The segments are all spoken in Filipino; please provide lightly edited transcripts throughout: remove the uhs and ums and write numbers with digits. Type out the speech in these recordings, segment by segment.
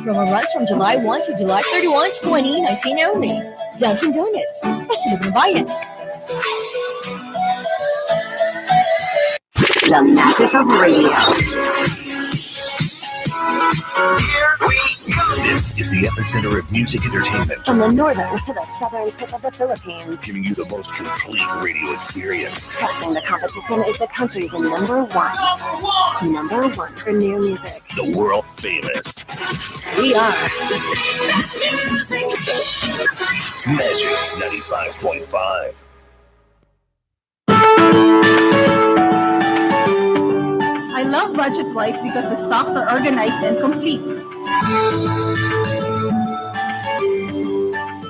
promo runs from July 1 to July 31, 2019 only. Dunkin' Donuts, pasalubong bayan. The magic of radio. Here we go. This is the epicenter of music entertainment. From the northern to the southern tip of the Philippines. Giving you the most complete radio experience. Crushing the competition is the country's number one. Number one for new music. The world famous. We are Magic 95.5. I love Budget-Wise because the stocks are organized and complete.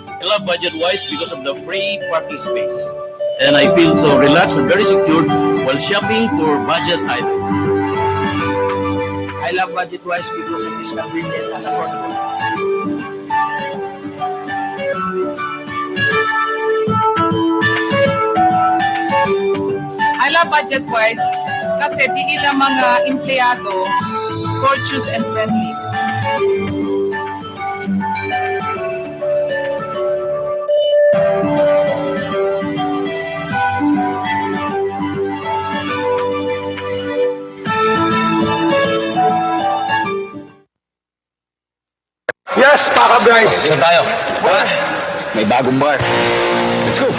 I love Budget-Wise because of the free parking space. And I feel so relaxed and very secure while shopping for budget items. I love Budget-Wise because it is convenient and affordable. I love Budget-Wise kasi di nila mga empleyado courteous and friendly. Yes, Paka Bryce. Saan tayo? May bagong bar. Let's go.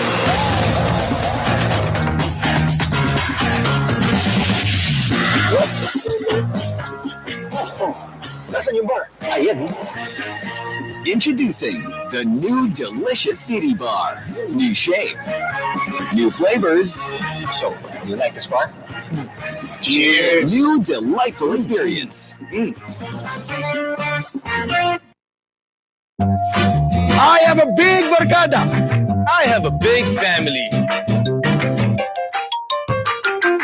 Nasaan yung bar? Ayan. Introducing the new delicious Titty Bar. New shape, new flavors. So, you like this bar? Cheers! New delightful experience. I have a big barkada. I have a big family.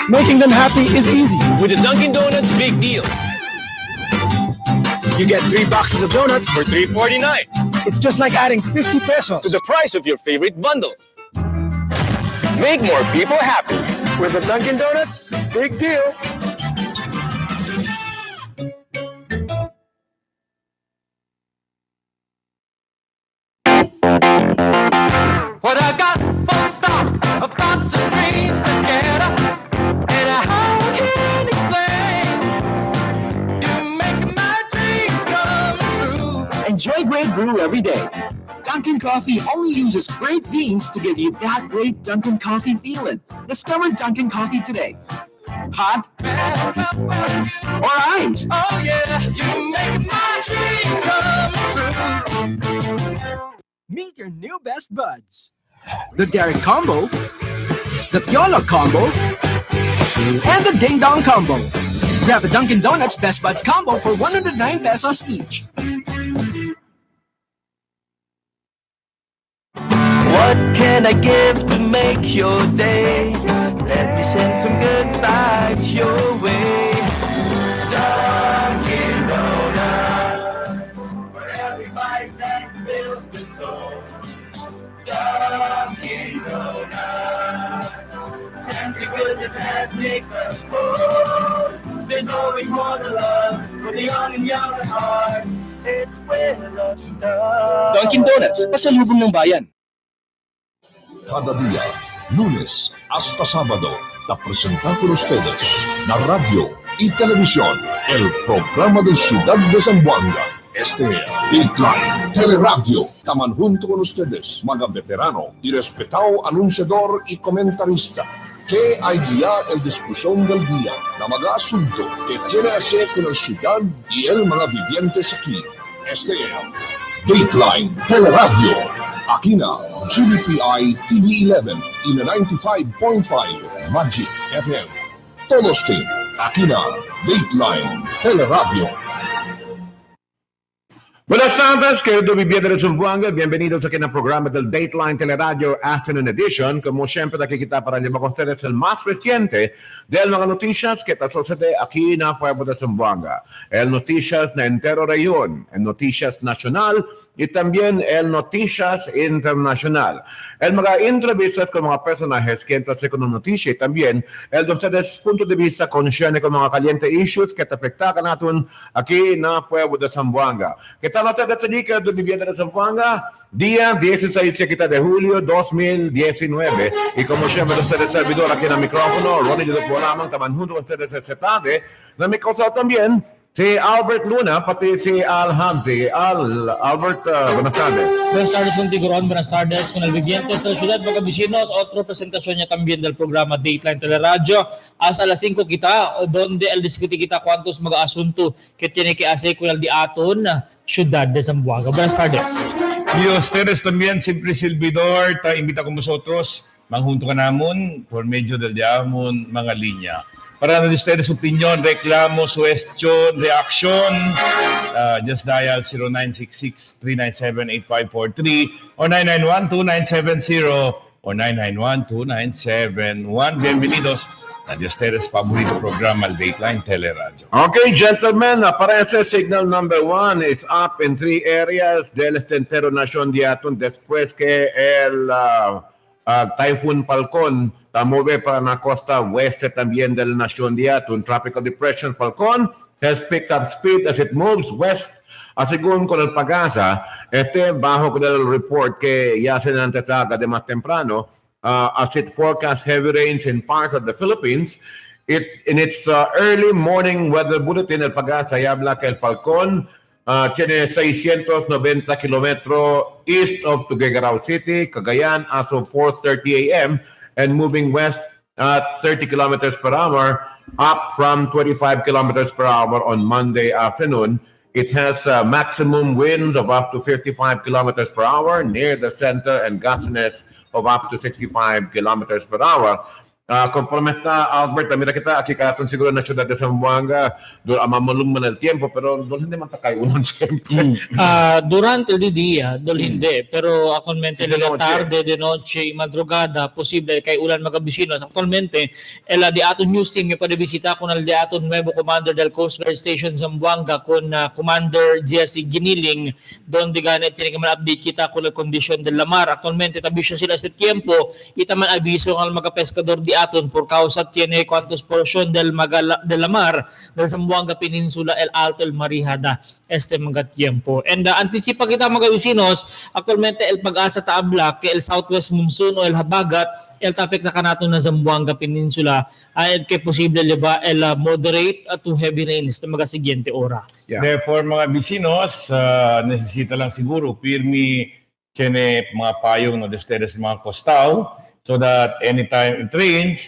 Making them happy is easy. With the Dunkin' Donuts Big Deal. You get 3 boxes of donuts For $3.49. It's just like adding 50 pesos To the price of your favorite bundle. Make more people happy. with the Dunkin' Donuts. Big deal. What I got full stock of thoughts and dreams that scared up, and how can explain? You make my dreams come true. Enjoy great brew every day. Dunkin' Coffee only uses great beans to give you that great Dunkin' Coffee feeling. Discover Dunkin' Coffee today. Hot or ice. Oh yeah, you make my dreams come true. Meet your new best buds. The Derek Combo, the Piolo Combo, and the Ding Dong Combo. Grab a Dunkin' Donuts Best Buds Combo for 109 pesos each. What can I give to make your day? Let me send some good vibes your way. Dunkin' Donuts, for every bite that fills the soul. Dunkin' Donuts, tender goodness that makes us whole. There's always more to love for the young and young at heart. It's where love starts. Dunkin' Donuts, pasalubong ng bayan. Cada día, lunes hasta sábado, te presenta con ustedes la radio y televisión, el programa de Ciudad de Zamboanga. Este es Dateline, Teleradyo. Taman junto con ustedes, mga veterano y respetado anunciador y comentarista, que hay guía el discusión del día, na mga asunto que tiene que hacer con la ciudad y el mga vivientes aquí. Este es Dateline, Teleradyo. Aquí na GBPI TV11 y na 95.5 Magic FM. Todos team, aquí na Dateline, Teleradyo. Buenas tardes, querido viviente de Zamboanga. Bienvenidos aquí en el programa del Dateline Teleradio Afternoon Edition. Como siempre, nakikita para llevar con ustedes el más reciente de mga noticias que te sucede aquí en el pueblo de Zamboanga. El noticias na entero rayon, el noticias nacional y también el Noticias Internacional. El mga entrevistas con mga personajes que entran con una noticia y también el de ustedes punto de vista consciente con mga caliente issues que te afectan natin aquí na Pueblo de Zamboanga. ¿Qué tal ustedes allí que viviendo de Zamboanga? Día 16 de julio 2019. Y como siempre, ustedes servidor aquí en el micrófono, Ronnie de Polamang, taman junto con ustedes esta tarde. Na mi cosa también si Albert Luna, pati si Al Hamzi. Albert, buenas tardes. Buenas tardes, Contigoron. Buenas tardes con el viviente de la ciudad, mga vecinos. Otra presentación ya también del programa Dateline Teleradyo. Hasta las 5 kita, donde el discutir kita cuantos mga asunto que tiene que hacer con el diaton ciudad de Zamboanga. Buenas tardes. Y ustedes también, siempre servidor, ta invita con vosotros, manghunto ka namon por medio del diamond mga linya. Para na ustedes opinion, reklamo, suggestion, reaction, just dial 0966-397-8543 or 991-2970 or 991-2971. Bienvenidos a de ustedes favorito programa, el Dateline Teleradyo. Okay, gentlemen, aparece signal number 1 is up in 3 areas del entero nación de Atun después que el Typhoon Falcon mueve para la costa oeste también del nación de Atun. Tropical Depression Falcon has picked up speed as it moves west. Según con el Pagasa, bajo con el report que ya se antesaba de más temprano, as it forecasts heavy rains in parts of the Philippines. In its early morning weather bulletin, el Pagasa ya habla que el Falcon tiene 690 kilómetros east of Tuguegarao City, Cagayan, as of 4:30 a.m. and moving west at 30 kilometers per hour, up from 25 kilometers per hour on Monday afternoon. It has maximum winds of up to 55 kilometers per hour near the center and gustiness of up to 65 kilometers per hour. Conforme está Albert, mira kita aquí katon siguro na ciudad de Zamboanga, doon mamulong man el tiempo, pero doon hindi man takay unon siyempre. Durante el día, doon hindi. Pero actualmente, de tarde, de noche y madrugada, posible kay ulan mga vecinos. Actualmente, el Diaton News Team may padibisita con el Diaton Nuevo Commander del Coast Guard Station Zamboanga con Commander Jesse Giniling, donde ganit tiene que man-update kita con la kondisyon del lamar. Actualmente, tabi siya sila sa tiempo, itaman abiso ng mga pescador Aton por causa tiene cuantos porción del la mar del Zamboanga Peninsula el Alto el Marijada mga tiempo. And anticipa kita mga vecinos, actualmente el Pag-asa taabla que el southwest monsoon o el habagat el tapik na kanato na Zamboanga Peninsula ay que posible liba el moderate to heavy rains na mga siguiente ora. Yeah. Therefore mga vecinos, necesita lang siguro pirmi tiene mga payong no desteres mga kostaw, so that anytime it rains,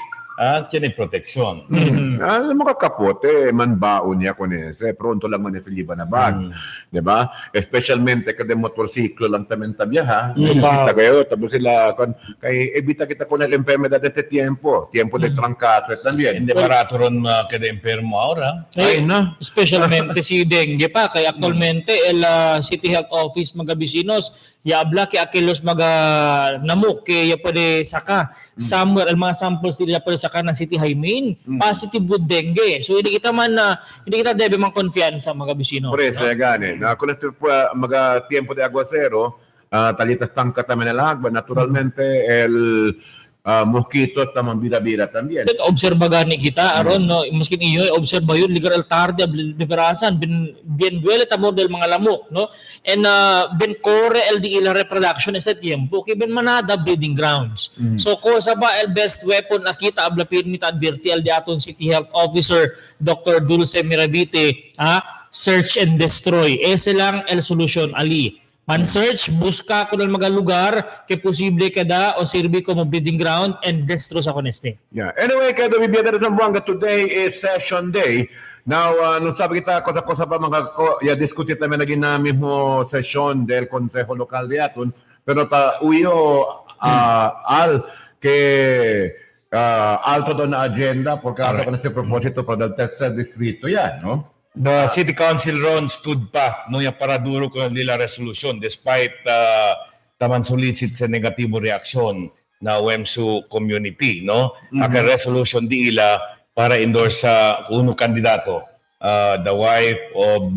tiene protection. Alam mo kakapote, manbaon niya kung pronto lang man liban na bag. Diba? Especialmente kada motorsiklo lang tamen tabiyaha. Kita kayo, tapos sila, kay evita kita kung enfermedad de tiempo de trancazo también. Hindi barato ron kada enfermo ahora. Ay na. Especialmente si dengue pa, kay actualmente el City Health Office mga vecinos, yabla kay akilos mga namuk kay ya pwede saka somewhere ang mga samples nila pwede saka na City Hymen positive with dengue. So hindi kita debe mang konfiansa mga bisino. Presa gani. Na con esto mga tiempo de aguacero, talitas tangka también el agua, naturalmente el mosquito tamang bira-bira también. Obserba gani kita aron no maskin iyo obserba yun literal tarde liberasan bien duele tamor del mga lamok no and ben core el di la reproduction este tiempo que ben manada breeding grounds. So ko sa ba el best weapon nakita ablapin mi adverti el diaton City Health Officer Dr. Dulce Miravite search and destroy ese lang el solution ali. Man-search, busca ko ng mga lugar ke posible kada o sirbi ko mo breeding ground and destro sa koneste. Yeah. Anyway, kada bibiyada na Zamboanga, today is session day. Now, nung sabi kita, cosa pa mga diskutit namin na ginamit mo session del Consejo Local de Atun, pero uyo, al, que alto doon na agenda por causa con este propósito para el tercer distrito yan, no? The City Council ron stood pa no ya para duro con nila resolution despite taman solicit sa negatibo reaksyon na WEMSU community no. Ang resolution di ila para endorse sa uno kandidato the wife of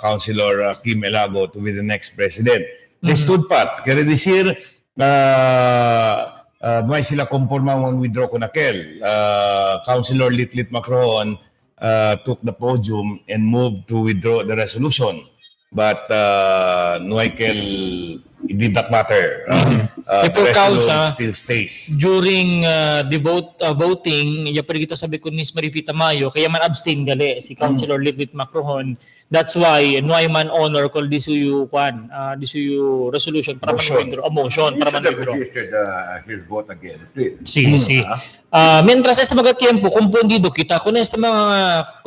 Councilor Kim Elago to be the next president. They stood pat. Kaya this year, may sila kumpurma ang withdraw ko na kel. Councilor Litlit Macron took the podium and moved to withdraw the resolution. But Noekel, it did not matter. The resolution still stays. During the voting, iya pa kita sabi ko ni Marifita Mayo, kaya man abstain gali si Councilor Litlit Macron. That's why man honor call disuyu resolution para man-withdraw, motion para man-withdraw. Registered his vote against it. Sí. Mientras este mga tiempo, kumpundido kita kung este mga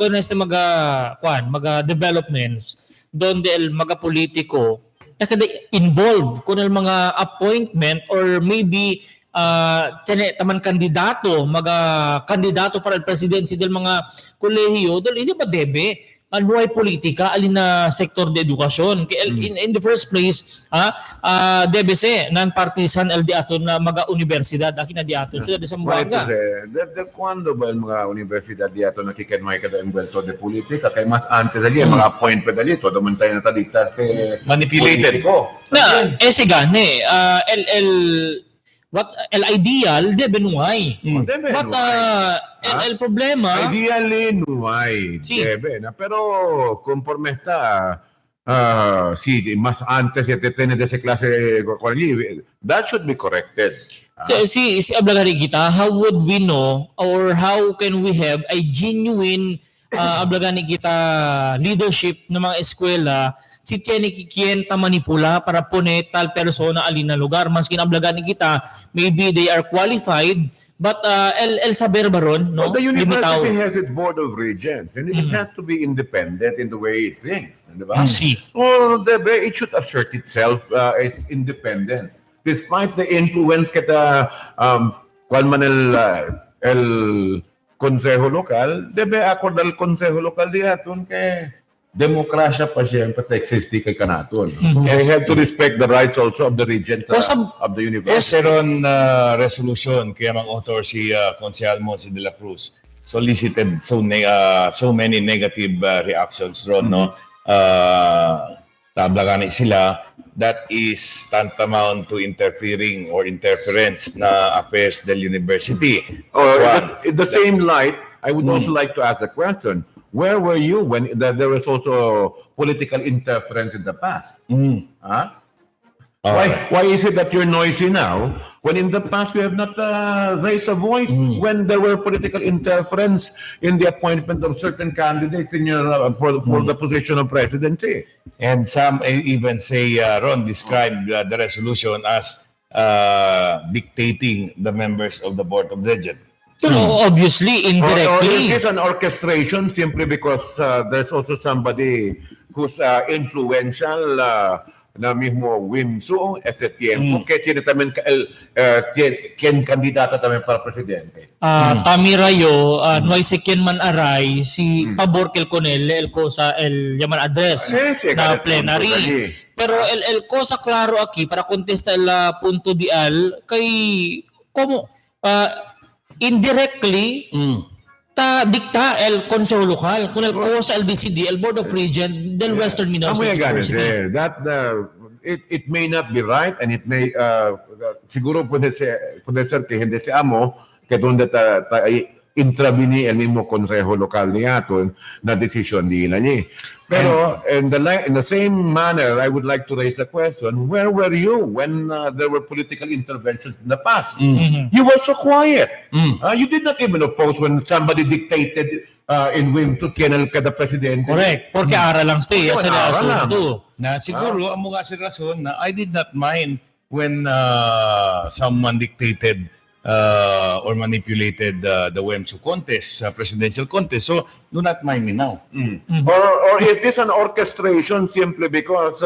developments donde el mga politiko involved kung el mga appointment or maybe taman kandidato para el presidency del mga kolehiyo dol hindi ba debe anuay politika alin na sektor de edukasyon in the first place debe se non-partisan el diaton na mga universidad akin na diaton sila de Zamboanga. Cuando ba yung mga universidad diaton nakikinmay kada envuelto de politika kay mas antes ali mga appointment ali todo man tayo natadiktat manipulated na ese gane el ideal debe nuay. But el problema ideally nuay debe na pero conforme está más antes ya tiene de esa clase that should be corrected. Si ablagari kita, how would we know or how can we have a genuine ablagani kita leadership ng mga eskwela si tiene kikienta manipula para pone tal persona alin na lugar mas kinablagan kita maybe they are qualified but el saber baron no the university has its board of regents and it has to be independent in the way it thinks, di ba? So it should assert itself its independence despite the influence kita cual man el consejo local debe acordar el consejo local diaton que demokrasya pa siyempre existe kay kanaton. So they have to respect the rights also of the regents of the university. Ron resolution kaya mang author si Consejal Monsi de la Cruz solicited so many negative reactions ron no tablagan sila that is tantamount to interfering or interference na affairs del university. In the same light, I would also like to ask the question. Where were you when there was also political interference in the past? Why is it that you're noisy now when in the past you have not raised a voice when there were political interference in the appointment of certain candidates in your for the position of presidency? And some even say Ron described the resolution as dictating the members of the board of regents. Obviously, indirectly. Or is this an orchestration simply because there's also somebody who's influential na mismo Wimso este tiempo que tiene también quien candidata también para presidente. Tamirayo, no hay si quien man aray si pabor que el conel el cosa el llaman address na plenary. Pero el cosa claro aquí para contestar el punto dial kay como indirectly dicta el consejo local con el cosa el DCD el board of regent del Western Mindanao University. That it may not be right and it may siguro puede ser que hindi si amo que donde intravini el mismo consejo local niyaton na desisyon nila niya. Pero in the same manner, I would like to raise a question: where were you when there were political interventions in the past? You were so quiet. You did not even oppose when somebody dictated in Wimso Kenal kada presidente. Correct. Porque ara lang stay sa asunto. Na siguro ang mga rason na I did not mind when someone dictated or manipulated the WEMSU contest, presidential contest. So, do not mind me now. Or is this an orchestration simply because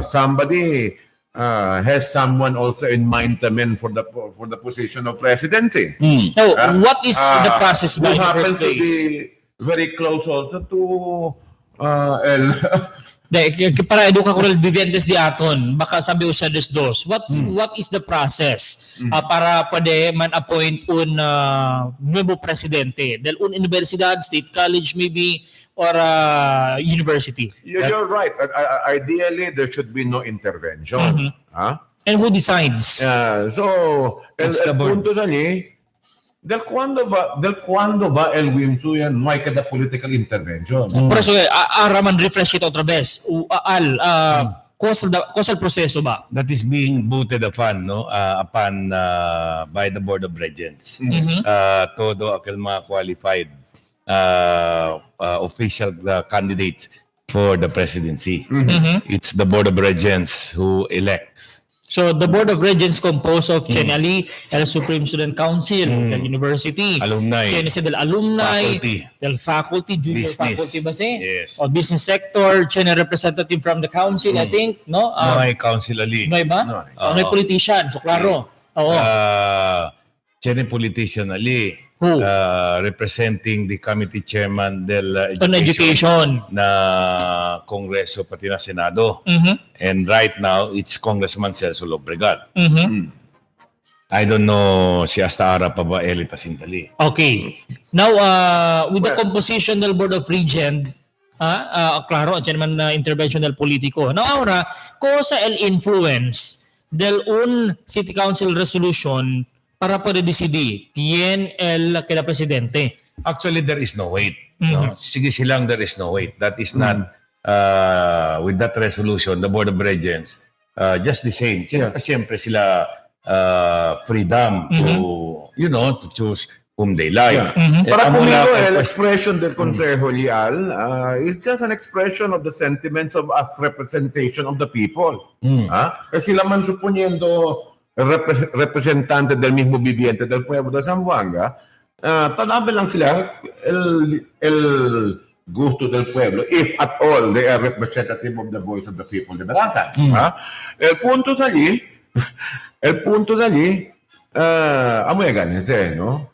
somebody has someone also in mind for the position of presidency? So, what is the process who happens to be very close also to Para eduka ko rin vivientes di aton, baka sabi ustedes dos, what is the process para pwede man-appoint un nuevo presidente del un universidad, state college maybe, or university? You're right. Ideally, there should be no intervention. And who decides? So, el punto sa ni, del cuando ba el WIMSU yan may kada political intervention? Por eso, araman refresh ito otra vez. Causal proseso ba? That is being voted upon, no? Upon by the Board of Regents. Todo aquel mga qualified official candidates for the presidency. It's the Board of Regents who elects. So the Board of Regents composed of Chenali, el Supreme Student Council, del University, alumni, del alumni, del faculty, junior business. Faculty ba siya? Yes. O business sector, Chene representative from the council, I think, no? May council ali. May ba? May politician, so klaro. Oo. Chene politician ali. Representing the committee chairman del education na Kongreso pati na Senado. And right now, it's Congressman Celso Lobregat. I don't know si hasta ara pa ba Elita Sintali. Okay. Now, with the composition del Board of Regents, klaro, chairman intervention del politiko. Now, ahora, cosa el influence del un City Council resolution para decidir quién el presidente? Actually, there is no wait. No? Sige silang there is no wait. That is not, with that resolution, the Board of Regents, just the same. Siyempre sila freedom to, to choose whom they like. Para conmigo, el expression del Consejo Leal is just an expression of the sentiments of us representation of the people. Kasi sila man suponiendo representante del mismo viviente del pueblo de Zamboanga, tanabe lang sila el gusto del pueblo, if at all they are representative of the voice of the people de Barasan. El punto sa allí, amoy ganin siya, no?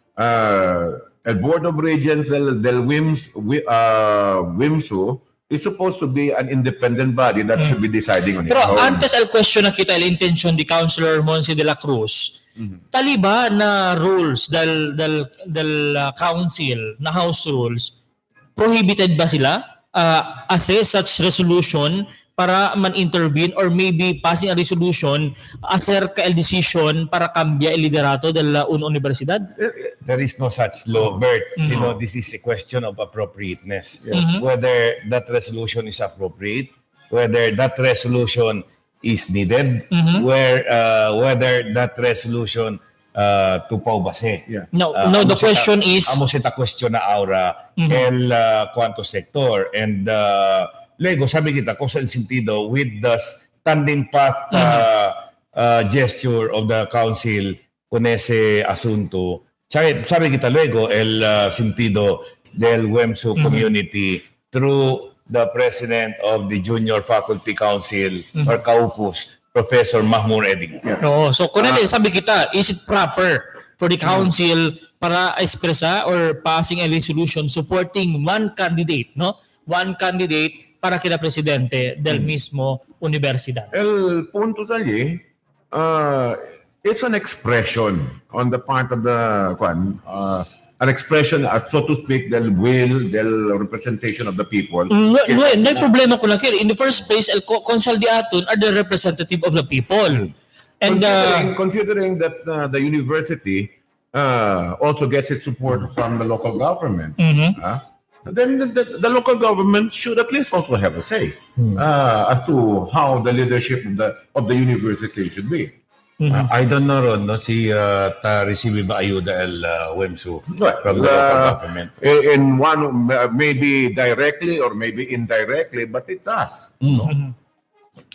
El Board of Regents del WIMSU is supposed to be an independent body that should be deciding on its own. Pero antes el question na kita, el intention di Councilor Monsi de la Cruz, taliba na rules del council, na house rules, prohibited ba sila assess such resolution para man-intervene or maybe passing a resolution acerca el decision para cambia el liderato de la universidad? There is no such law, Bert. This is a question of appropriateness. Whether that resolution is appropriate, whether that resolution is needed, whether that resolution tupaw ba siya. No, the question is... Amo siya question na aura el cuanto sector. And luego, sabi kita, cosa el sentido with the standing path gesture of the council con ese asunto. Sabi kita luego, el sentido del WEMSU community through the president of the Junior Faculty Council or CAUPUS, Professor Mahmoud Edding. No, so sabi kita, is it proper for the council para expresa or passing a resolution supporting one candidate, no? One candidate para kila presidente del mismo universidad. El punto sa allí, it's an expression on the part of the an expression, so to speak, del will, del representation of the people. No problema ko lang. In the first place, el Consal di aton are the representative of the people. And considering that the university also gets its support from the local government, then the local government should at least also have a say as to how the leadership of the university should be. I don't know, Ron, no, si receive ba ayuda el WEMSU from the local government? In one, maybe directly or maybe indirectly, but it does.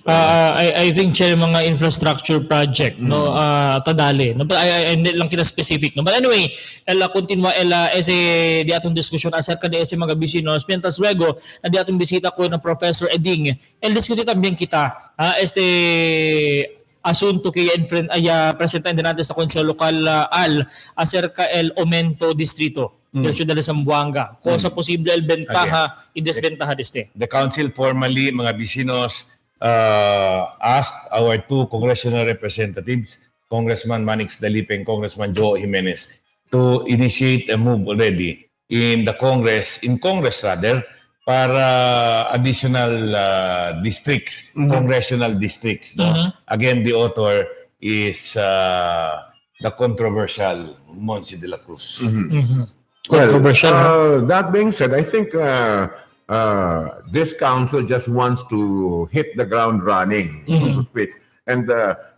I think siya yung mga infrastructure project, no, tadali. No, but hindi lang kita specific, no. But anyway, continua ese di atong diskusyon acerca de ese mga bisinos. Mientras luego, di atong bisita ko na Professor Eding, diskuti también kita asunto que presenta natin sa Konsehal Lokal acerca el aumento distrito. del Ciudad de Zamboanga. Cosa posible el bentaha y desventaja de este. The council formally, mga bisinos, asked our two congressional representatives, Congressman Manix Dalipe and Congressman Joe Jimenez, to initiate a move already in Congress rather, para additional districts, congressional districts. No? Again, the author is the controversial Monsi de la Cruz. Well, that being said, I think this council just wants to hit the ground running, so to speak. And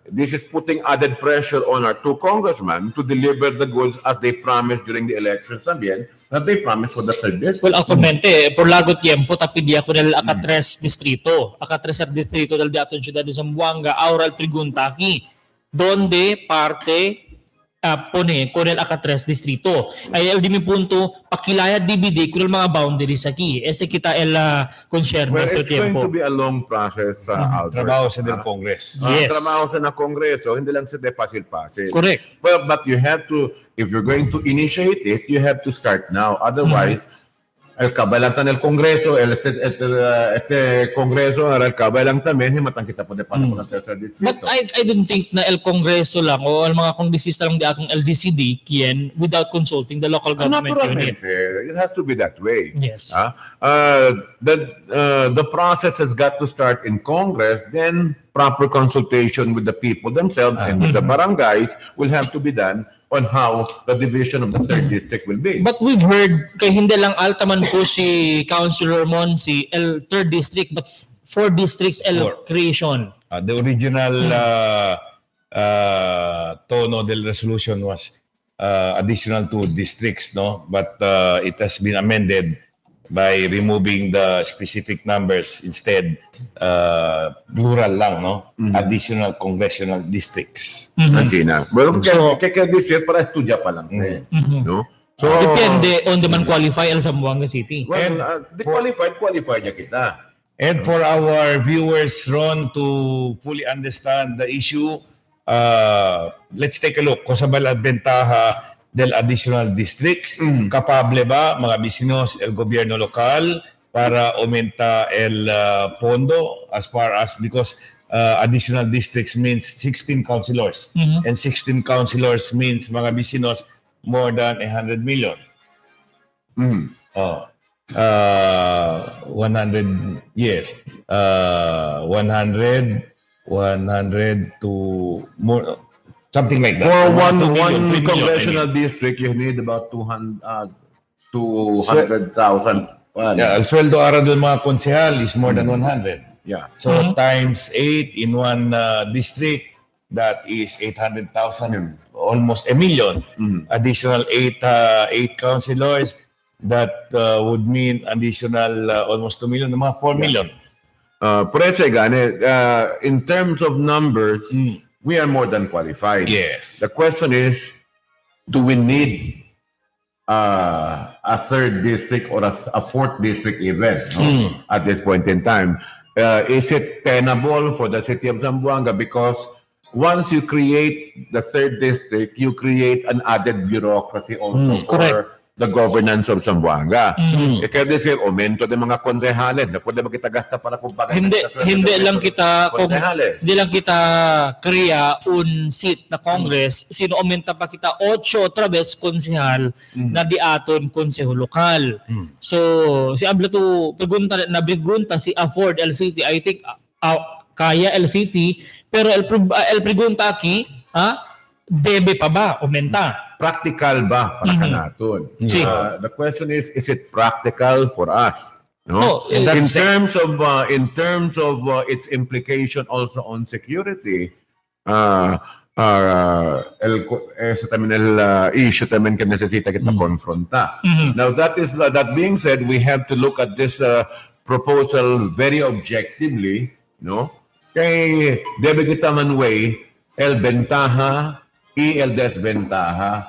this is putting added pressure on our two congressmen to deliver the goods as they promised during the elections también, that they promised for the third district. Well, actualmente, por largo tiempo, tapidia ko del Acatres distrito. Acatres distrito del Daton Ciudad de Zamboanga, ahora el pregunta aquí, ¿dónde parte pone con el Acatres distrito? Ay el dimi punto pakilaya DVD con el mga boundaries aquí. Ese kita el concern Well, nuestro it's going tiempo. to be a long process, Albert. Trabaho sa del Congress. Yes. Trabaho sa na Kongreso, hindi lang sa pasil-pasil. Correct. Well, but you have to, if you're going to initiate it, you have to start now. Otherwise, el kabalang el Kongreso, este Kongreso, el kabalang también, himatang kita pa de para ng tercer distrito. But I don't think na el Kongreso lang o el mga kongresista lang di atong LDCD kiyen without consulting the local government unit. Naturalmente, it has to be that way. Yes. The process has got to start in Congress, then proper consultation with the people themselves and with the barangays will have to be done on how the division of the third district will be. But we've heard kay hindi lang altaman po si Councilor Monsi el third district but 4 districts el creation. The original tono del resolution was additional 2 districts, no? But it has been amended by removing the specific numbers, instead plural lang, no? Additional congressional districts. Ansina. Well, kaya this year para estudya pa lang. No? So, depende on the man qualify el Zamboanga City. Well, qualified niya kita. And for our viewers, Ron, to fully understand the issue, let's take a look kung sa bentaha del additional districts. Kapable ba mga bisinos el gobierno lokal para aumenta el pondo as far as, because additional districts means 16 councilors. And 16 councilors means mga bisinos more than 100 million. 100, yes. 100 to more, something like that. For one million, congressional district, you need about 200,000. Yeah, el sueldo ara del mga konsehal is more than 100. Yeah. So times 8 in one district, that is 800,000, almost a million. Additional 8 councilors, that would mean additional almost 2 million, mga 4 million. In terms of numbers, we are more than qualified. Yes. The question is, do we need a third district or a fourth district even at this point in time? Is it tenable for the city of Zamboanga? Because once you create the third district, you create an added bureaucracy also for the governance of Zamboanga. Kaya this year, aumento ng mga konsehales na pwede magkitagasta para kung bakit hindi lang kita kriya un seat na Congress, sino aumenta pa kita 8 otra vez konsehal na di aton konseho lokal. So si Ablato pregunta si Afford LCT, I think kaya LCT, pero el pregunta aquí, debe pa ba aumenta? Practical ba para kanaton? The question is it practical for us? No. In terms of its implication also on security, issue también que necesita kita konfronta. Now that being said, we have to look at this proposal very objectively, no? Kay debe kita manway el bentaha desventaja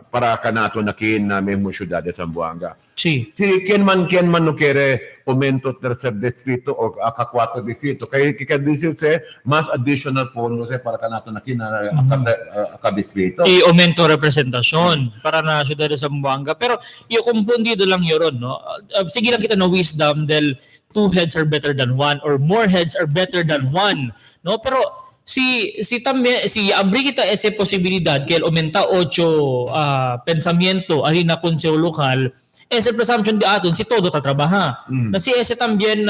para kanato nakin na may syudad de Zamboanga. Sí. Si quien man no quiere aumento tercer distrito o cuatro distrito, kaya dice más additional fondos para kanato nakin na distrito. Y aumento representasyon para na syudad de Zamboanga. Pero yung kumpundido lang yun, no? Sige lang kita na wisdom dahil 2 heads are better than 1 or more heads are better than 1, no? Pero si abri kita ese posibilidad que aumenta 8 pensamiento ahí na consejo lokal, ese presumption di aton si todo tatrabaha. Na si ese también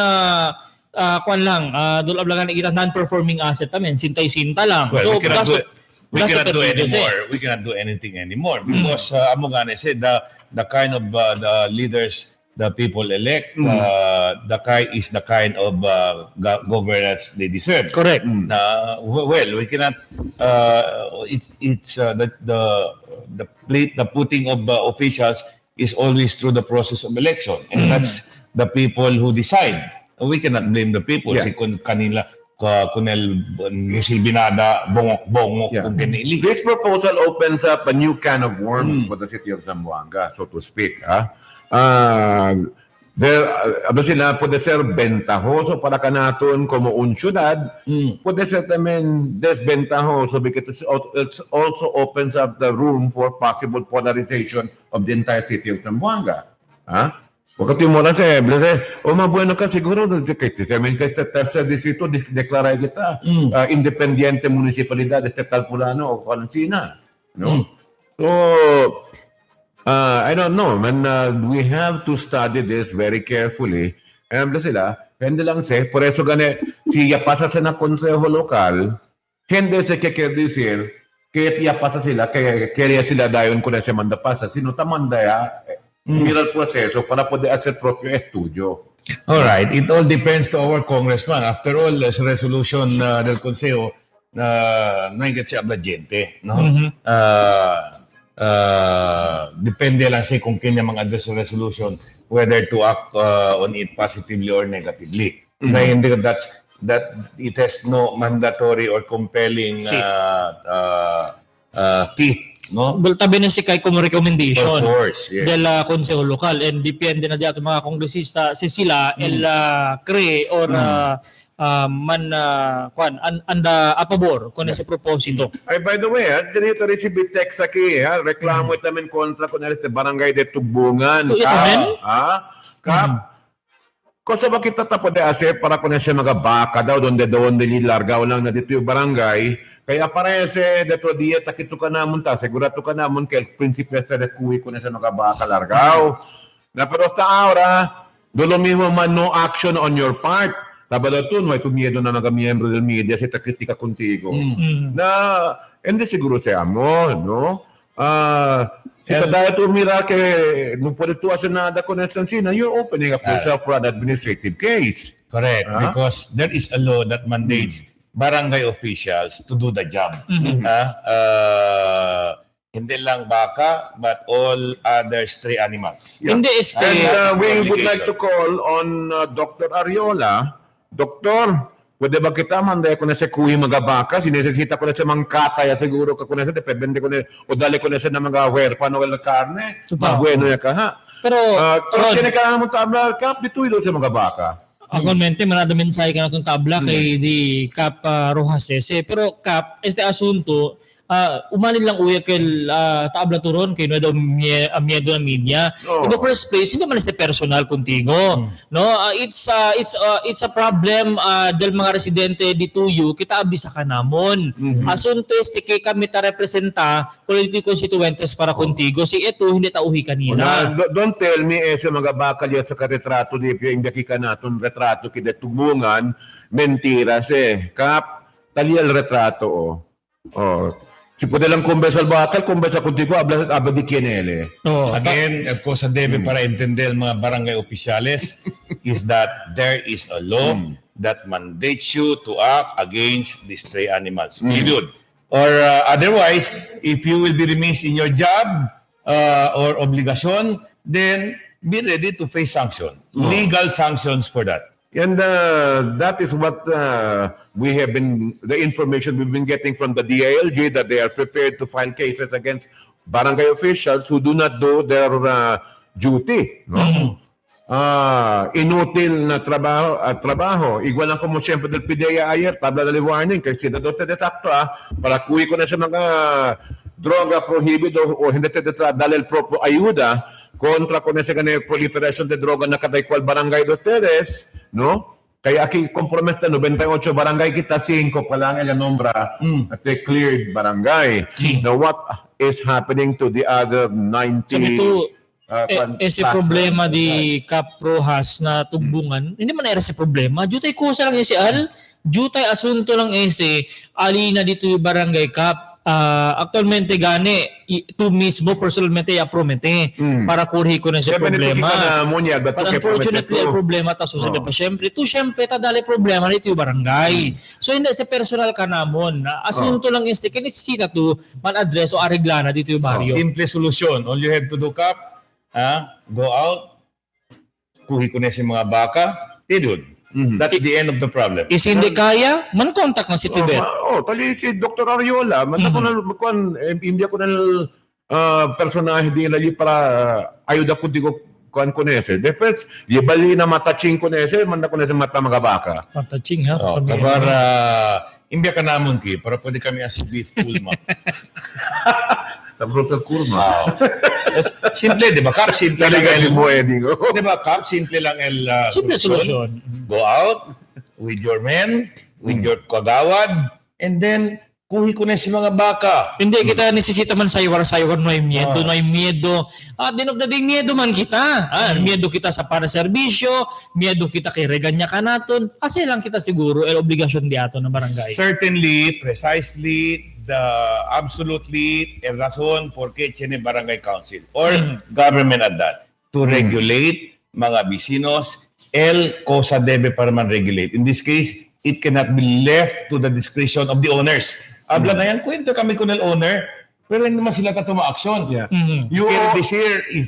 kwan lang dul ablangan kita non-performing asset tamen sintay-sinta lang. Well, So we cannot do anymore. We cannot do anything anymore because amo nga said the kind of the leaders the people elect, the kind of governance they deserve. Correct. Well, we cannot. It's the putting of officials is always through the process of election, and that's the people who decide. We cannot blame the people. Si kanila Kunel Binada bongok kung kinili. This proposal opens up a new can of worms for the city of Zamboanga, so to speak. Puede ser ventajoso para Canaton como un ciudad, puede ser también desventajoso because it also opens up the room for possible polarization of the entire city of Zamboanga. Porque mo na mabueno ka siguro también que tercer distrito declara kita independiente municipalidad de Talpulano o Valencina, no? So I don't know, man. We have to study this very carefully. Hindi lang por eso si ya pasa sa na konseho lokal, hindi se que quiere decir que ya pasa sila, que quería sila dayon kung sa manda pasa, sino tamanda mira el proceso para poder hacer propio estudio. All right, it all depends to our congressman. After all, sa resolution del konseho no higit siya abladyente, no? Depende lang sa kung kanya mga address resolution whether to act on it positively or negatively. That it has no mandatory or compelling teeth, no? Tabi na si kay como recommendation. Of course, yes. Del consejo lokal and depende na diato mga kongresista si sila cree or anda a favor con ese propósito. Ay, by the way, dito receive text aquí, reklamo tamen kontra con este barangay de Tugbungan. Cosa ba kita pwede hacer para con ese mga baka daw donde nilargaw lang na dito yung barangay. Kaya parece dito dia takito ka namon segurado ka namon que el principio este de kuwi con ese mga baka largaw. Na pero hasta ahora, do lo mismo man no action on your part. Sabado tu, may tumiedo na mga miyembro del media sa kritika contigo. Na, hindi siguro siya mo, no? Si kadaya tu mira que no puede tu hacer nada con esta encina, you're opening up yourself for an administrative case. Correct, because there is a law that mandates barangay officials to do the job. Hindi lang baka, but all other stray animals. Hindi stray. And we would like to call on Dr. Ariola. Doktor, pwede ba kita manday ko na sa kuhi mga baka? Sinesesita ko na sa mga kataya siguro ka ko na sa depende ko na o dali ko na sa mga huerpano o karne. Bueno ya ka ha. Pero kinakailangan mo tabla kap dito ilo sa mga baka. Actualmente, marada mensahe ka na itong tabla kay di Kap Rojas Ese. Pero Kap, este asunto, umalin lang uya kay tabla turon kay no daw miedo na media. In the first place, hindi man este personal contigo. No, it's a problem del mga residente dito kita abisa ka namon. Asunto este kay kami ta representa political constituentes para contigo. Si ito hindi ta uhi kanina. Don't tell me sa mga bakal ya sa retrato di hindi ka naton retrato kay Tugbungan, mentira Kap, tali el retrato si puede lang conversar bakal, conversa contigo, habla di quién Again, cosa debe para entender mga barangay oficiales is that there is a law that mandates you to act against the stray animals. Period. Or otherwise, if you will be remiss in your job or obligation, then be ready to face sanction. Legal sanctions for that. And that is what the information we've been getting from the DILG, that they are prepared to file cases against barangay officials who do not do their duty. No? Inutil na trabaho. Igual lang como siyempre del PDEA ayer, tabla de warning kay Senador Tedes Acto para kuwi ko na sa mga droga prohibido o hindi dale el propio ayuda contra con ese proliferation de droga na katay kwal barangay do Tedes, no? Kaya aquí compromete 98 barangay kita 5 pa lang ang nombra at the cleared barangay. Now what is happening to the other 90? Ese problema di Cap Rojas na tugbungan, hindi man era sa problema. Jutay kusa lang ese jutay asunto lang ese ali na dito yung barangay Cap. Actualmente gani tu mismo personalmente apromete para kurhi ko na siya problema. But unfortunately, ang problema ta susunod pa syempre ta dali problema dito yung barangay. So hindi sa personal ka namon. Asunto lang este kinisisita to man-address o areglana dito yung baryo. Simple solution. All you have to do, Cap, go out, kuhi ko na si mga baka, tidod. That's the end of the problem. Is hindi kaya, man-contact na si Tibet. Tali si Dr. Ariola, hindi ako na personahe di lagi para ayuda ko di ko kuan kunese. Depes, yebali na mataching kunese, manda kunese mata mga baka. Mataching ha? Para imbya ka namon ki, para pwede kami asibit kulma. Sa Brussels kurma. Simple, di ba, Cap? Simple lang di ba, Cap? Simple lang simple solution. Go out with your men, with your kagawad, and then kuhi ko na si mga baka. Hindi kita nisisita man saywar-saywar no ay miedo. Din of the day, miedo man kita. Miedo kita sa para serbisyo, miedo kita kay reganya kanaton. Kasi lang kita siguro el obligasyon di ato ng barangay. Certainly, precisely, absolutely el razon por qué tiene barangay council or government at that to regulate mga bisinos el cosa debe para man regulate. In this case, it cannot be left to the discretion of the owners. Habla na yan, kwento kami con el owner, pero hindi naman sila katuma-action. You can decide if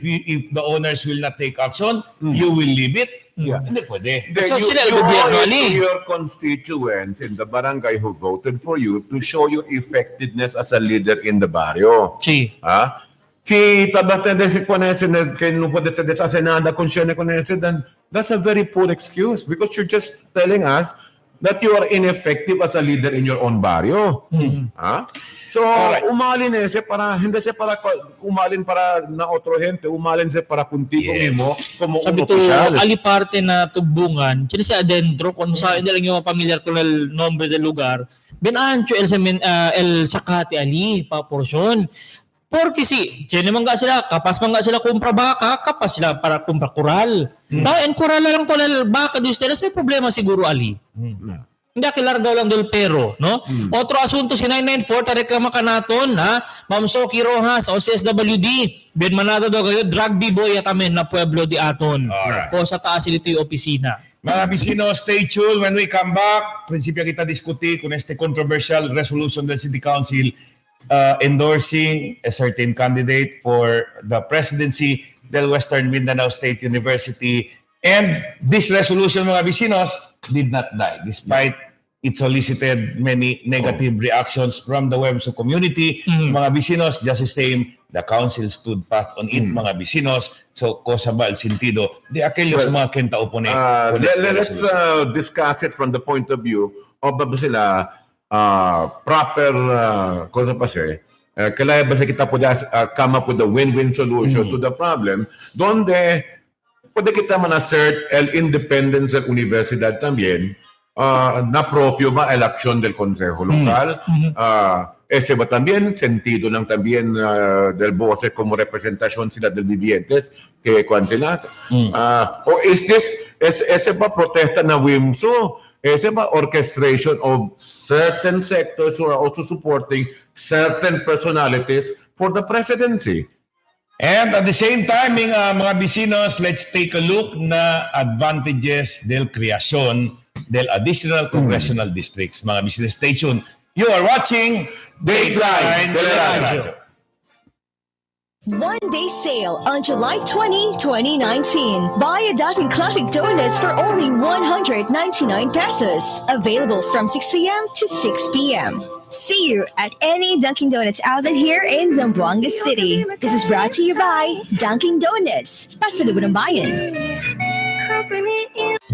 the owners will not take action, you will leave it. Hindi pwede. So you owe it to your constituents in the barangay who voted for you to show your effectiveness as a leader in the barrio. Si tabatende si Conese kay no pwede sa Senada kung siya na Conese, then that's a very poor excuse because you're just telling us that you are ineffective as a leader in your own barrio. So, umalin para, hindi siya para umalin para na otro gente, umalin siya para kunti mo como sabi to, ali parte na tugbungan, sila siya adentro, kung sa hindi lang yung pamilyar ko ng nombre del lugar, ben ancho el sakati ali, pa porsyon. Porque tiene man nga sila, kapas man nga sila kumpra baka, kapas sila para kumpra kural. En kural lang ko baka doon sila, may problema siguro ali. Hindi kilargaw lang del pero, no? Otro asunto si 994, tareklama ka naton, Ma'am Soki Rojas, o CSWD, ben manado daw kayo, drug b-boy at amin na pueblo di aton. O sa taas ito yung opisina. Mga bisino, stay tuned. When we come back, prinsipyo kita diskuti kung este controversial resolution del City Council endorsing a certain candidate for the presidency del Western Mindanao State University. And this resolution, mga bisinos, did not die despite it solicited many negative reactions from the Webso community. Mga bisinos, just the same, the council stood pat on it, mga bisinos. So, cosa ba el sentido de aquellos mga kenta opone? Let's discuss it from the point of view of sila proper cosa pa siya, kailangan ba kita po come up with a win-win solution to the problem, donde pwede kita man-assert el independence del universidad también na propio ba eleksyon del consejo local. Ese ba también sentido ng también del voces como representación sila del vivientes que kwan sila. O is this ese ba protesta na WIMSO? Ese ba orchestration of certain sectors who are also supporting certain personalities for the presidency? And at the same time, mga bisinos, let's take a look na advantages del creación del additional congressional districts. Mga bisinos, stay tuned. You are watching Dateline Teleradyo. One-day sale on July 20, 2019. Buy a dozen classic donuts for only 199 pesos. Available from 6 a.m. to 6 p.m. See you at any Dunkin' Donuts outlet here in Zamboanga City. This is brought to you by Dunkin' Donuts. Pasalubong ng bayan.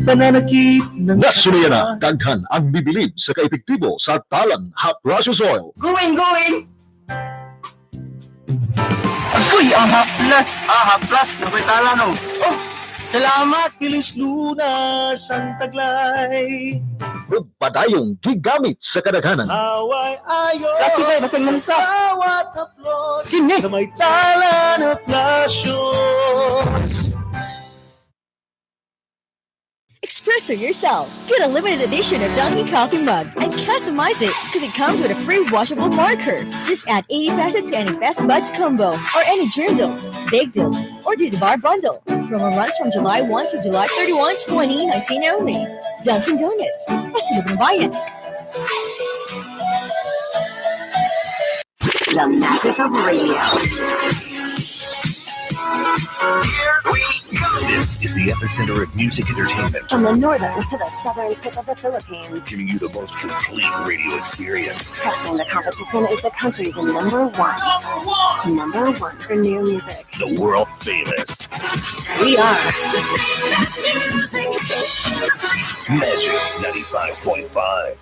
Pananakit ng Nasunaya na daghan ang bibilib sa kaepektibo sa talan hot process oil. Going! Agoy, AHA Plus! AHA Plus, napitala no. Oh, salamat, Kilis Lunas, ang taglay. Padayong gigamit sa kadaghanan. Away ayos. Kasi kayo, basag manisa. Bawat haplos. Kini. Na may tala na plasyos. Espresso yourself. Get a limited edition of Dunkin' Coffee mug and customize it because it comes with a free washable marker. Just add 80 pesos to any Best Buds combo or any dream deals, big deals, or the bar bundle. Promo runs from July 1 to July 31, 2019 only. Dunkin' Donuts. Pasalubong ng bayan. The magic of radio. Here we go. This is the epicenter of music entertainment. From the northern to the southern tip of the Philippines. Giving you the most complete radio experience. Testing the competition is the country's number one. Number one for new music. The world famous. We are Magic 95.5.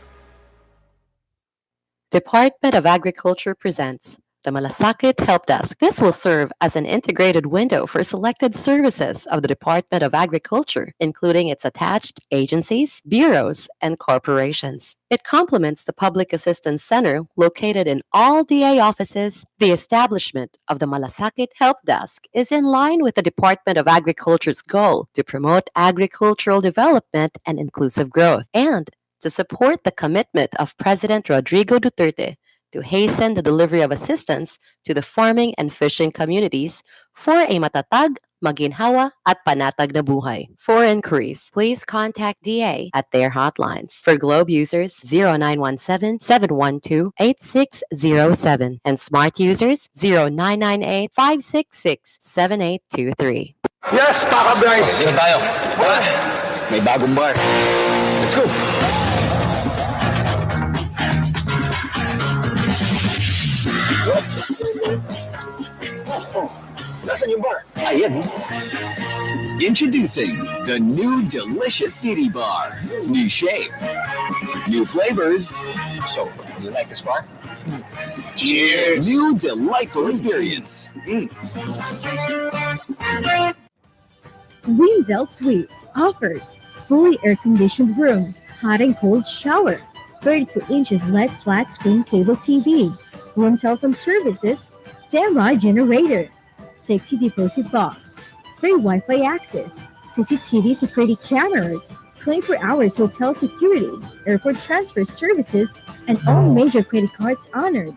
Department of Agriculture presents the Malasakit Help Desk. This will serve as an integrated window for selected services of the Department of Agriculture, including its attached agencies, bureaus, and corporations. It complements the Public Assistance Center located in all DA offices. The establishment of the Malasakit Help Desk is in line with the Department of Agriculture's goal to promote agricultural development and inclusive growth, and to support the commitment of President Rodrigo Duterte to hasten the delivery of assistance to the farming and fishing communities for a matatag, maginhawa, at panatag na buhay. For inquiries, please contact DA at their hotlines. For Globe users, 0917-712-8607 and Smart users, 0998-566-7823. Yes, Paka Bryce. Saan tayo? May bagong bar. Let's go! Nasaan yung bar? Ayan. Introducing the new delicious Titty Bar. New shape, new flavors. So, you like this bar? Cheers! New delightful experience. Winzel Suites offers fully air-conditioned room, hot and cold shower, 32 inches LED flat screen cable TV, room telephone services, standby generator, safety deposit box, free Wi-Fi access, CCTV security cameras, 24 hours hotel security, airport transfer services, and all major credit cards honored.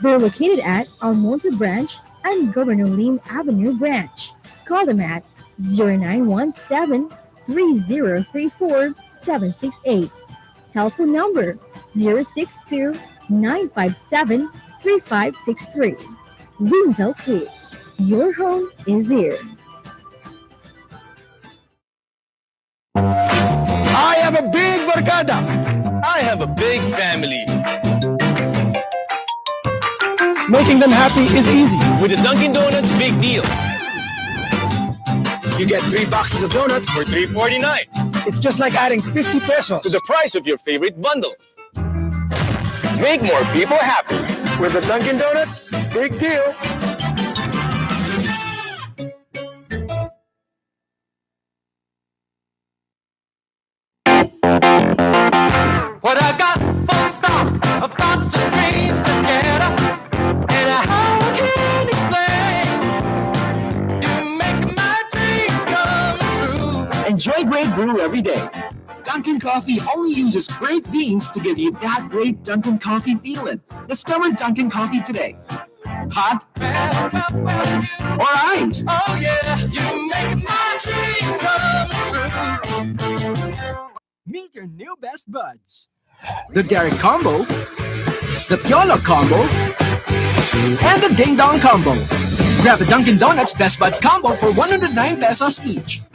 They're located at Almonte Branch and Governor Lim Avenue Branch. Call them at 0917-3034-768. Telephone number 062-957-3563. Winzel Suites. Your home is here. I have a big barkada. I have a big family. Making them happy is easy. With the Dunkin' Donuts Big Deal. You get 3 boxes of donuts For $3.49. It's just like adding 50 pesos To the price of your favorite bundle. Make more people happy. with the Dunkin' Donuts Big Deal. What I got full stock of thoughts and dreams that's scared up, and how I can't explain. You make my dreams come true. Enjoy great brew every day. Dunkin' Coffee only uses great beans to give you that great Dunkin' Coffee feeling. Discover Dunkin' Coffee today. Hot or iced. Oh yeah, you make my dreams come true. Meet your new best buds. The Derek Combo, the Piola Combo, and the Ding Dong Combo. Grab a Dunkin' Donuts Best Buds combo for 109 pesos each.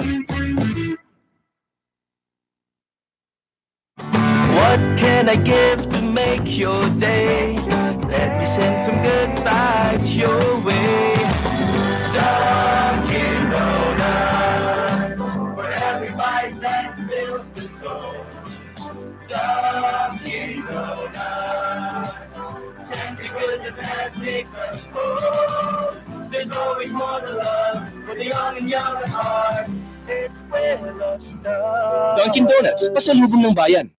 What can I give to make your day? Let me send some good vibes your way. Dunkin' Donuts, for every bite that fills the soul. Dunkin' Donuts, tender goodness that makes us whole. There's always more to love for the young and young at heart. It's where love starts. Dunkin' Donuts, pasalubong ng bayan.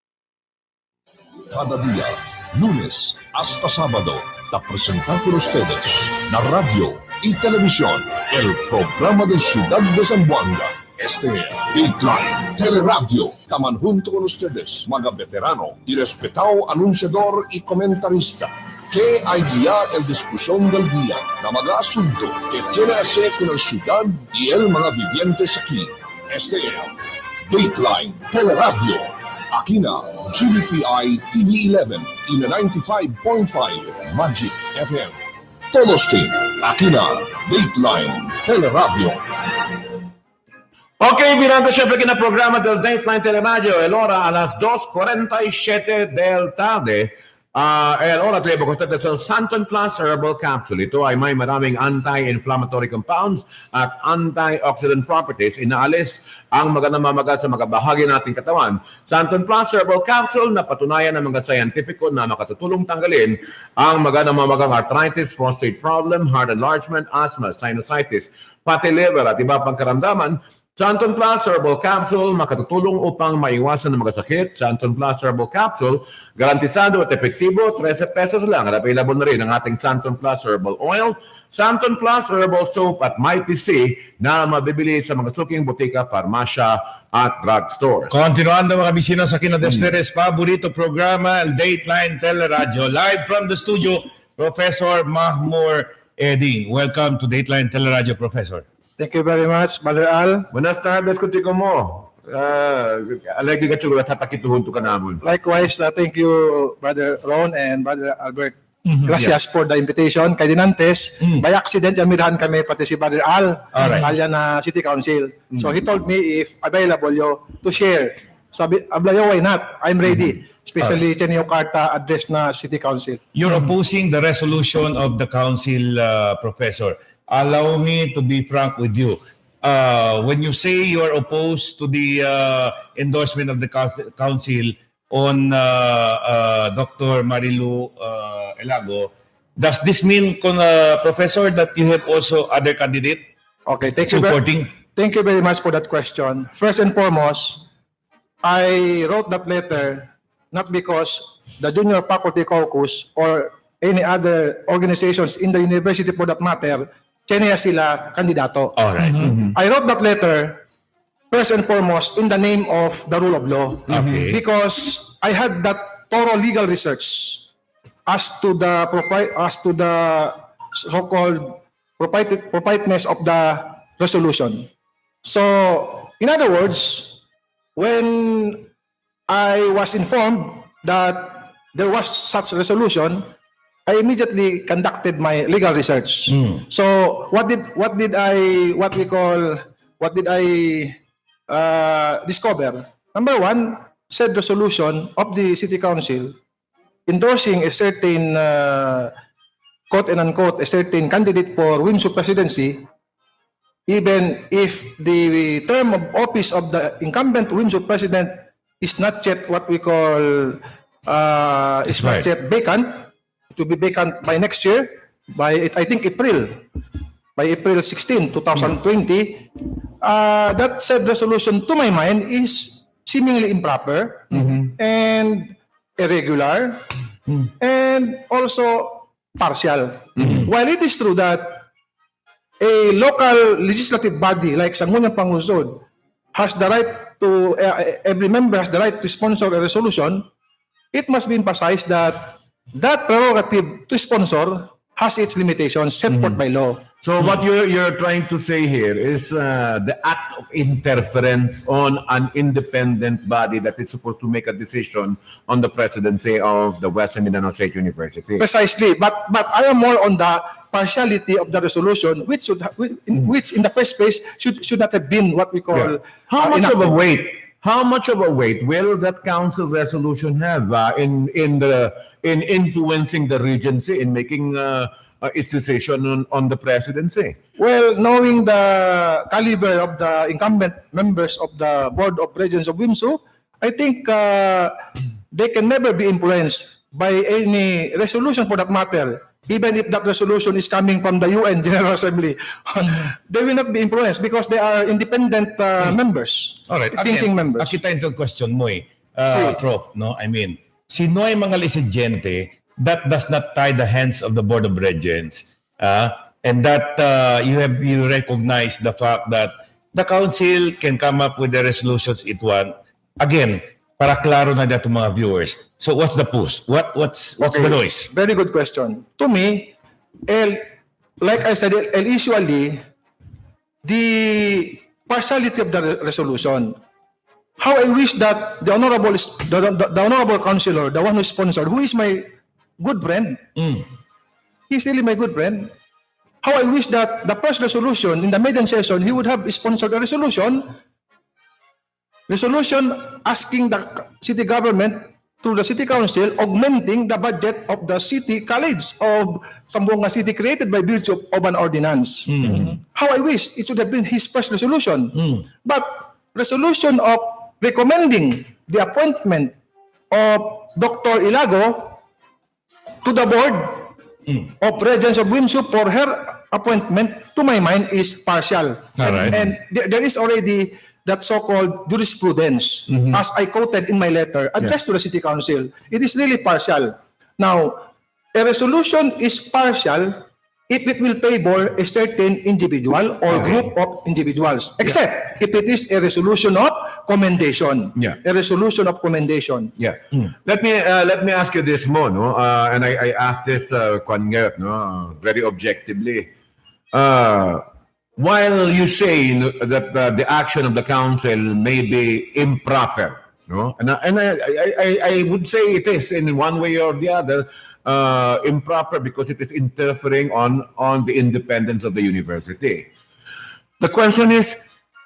Cada día, lunes hasta sábado, te presentamos por ustedes na radio y televisión el programa de Ciudad de Zamboanga. Este Dateline Teleradyo, taman junto con ustedes, mga veterano y respetado anunciador y comentarista, que hay guía el discusión del día na mga asunto que tiene que hacer con la ciudad y el mga vivientes aquí. Este Dateline Teleradyo. Aquí na GBPI TV11 y na 95.5 Magic FM. Todos team, aquí na Dateline Teleradyo. Ok, mirando siempre que en el programa del Dateline Teleradyo, el hora a las 2:47 del tarde. El hora tuloy ko ito sa Santon Plus Herbal Capsule. Ito ay may maraming anti-inflammatory compounds at antioxidant properties. Inaalis ang mga namamaga sa mga bahagi nating katawan. Santon Plus Herbal Capsule na patunayan ng mga scientifico na makatutulong tanggalin ang mga namamagang arthritis, prostate problem, heart enlargement, asthma, sinusitis, pati liver at iba pang karamdaman. Santon Plus Herbal Capsule, makatutulong upang maiwasan ng mga sakit. Santon Plus Herbal Capsule, garantisado at epektibo, 13 pesos lang. At available na rin ang ating Santon Plus Herbal Oil, Santon Plus Herbal Soap at Mighty C na mabibili sa mga suking butika, parmasya at drugstores. Continuando mga bisina sa Kinadesteres, paborito programa, el Dateline Teleradyo. Live from the studio, Professor Mahmour Eding. Welcome to Dateline Teleradyo, Professor. Thank you very much, Brother Al. Buenas tardes, kutiko mo. Alagi ka tsura sa takituhunto ka namun. Likewise, thank you, Brother Ron and Brother Albert. Gracias for the invitation. Kay Dinantes, by accident, yamirahan kami pati si Brother Al, alyan na City Council. So he told me if available yo to share. Sabi, ablayo, why not? I'm ready. Especially Chenyo Carta address na City Council. You're opposing the resolution of the council, Professor. Allow me to be frank with you. When you say you are opposed to the endorsement of the council on Dr. Marilu Elago, does this mean, Professor, that you have also other candidate Okay, supporting? Thank you very much for that question. First and foremost, I wrote that letter not because the Junior Faculty Caucus or any other organizations in the university for that matter Chenaya sila kandidato. All right. I wrote that letter first and foremost in the name of the rule of law. Okay. Because I had that thorough legal research as to the so-called proprietness of the resolution. So, in other words, when I was informed that there was such resolution, I immediately conducted my legal research. So what did I discover? Number one, said resolution of the City Council endorsing a certain quote and unquote a certain candidate for Windsor presidency, even if the term of office of the incumbent Windsor president is not yet what we call is not yet vacant. To be vacant by next year, by I think April 16, 2020. That said resolution, to my mind, is seemingly improper and irregular and also partial. While it is true that a local legislative body like Sangguniang Pangusod has the right to, every member has the right to sponsor a resolution, it must be emphasized that that prerogative to sponsor has its limitations set forth by law. So what you're trying to say here is the act of interference on an independent body that is supposed to make a decision on the presidency of the Western Mindanao State University. Precisely, but I am more on the partiality of the resolution, which which in the first place should not have been what we call How much of a enacted. weight? How much of a weight will that council resolution have in influencing the Regency in making its decision on the presidency? Well, knowing the caliber of the incumbent members of the Board of Regents of WIMSU, I think they can never be influenced by any resolution for that matter. Even if that resolution is coming from the UN General Assembly, they will not be influenced because they are independent members, Alright, thinking members. Akita into question mo Sige. Prof, no? I mean, sino ay mga lisidente that does not tie the hands of the Board of Regents, and that you recognize the fact that the council can come up with the resolutions it want. Again, para klaro na dito mga viewers. So what's the push? What's the noise? Very good question. To me, like I said, usually the partiality of the resolution. How I wish that the honorable councilor, the one who sponsored, who is my good friend, he's really my good friend. How I wish that the first resolution in the maiden session, he would have sponsored a resolution asking the city government through the city council augmenting the budget of the city college of Zamboanga City created by virtue of an ordinance. How I wish it should have been his first resolution. But resolution of recommending the appointment of Dr. Ilago to the board of Regents of WIMSU for her appointment, to my mind, is partial. Alright. And there is already that so-called jurisprudence, as I quoted in my letter addressed to the City Council. It is really partial. Now, a resolution is partial if it will favor a certain individual or group of individuals, except if it is a resolution of commendation. A resolution of commendation. Let me ask you this more, no? And I ask this no, very objectively. While you say that the action of the council may be improper, no, and I would say it is in one way or the other improper because it is interfering on the independence of the university. The question is,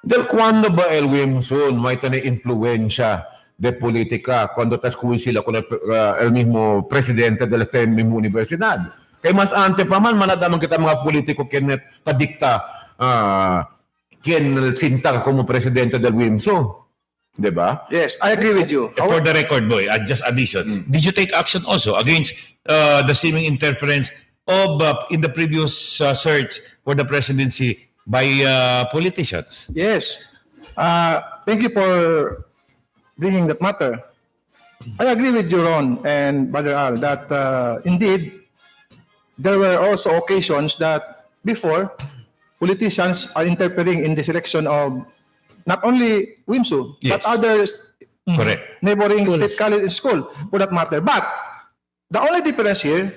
del cuando ba el WIMSU may tane influensya de política cuando tas kuwi sila con el mismo presidente de la misma universidad? Kay mas ante pa man manadamang kita mga politiko kenet padikta quien sinta como presidente del WIMSU. Diba? Yes, I agree with you. For the record, boy, just addition. Did you take action also against the seeming interference of in the previous search for the presidency by politicians? Yes. Thank you for bringing that matter. I agree with you, Ron and Brother Al, that indeed there were also occasions that before politicians are interfering in the selection of not only WIMSU, but others, neighboring state college and school, for that matter. But the only difference here,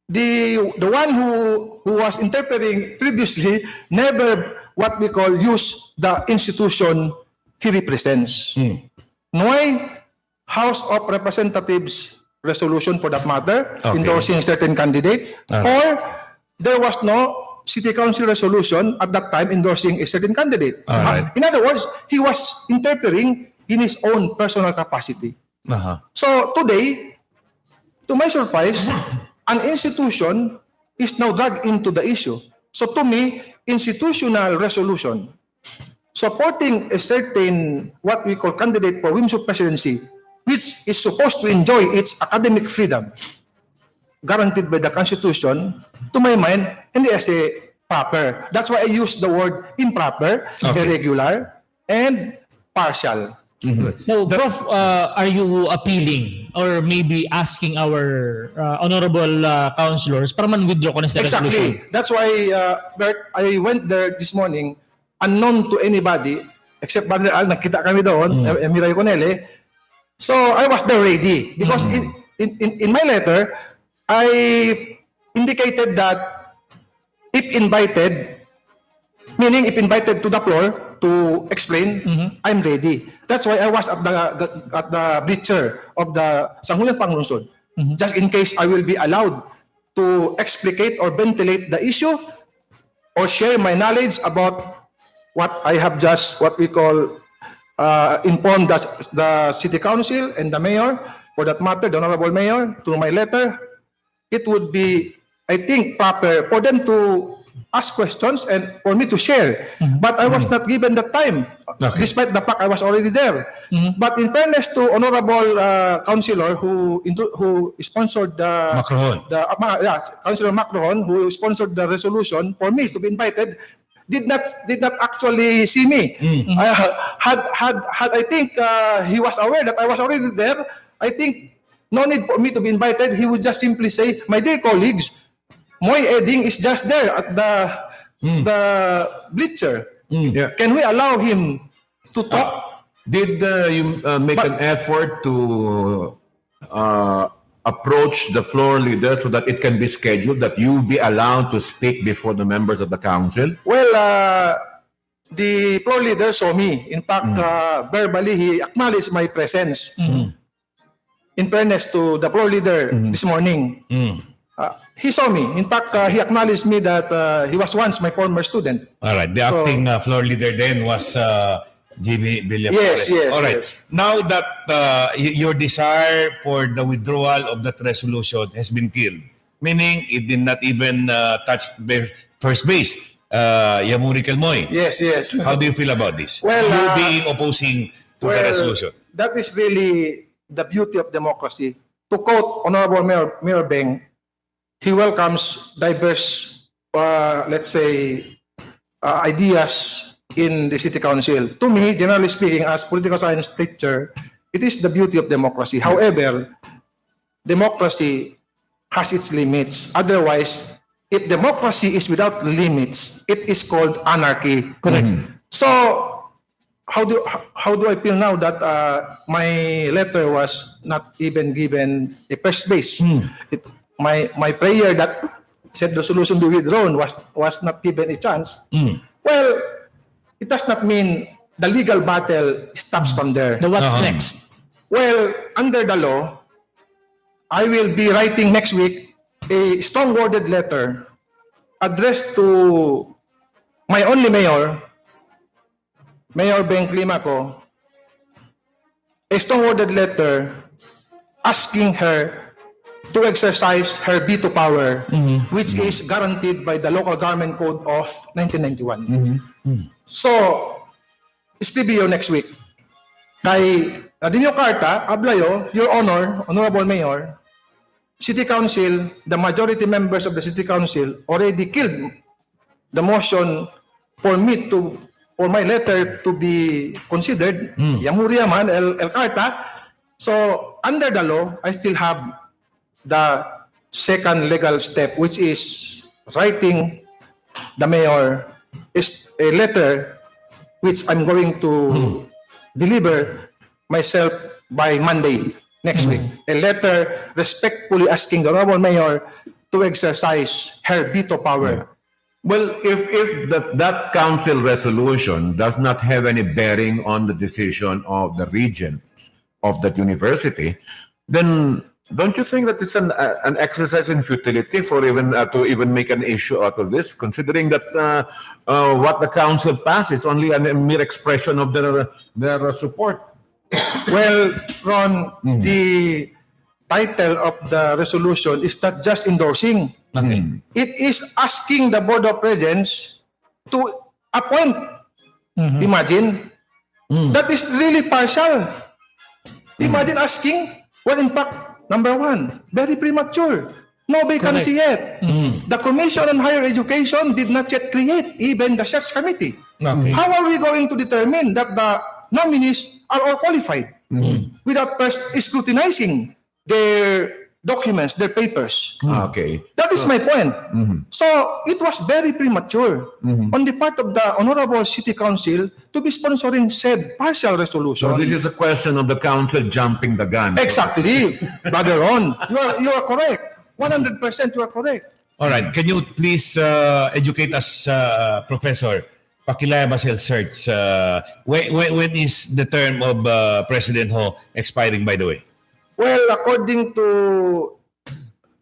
the one who was interfering previously never what we call use the institution he represents. Noy House of Representatives resolution for that matter, endorsing certain candidate, or there was no City Council resolution at that time endorsing a certain candidate. In other words, he was interfering in his own personal capacity. So today, to my surprise, an institution is now dragged into the issue. So to me, institutional resolution supporting a certain what we call candidate for WIMSU presidency, which is supposed to enjoy its academic freedom, guaranteed by the Constitution, to my mind, hindi as a proper. That's why I use the word improper, irregular, and partial. Now, Prof, are you appealing or maybe asking our honorable councilors para man-withdraw ko na sa resolution? Exactly. That's why, Bert, I went there this morning, unknown to anybody, except Brother Al, nakita kami doon, Miray Conele. So, I was there ready. Because in my letter, I indicated that if invited, meaning if invited to the floor to explain, I'm ready. That's why I was at the breacher of the Sangguniang Panglungsod, just in case I will be allowed to explicate or ventilate the issue or share my knowledge about what I have just, what we call, informed the city council and the mayor, for that matter, the honorable mayor, through my letter. It would be, I think, proper for them to ask questions and for me to share. But I was not given that time, despite the fact I was already there. But in fairness to honorable councilor who sponsored Councilor Macrohon, who sponsored the resolution for me to be invited, did not actually see me. Had I think he was aware that I was already there, I think no need for me to be invited. He would just simply say, "My dear colleagues, Moy Eding is just there at the bleacher. Can we allow him to talk?" Did you make an effort to approach the floor leader so that it can be scheduled, that you be allowed to speak before the members of the council? Well, the floor leader saw me. In fact, verbally, he acknowledged my presence. In fairness to the floor leader this morning, he saw me. In fact, he acknowledged me that he was once my former student. All right. The acting floor leader then was Jimmy Villaflores. Yes. All right. Yes. Now that your desire for the withdrawal of that resolution has been killed, meaning it did not even touch first base, Yamuri Kelmoy. Yes. How do you feel about this? Well, you being opposing to the resolution. That is really the beauty of democracy. To quote Honorable Mayor Beng, he welcomes diverse, let's say, ideas in the city council. To me, generally speaking, as political science teacher, it is the beauty of democracy. However, democracy has its limits. Otherwise, if democracy is without limits, it is called anarchy. Correct. So, how do I feel now that my letter was not even given a first base? My prayer that said resolution be withdrawn was not given a chance. Well, it does not mean the legal battle stops from there. So what's next? Well, under the law, I will be writing next week a strong-worded letter addressed to my only mayor, Mayor Beng Climaco, a strong-worded letter asking her to exercise her veto power, which is guaranteed by the Local Government Code of 1991. So, Stevio next week. Kay Nadinyo Carta, Ablayo, Your Honor, Honorable Mayor, City Council, the majority members of the City Council already killed the motion for my letter to be considered. Yamuri man, El Carta. So, under the law, I still have the second legal step, which is writing the mayor is a letter which I'm going to deliver myself by Monday next week. A letter respectfully asking the honorable mayor to exercise her veto power. Well, if that council resolution does not have any bearing on the decision of the regents of that university, then don't you think that it's an exercise in futility for even to even make an issue out of this, considering that what the council passed is only a mere expression of their support? Well, Ron, the title of the resolution is not just endorsing. It is asking the Board of Regents to appoint. Imagine. That is really partial. Imagine asking, well, in fact, number one, very premature. No vacancy yet. The Commission on Higher Education did not yet create even the search committee. How are we going to determine that the nominees are all qualified without first scrutinizing their documents, their papers? That is my point. So it was very premature on the part of the Honorable City Council to be sponsoring said partial resolution. So this is a question of the council jumping the gun. Exactly, Brother Ron. You are correct. 100% you are correct. All right. Can you please educate us, Professor? Pakilaya Basel search. When is the term of President Ho expiring, by the way? Well, according to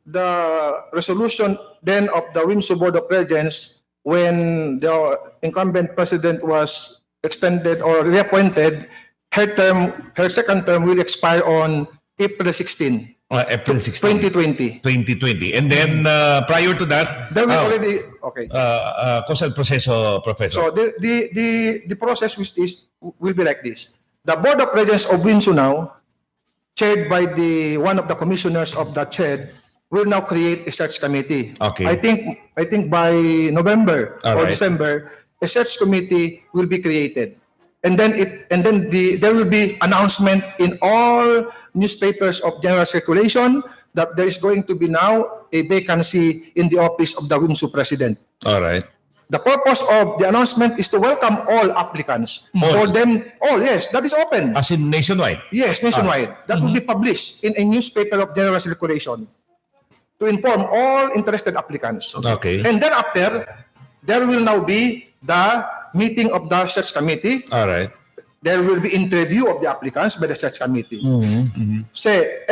the resolution then of the WIMSU Board of Regents when the incumbent president was extended or reappointed, her second term will expire on April 16, April 16, 2020. 2020. And then prior to that, There will already, okay. causal proceso, Professor. So the process will be like this. The Board of Regents of WIMSU now, chaired by one of the commissioners of the CHED, will now create a search committee. Okay. I think by November or December, a search committee will be created. And then there will be announcement in all newspapers of general circulation that there is going to be now a vacancy in the office of the WIMSU president. All right. The purpose of the announcement is to welcome all applicants. For them, yes, that is open. As in nationwide? Yes, nationwide. That will be published in a newspaper of general circulation to inform all interested applicants. Okay. And thereafter, there will now be the meeting of the search committee. All right. There will be interview of the applicants by the search committee. Say,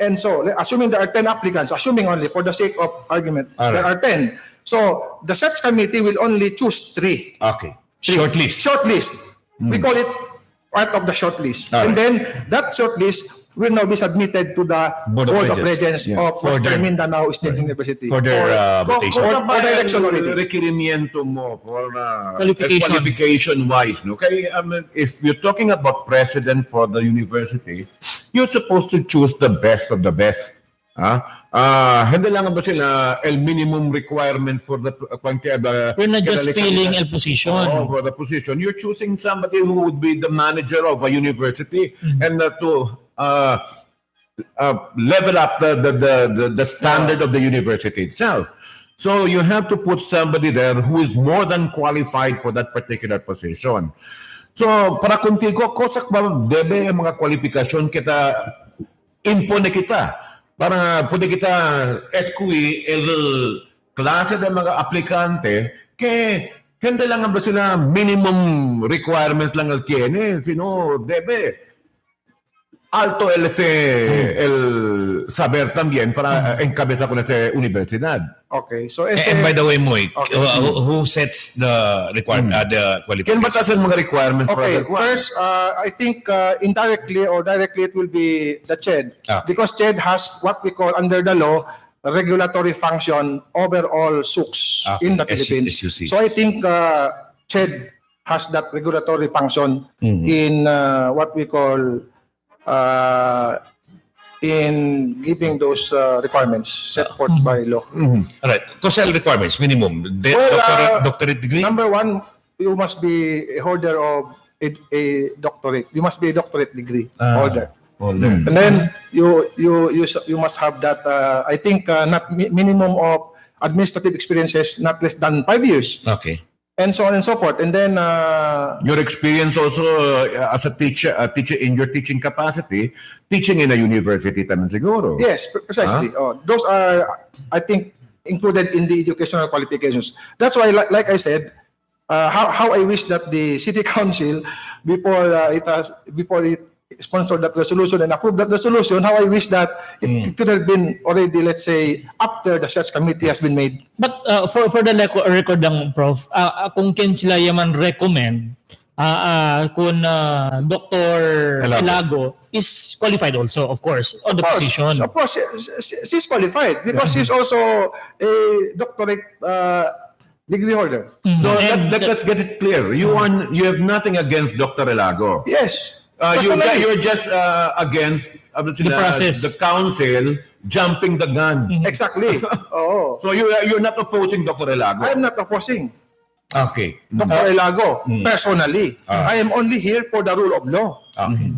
and so, assuming there are 10 applicants, assuming only for the sake of argument, there are 10. So, the search committee will only choose 3. Okay. Shortlist. Shortlist. We call it part of the shortlist. All And then, that shortlist will now be submitted to the Board of Regents of Western Mindanao State University. For their votation. For direction already. Requirimiento mo for Qualification. qualification-wise. No? Okay, if you're talking about president for the university, you're supposed to choose the best of the best. Hindi lang ba sila el minimum requirement for the We're not just filling a position. For the position. You're choosing somebody who would be the manager of a university and to level up the standard of the university itself. So you have to put somebody there who is more than qualified for that particular position. So para contigo, kosak ba debe ang mga kwalifikasyon kita impone kita para pwede kita escui el klase ng mga aplikante que hindi lang ba sila minimum requirements lang al tiene, sino debe alto el saber también para encabezar con esta universidad. Okay, so And by the way, Moy, who sets the the qualifications? Kaya batasan mga requirements for Okay, other ones? first, I think indirectly or directly it will be the CHED. Because CHED has what we call under the law a regulatory function over all SUCs in the Philippines. SUCs. So I think CHED has that regulatory function in what we call in giving those requirements set forth by law. All right. COSEL requirements, minimum. Doctorate degree? Number one, you must be a holder of a doctorate. You must be a doctorate degree holder. And then you must have that. I think not minimum of administrative experiences not less than 5 years. Okay. And so on and so forth. And then your experience also as a teacher in your teaching capacity, teaching in a university taman siguro. Yes, precisely. Those are, I think, included in the educational qualifications. That's why, like I said, how I wish that the City Council, before it sponsored that resolution and approved that resolution, how I wish that it could have been already, let's say, after the search committee has been made. But for the record ng Prof, kung kin sila yaman recommend, kung Dr. Elago is qualified also, of course, on the position. Of course, she's qualified because she's also a doctorate degree holder. So let's get it clear. You have nothing against Dr. Elago. Yes. You're just against the process. The council jumping the gun. Exactly. So you're not opposing Dr. Elago? I'm not opposing Okay. Dr. Elago personally. I am only here for the rule of law. Okay.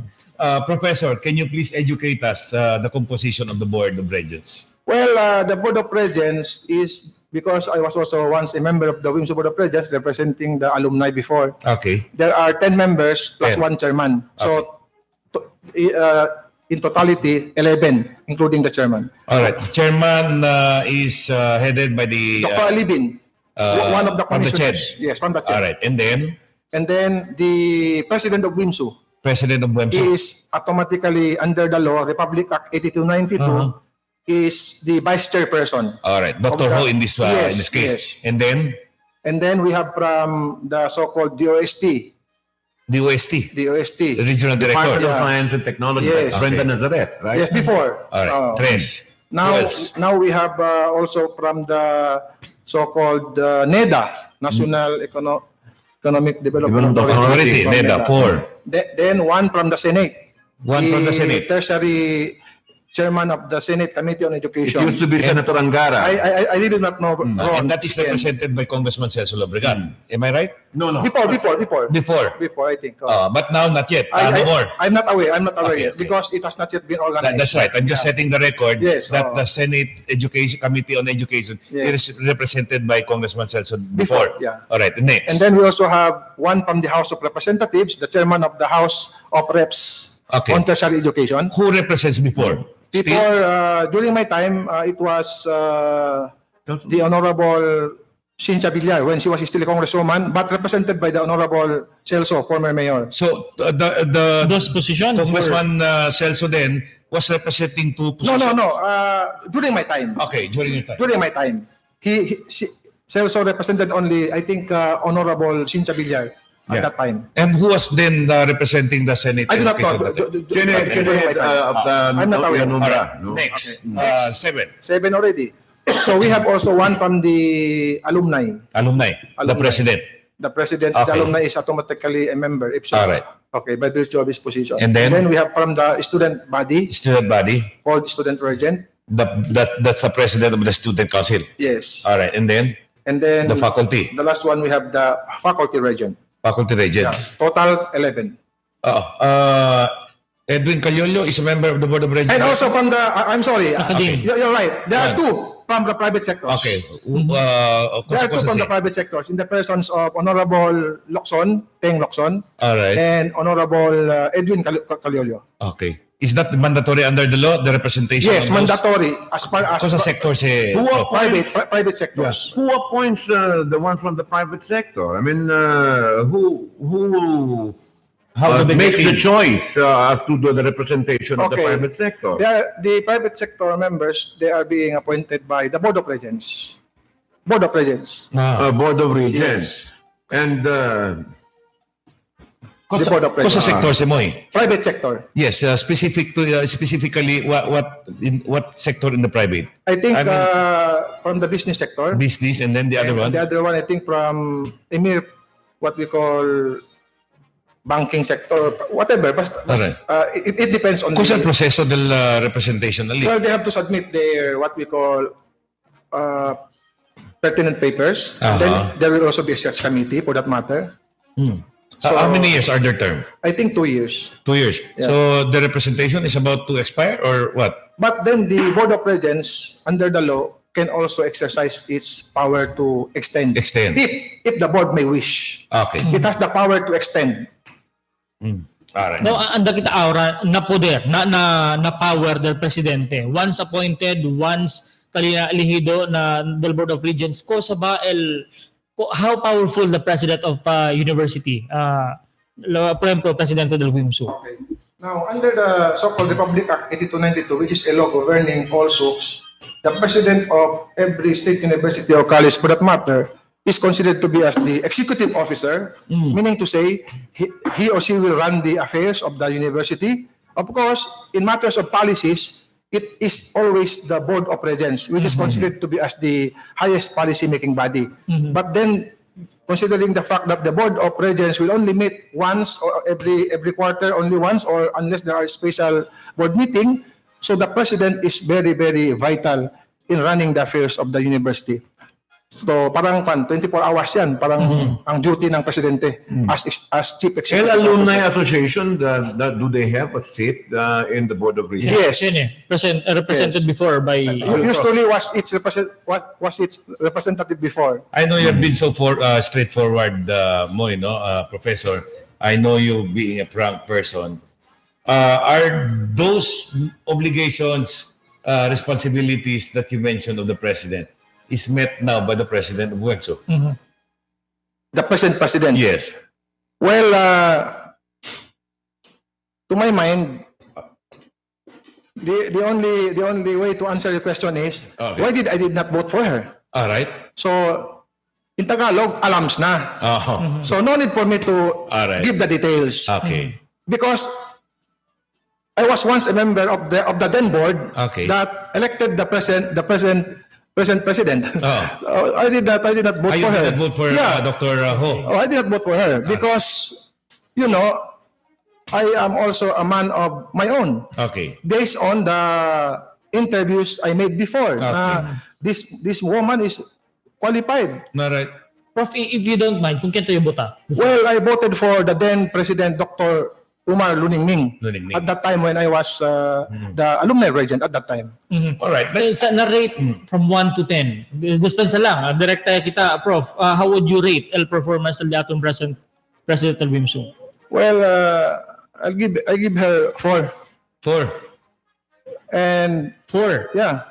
Professor, can you please educate us the composition of the Board of Regents? Well, the Board of Regents is, because I was also once a member of the WIMSU Board of Regents representing the alumni before. Okay. There are 10 members plus 1 chairman. So, in totality, 11, including the chairman. All right. Chairman is headed by the... Dr. Alibin, one of the from the commissioners. CHED. Yes, from the CHED. All right. And then the president of WIMSU. President of WIMSU is automatically under the law, Republic Act 8292, is the vice chairperson. All right, Dr. Of the- Ho in this Yes, case. yes. And then And then we have from the so-called DOST. the OST, DOST. the regional Department director. of Science and Technology. Yes. That's Brenda Okay. Nazareth, right? Yes, before. All right, tres. Now, Who else? now we have also from the so-called NEDA, National Economic Development Authority, from NEDA, 4. Then one from the Senate. One from the Senate. Tertiary chairman of the Senate Committee on It Education. used to be Senator Angara. I did not know. And that is represented by Congressman Celso Labregan. Am I right? No. Before, Before. I think. But now not yet. No more. I'm not aware. Okay, yet because it has not yet been organized. That's right. I'm just setting the record Yes, that the Senate Education Committee on Education Yes. is represented by Congressman Celso before. Yeah. All right, next. And then we also have one from the House of Representatives, the chairman of the House of Reps on tertiary education. Who represents before? Before, during my time, it was the Honorable Cynthia Villar when she was still a congresswoman, but represented by the Honorable Celso, former mayor. So those positions, Congressman Celso then was representing two positions. No. During my time. Okay, during your time. During my time, Celso represented only, I think, Honorable Cynthia Villar at that time. And who was then representing the Senate? I do not know. I'm not aware. All right, next. 7. 7 already. So we have also one from the alumni. The president. The president, Okay. the alumni is automatically a member. If so. All right. Okay, by virtue of his position. And then we have from the student body. Called student regent. That's the president of the student council. Yes. All right, and then the faculty. The last one we have the faculty regent. Faculty regents. Total 11. Edwin Cayollo is a member of the board of regents. And also from the, I'm sorry, Okay. you're right. There are two from the private sectors. Okay. There are two from the private sectors in the persons of Honorable Teng Locson, All right. and Honorable Edwin Cayollo. Okay. Is that mandatory under the law, the representation? Yes, of those? mandatory as far as Kung sa sectors private sectors. Who appoints the one from the private sector? I mean, who How do they makes get the in? choice as to the representation of the Okay. private sector? The private sector members, they are being appointed by the Board of Regents. Board of Regents. Board of Regents. And The Board of Kung sa Regents. sector si Moy? Private sector. Yes, specifically what sector in the private? I think I mean, from the business sector. business, and then the other one. The other one, I think from what we call banking sector, whatever. Alright. It depends on Kung sa proseso del representation na Well, they have to submit their what we call pertinent papers. And then there will also be a search committee for that matter. So, how many years are their term? I think 2 years. 2 years. Yeah. So the representation is about to expire or what? But then the Board of Regents, under the law, can also exercise its power to extend. If the board may wish. Okay. It has the power to extend. Alright. No, anda kita aura na poder, na power del presidente. Once appointed, once lihido na del Board of Regents, ko sa ba how powerful the president of university, por ejemplo, presidente del WIMSU. Okay. Now, under the so-called Republic Act 8292, which is a law governing all SOCs, the president of every state university or college, for that matter, is considered to be as the executive officer, meaning to say he or she will run the affairs of the university. Of course, in matters of policies, it is always the Board of Regents, which is considered to be as the highest policy-making body. But then, considering the fact that the Board of Regents will only meet once or every quarter, only once, or unless there are special board meeting, so the president is very, very vital in running the affairs of the university. So parang 24 hours yan, parang ang duty ng presidente as chief executive And alumni officer. association, do they have a seat in the Board of Regents? Yes. Represented before by... Usually was its representative before. I know you've been so straightforward, Moy, no, Professor. I know you being a frank person. Are those obligations, responsibilities that you mentioned of the president is met now by the president of WEMSO? The present president? Yes. Well, to my mind, the only way to answer your question is why I did not vote for her. All right. So in Tagalog, alams na. So no need for me to give the details. Okay. Because I was once a member of the then board that elected the present president. So I did not vote for her. You did not vote for Dr. Ho. I did not vote for her because I am also a man of my own. Okay. Based on the interviews I made before, this woman is qualified. All right. Prof, if you don't mind, kung kento yung bota? Well, I voted for the then President Dr. Umar Luningning. At that time when I was the alumni regent at that time. All right. Sa na-rate from 1 to 10, dispensa lang, direkta kita, Prof, how would you rate el performance ng atong President Wimsung? Well, I give her 4. 4. And 4. Yeah.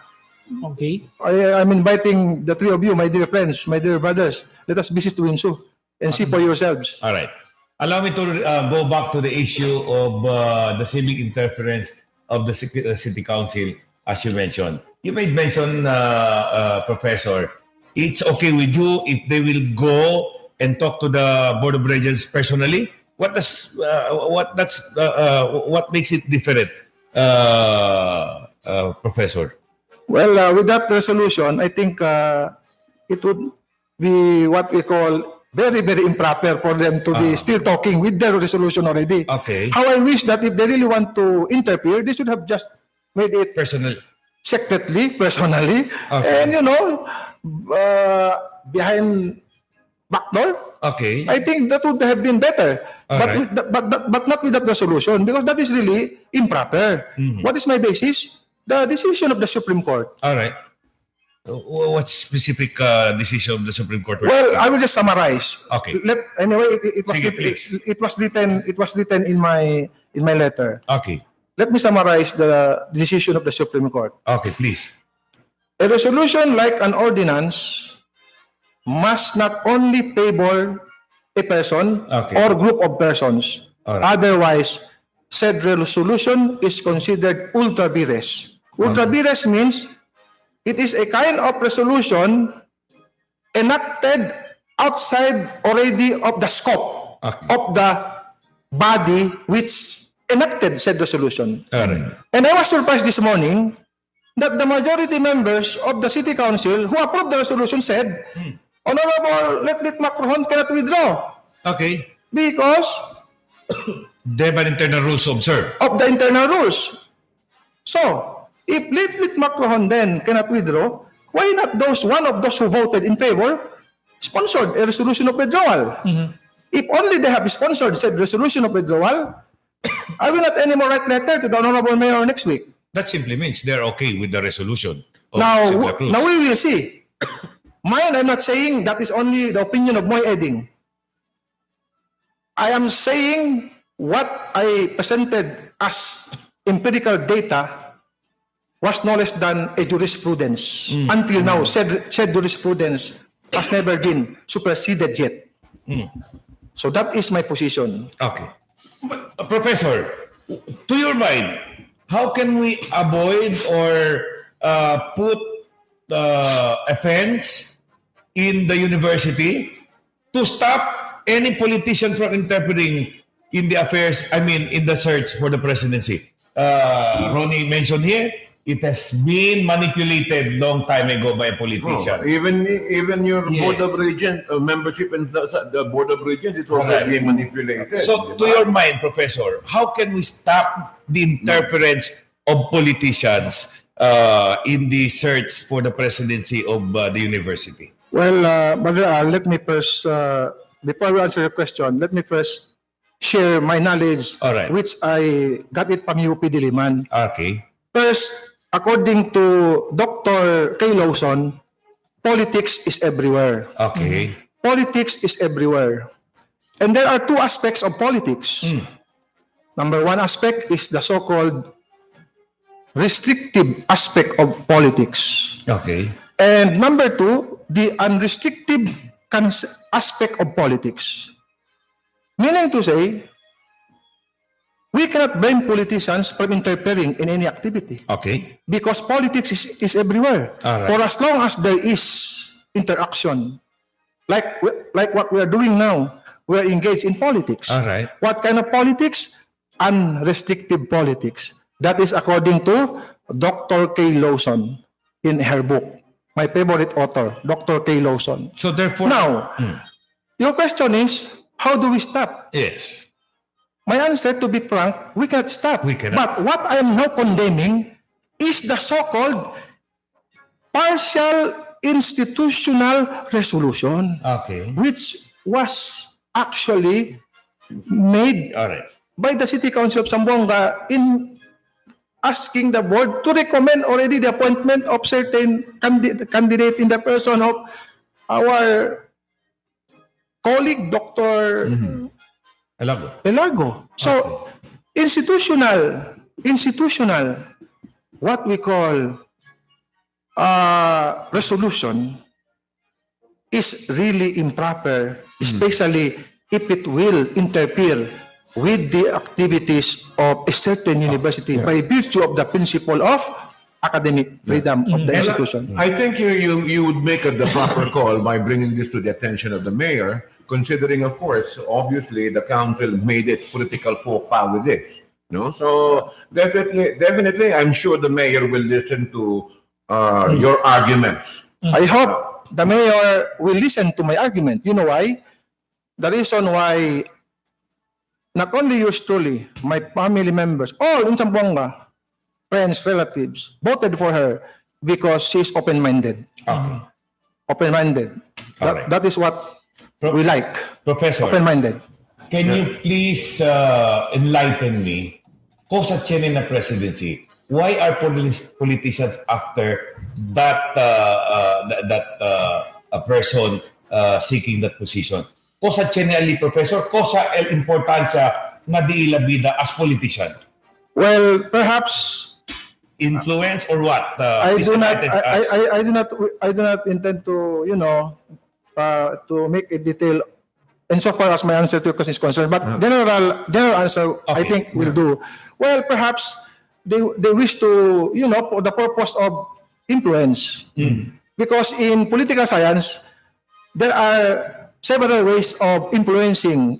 Okay. I'm inviting the three of you, my dear friends, my dear brothers. Let us visit Wimsu and see for yourselves. All right. Allow me to go back to the issue of the civic interference of the city council, as you mentioned. You made mention, Professor, it's okay with you if they will go and talk to the Board of Regents personally. What makes it different, Professor? Well, with that resolution, I think it would be what we call very, very improper for them to be still talking with their resolution already. Okay. How I wish that if they really want to interfere, they should have just made it personal, secretly, personally, and behind back door. Okay. I think that would have been better, but not with that resolution because that is really improper. What is my basis? The decision of the Supreme Court. All right. What specific decision of the Supreme Court? Well, I will just summarize. Okay. Anyway, it was written in my letter. Okay. Let me summarize the decision of the Supreme Court. Okay, please. A resolution like an ordinance must not only favor a person or group of persons. Otherwise, said resolution is considered ultra vires. Ultra vires means it is a kind of resolution enacted outside already of the scope of the body which enacted said resolution. And I was surprised this morning that the majority members of the City Council who approved the resolution said, Honorable Letlit Macron cannot withdraw. Okay. Because they have an internal rules to observe. Of the internal rules. So, if Letlit Macron then cannot withdraw, why not one of those who voted in favor sponsored a resolution of withdrawal? If only they have sponsored said resolution of withdrawal, I will not anymore write letter to the Honorable Mayor next week. That simply means they're okay with the resolution. Now we will see. Mine, I'm not saying that is only the opinion of Moy Eding. I am saying what I presented as empirical data was no less than a jurisprudence. Until now, said jurisprudence has never been superseded yet. So that is my position. Okay. But, Professor, to your mind, how can we avoid or put a fence in the university to stop any politician from interpreting in the affairs, in the search for the presidency? Ronnie mentioned here, it has been manipulated long time ago by a politician. Even your Board of Regents, membership in the Board of Regents is also being manipulated. So, to your mind, Professor, how can we stop the interference of politicians in the search for the presidency of the university? Well, Brother Al, let me first, before we answer your question, let me first share my knowledge, which I got it from UP Diliman. Okay. First, according to Dr. Kay Lawson, politics is everywhere. Okay. Politics is everywhere. And there are two aspects of politics. Number one aspect is the so-called restrictive aspect of politics. Okay. And number two, the unrestricted aspect of politics. Meaning to say, we cannot blame politicians from interfering in any activity. Okay. Because politics is everywhere. All right. For as long as there is interaction, like what we are doing now, we are engaged in politics. All right. What kind of politics? Unrestricted politics. That is according to Dr. Kay Lawson in her book. My favorite author, Dr. Kay Lawson. So therefore... Now, your question is, how do we stop? Yes. My answer, to be frank, we cannot stop. We cannot. But what I am now condemning is the so-called partial institutional resolution, which was actually made by the City Council of Zamboanga in asking the board to recommend already the appointment of certain candidate in the person of our colleague, Dr. Elago. So, institutional, what we call resolution is really improper, especially if it will interfere with the activities of a certain university by virtue of the principle of academic freedom of the institution. I think you would make the proper call by bringing this to the attention of the mayor, considering, of course, obviously the council made its political faux pas with this. No, so definitely, I'm sure the mayor will listen to your arguments. I hope the mayor will listen to my argument. You know why? The reason why not only yours truly, my family members, all in Zamboanga, friends, relatives, voted for her because she's open-minded. Open-minded. That is what we like. Professor, open-minded. Can you please enlighten me? Kung sa chairman na presidency, why are politicians after that a person seeking that position? Kung sa chairman professor, kung sa importansya na di ilabida as politician? Well, perhaps influence or what? I do not intend to, to make a detail insofar as my answer to your question is concerned. But general answer, I think will do. Well, perhaps they wish to, for the purpose of influence. Because in political science, there are several ways of influencing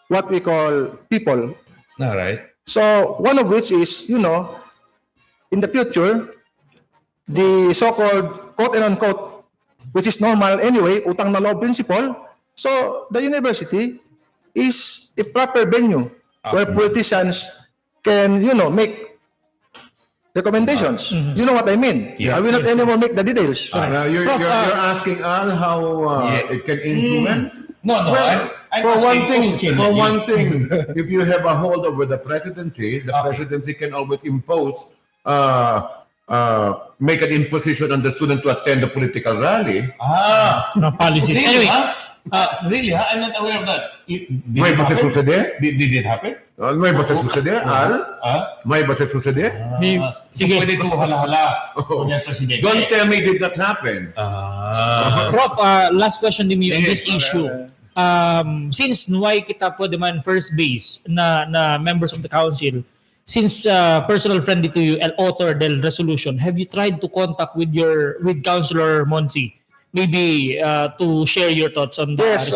what we call people. All right. So one of which is, in the future, the so-called quote and unquote, which is normal anyway, utang na loob principle. So the university is a proper venue where politicians can, make recommendations. You know what I mean? I will not anymore make the details. You're asking Al how it can influence? No. Well, I'm for asking one thing, if you have a hold over the presidency can always impose, make an imposition on the student to attend the political rally. Policies. Really, really? I'm not aware of that. May ba sa suceder? Did it happen? May ba sa suceder, Al? May ba sa suceder? Sige. Pwede ito hala-hala. Don't tell me did that happen. Prof, last question din on this issue. Since nuway kita po naman first base na members of the council, since personal friendly to you, author del resolution, have you tried to contact with Councilor Monsi? Maybe to share your thoughts on that. Yes,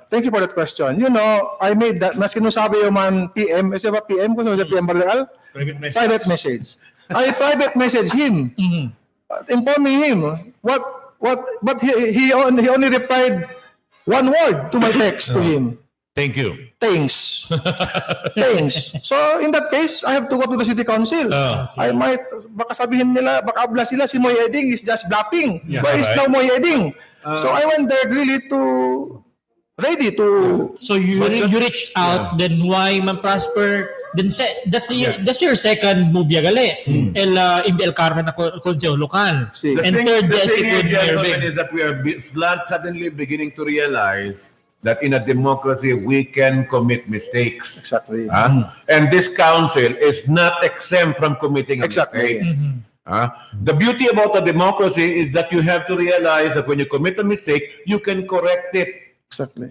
thank you for that question. I made that, mas kinusabi yung man PM, isa ba PM ko sa PM Barreal? Private message. I private message him, informing him but he only replied one word to my text to him. Thank you. Thanks. So in that case, I have to go to the city council. I might, baka sabihin nila, baka abla sila, si Moy Eding is just bluffing. Where is now Moy Eding? So I went there really ready to. So you reached out, then why man Prosper? Then that's your second move gali. El Carmen na konseho lokal. And third, the thing here, gentlemen, is that we are suddenly beginning to realize that in a democracy, we can commit mistakes. Exactly. And this council is not exempt from committing a mistake. The beauty about a democracy is that you have to realize that when you commit a mistake, you can correct it. Exactly.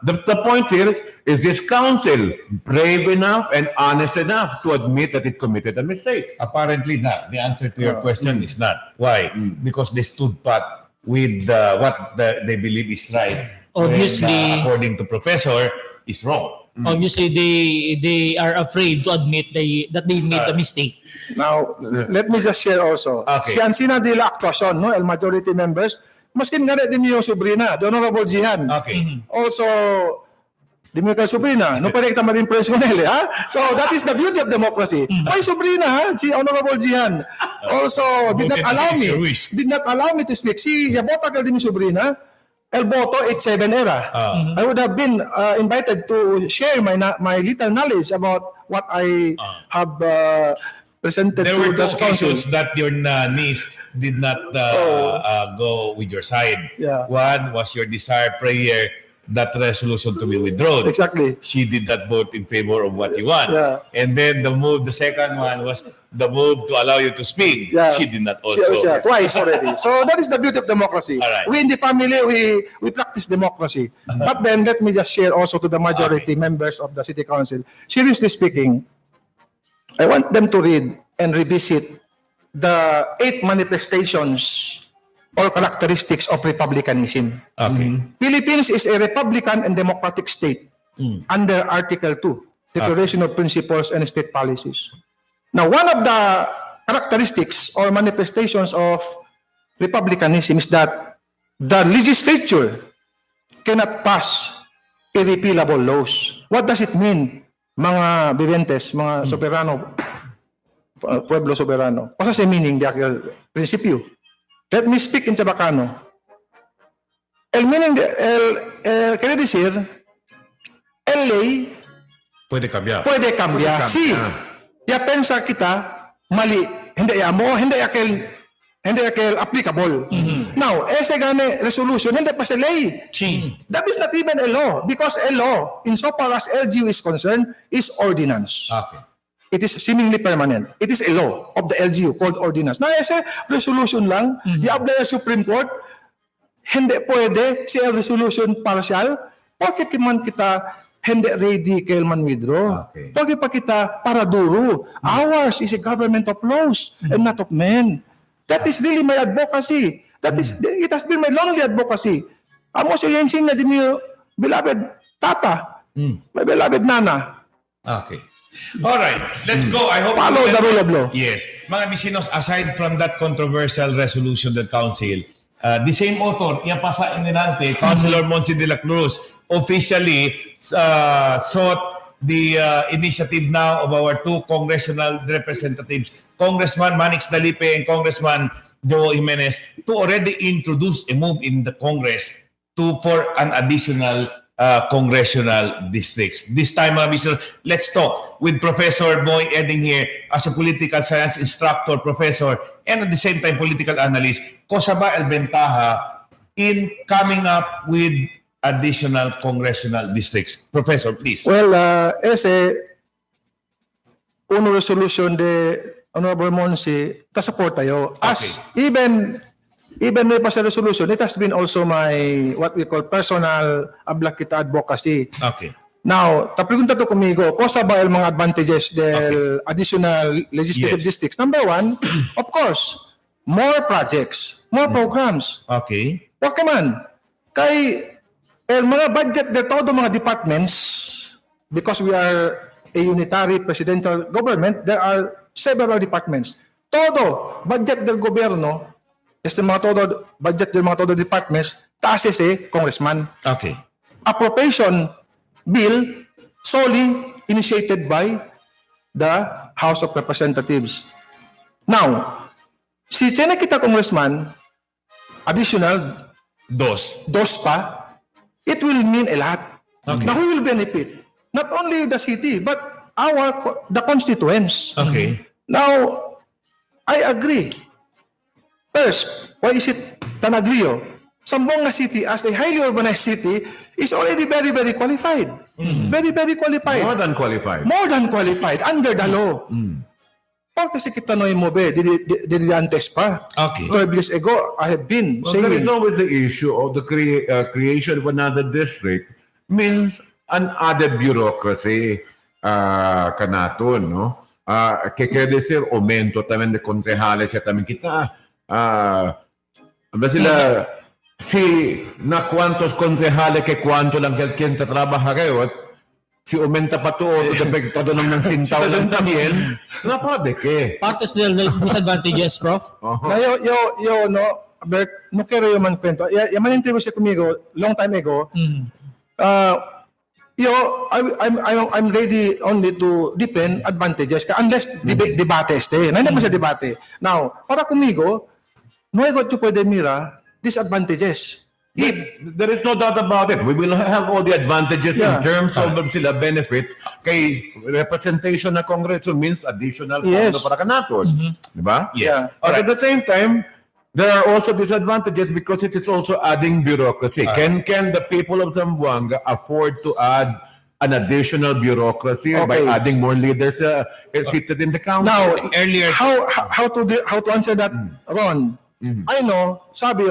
The point here is this council brave enough and honest enough to admit that it committed a mistake? Apparently not. The answer to your question is not. Why? Because they stood pat with what they believe is right. Obviously, when, according to professor, is wrong. Obviously, they are afraid to admit that they made a mistake. Now, let me just share also. Okay. Si Ancina de la Actuacion, no, el majority members, maskin nga din yung Sobrina, the Honorable Jihan. Okay. Also, di mo ka Sobrina, no pwede kita ma-impress ko nila, ha? So, that is the beauty of democracy. Ay, Sobrina, ha? Si Honorable Jihan. Also, did not allow me to speak. Si Yabota ka din yung Sobrina, El Boto 87 era. I would have been invited to share my little knowledge about what I have presented There to were the two council. occasions that your niece did not go with your side. Yeah. One was your desired prayer that resolution to be withdrawn. Exactly. She did not vote in favor of what you want. Yeah. And then the second one was the move to allow you to speak. Yeah. She did not also. Twice already. So that is the beauty of democracy. All right. We in the family, we practice democracy. But then let me just share also to the majority members of the city council. Seriously speaking, I want them to read and revisit the 8 manifestations or characteristics of republicanism. Okay. Philippines is a republican and democratic state under Article 2, Declaration of Principles and State Policies. Now, one of the characteristics or manifestations of republicanism is that the legislature cannot pass irrepealable laws. What does it mean, mga bibentes, mga soberano, pueblo soberano? Cosa se meaning de aquel principio? Let me speak in Chabacano. El meaning, quiere decir, el ley Puede cambiar. puede cambiar. Sí. Ya pensa kita, mali. Hindi aquel applicable. Now, ese gane resolution, hindi pa sa ley. That is not even a law. Because a law, insofar as LGU is concerned, is ordinance. Okay. It is seemingly permanent. It is a law of the LGU called ordinance. Na ese resolution lang, i-apply sa Supreme Court, hindi pwede siya resolution partial, porque man kita hindi ready kailan withdraw. Okay. Porque pa kita para duro. Ours is a government of laws and not of men. That is really my advocacy. It has been my lonely advocacy. Amo sa yung na din yung beloved tata, my beloved nana. Okay. All right, let's go. I hope Follow the rule of law. Yes. Mga bisinos, aside from that controversial resolution del council, the same author, ipasa inenante, Councilor Monsi de la Cruz, officially sought the initiative now of our 2 congressional representatives, Congressman Manix Dalipe and Congressman Joe Jimenez, to already introduce a move in the Congress for an additional congressional districts. This time, let's talk with Professor Boy Eding here as a political science instructor, professor, and at the same time, political analyst. Cosa ba el bentaha in coming up with additional congressional districts? Professor, please. Well, uno resolution de Honorable Monsi, ka-support tayo. As even may pa sa resolution, it has been also my, what we call personal ablakita advocacy. Okay. Now, tapregunta to kumigo, cosa ba yung mga advantages del additional legislative districts? Number 1, of course, more projects, more programs. Okay. Porque man, kay mga budget de todo mga departments, because we are a unitary presidential government, there are several departments. Todo budget del gobyerno, budget del mga todo departments, taas congressman. Okay. Appropriation bill solely initiated by the House of Representatives. Now, si Chene kita congressman, additional dos pa, it will mean a lot. Okay. Now, who will benefit? Not only the city, but the constituents. Okay. Now, I agree. First, why is it Tanaglio? Sambonga City, as a highly urbanized city, is already very, very qualified. Very, very qualified. More than qualified. More than qualified, under the law. Porque si kitanoy mo be, did antes pa. Okay. 12 years ago, I have been Well, there is saying, always the issue of the creation of another district means an added bureaucracy kanaton, no? Kaya sir, aumento tamen de concejales sa tamen kita. Ba sila, na cuantos concejales que cuanto lang quien te trabaja kayo, si aumenta pa to, depekto ng sintaw lang también, na pwede ke. Partes del disadvantages, Prof. na yo, no, Bert, no quiero yo man kwento. Yaman interview siya kumigo, long time ago, I'm ready only to defend advantages unless debate este. Nandiyan naman sa debate. Now, para kumigo, no I got to pwede mira disadvantages. There is no doubt about it. We will have all the advantages in terms of sila benefits. Kay representation na Kongreso means additional Yes. para kanaton. Diba? Yeah. But at the same time, there are also disadvantages because it is also adding bureaucracy. Can the people of Zamboanga afford to add an additional bureaucracy by adding more leaders seated in the council? Now, earlier, how to answer that, Ron? I know, sabi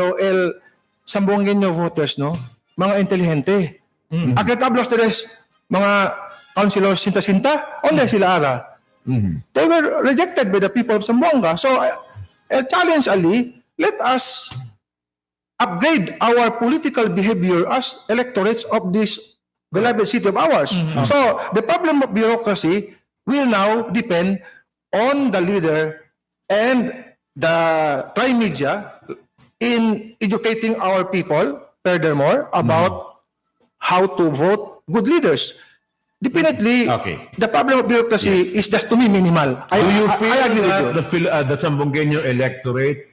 Sambuangueño voters, no? Mga intelihente. Agretablos teres, mga councilors sinta-sinta, only sila ara. They were rejected by the people of Zamboanga. So, I'll challenge Ali, let us upgrade our political behavior as electorates of this beloved city of ours. So, the problem of bureaucracy will now depend on the leader and the tri-media in educating our people, furthermore, about how to vote good leaders. Definitely, the problem of bureaucracy is just to me minimal. Do you feel I agree that with you. the Sambuangueño electorate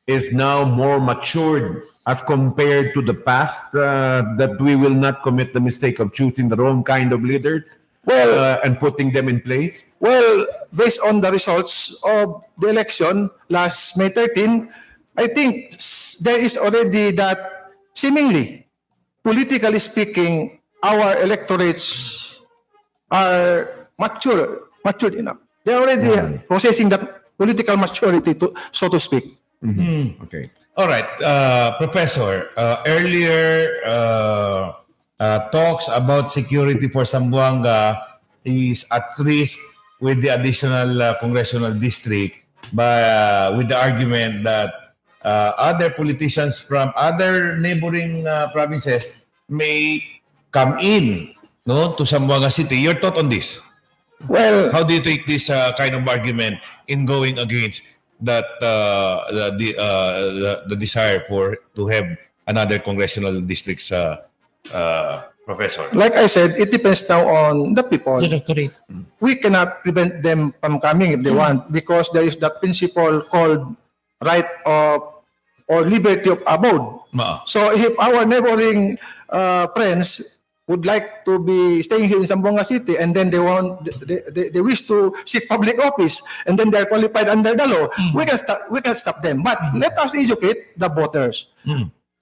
is now more matured as compared to the past, that we will not commit the mistake of choosing the wrong kind of leaders and putting them in place? Well, based on the results of the election last May 13, I think there is already that seemingly, politically speaking, our electorates are matured enough. They are already possessing that political maturity, so to speak. Okay. All right, Professor. Earlier talks about security for Zamboanga is at risk with the additional congressional district, but with the argument that other politicians from other neighboring provinces may come in, no, to Zamboanga City. Your thought on this? Well, how do you take this kind of argument in going against that the desire to have another congressional districts, Professor? Like I said, it depends now on the people. We cannot prevent them from coming if they want, because there is that principle called right of or liberty of abode. So if our neighboring friends would like to be staying here in Zamboanga City and then they wish to seek public office and then they're qualified under the law, we can stop them. But let us educate the voters.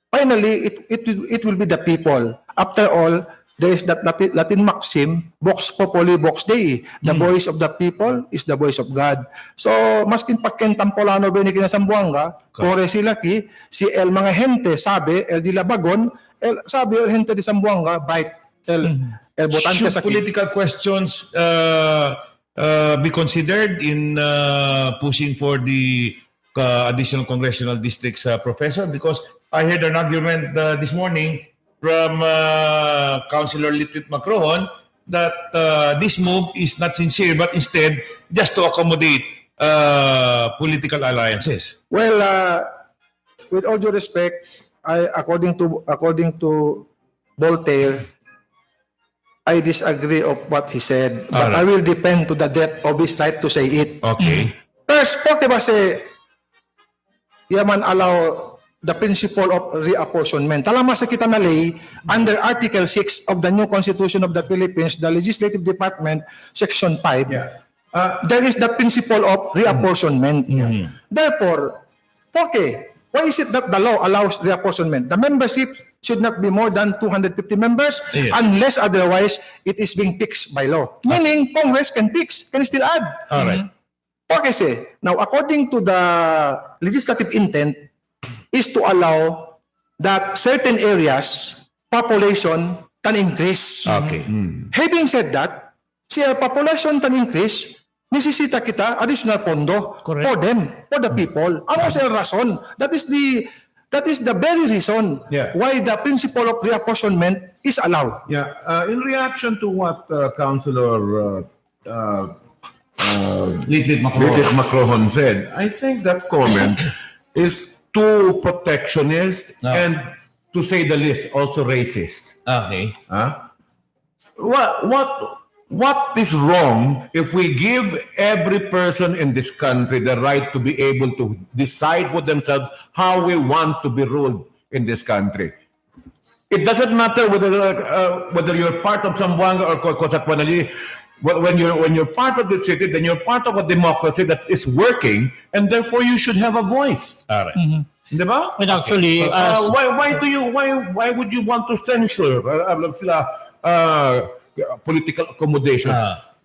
Finally, it will be the people. After all, there is that Latin maxim, vox populi, vox Dei. The voice of the people is the voice of God. So, maskin pagken tampolano binikin na Zamboanga, kore sila si el mga gente, sabi, el di Labagon, sabi el gente di Zamboanga, bite el botante Should sa political questions be considered in pushing for the additional congressional districts, Professor? Because I heard an argument this morning from Councilor Litit Macrohon that this move is not sincere, but instead just to accommodate political alliances. Well, with all due respect, according to Voltaire, I disagree of what he said, but I will depend to the depth of his right to say it. Okay. First, porque ba yaman allow the principle of reapportionment. Alam sa kita na lay, under Article 6 of the new Constitution of the Philippines, the Legislative Department, Section 5, there is the principle of reapportionment. Therefore, okay, why is it that the law allows reapportionment? The membership should not be more than 250 members unless otherwise it is being fixed by law. Meaning, Congress can still add. All right. kasi, now according to the legislative intent is to allow that certain areas population can increase. Okay. Having said that, siya population can increase, nisisita kita additional pondo for them, for the people. Ano siya rason? That is the very reason why the principle of reapportionment is allowed. Yeah. In reaction to what Councilor Litlit Macrohon said, I think that comment is too protectionist and, to say the least, also racist. Okay. What is wrong if we give every person in this country the right to be able to decide for themselves how we want to be ruled in this country? It doesn't matter whether you're part of Zamboanga or Coatzacoalcos. When you're part of the city, then you're part of a democracy that is working, and therefore you should have a voice. Diba? And actually, why would you want to censor political accommodation?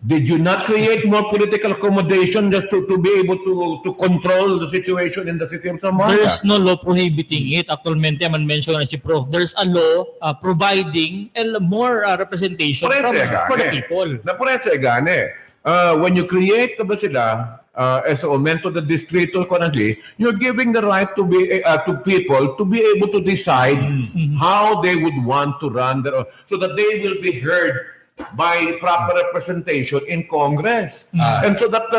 Did you not create more political accommodation just to be able to control the situation in the city of Zamboanga? There's no law prohibiting it. Actualmente, man mention na si Prof. There's a law providing more representation for the people. When you create as a aumento the distrito currently, you're giving the right to people to be able to decide how they would want to run so that they will be heard by proper representation in Congress, and so that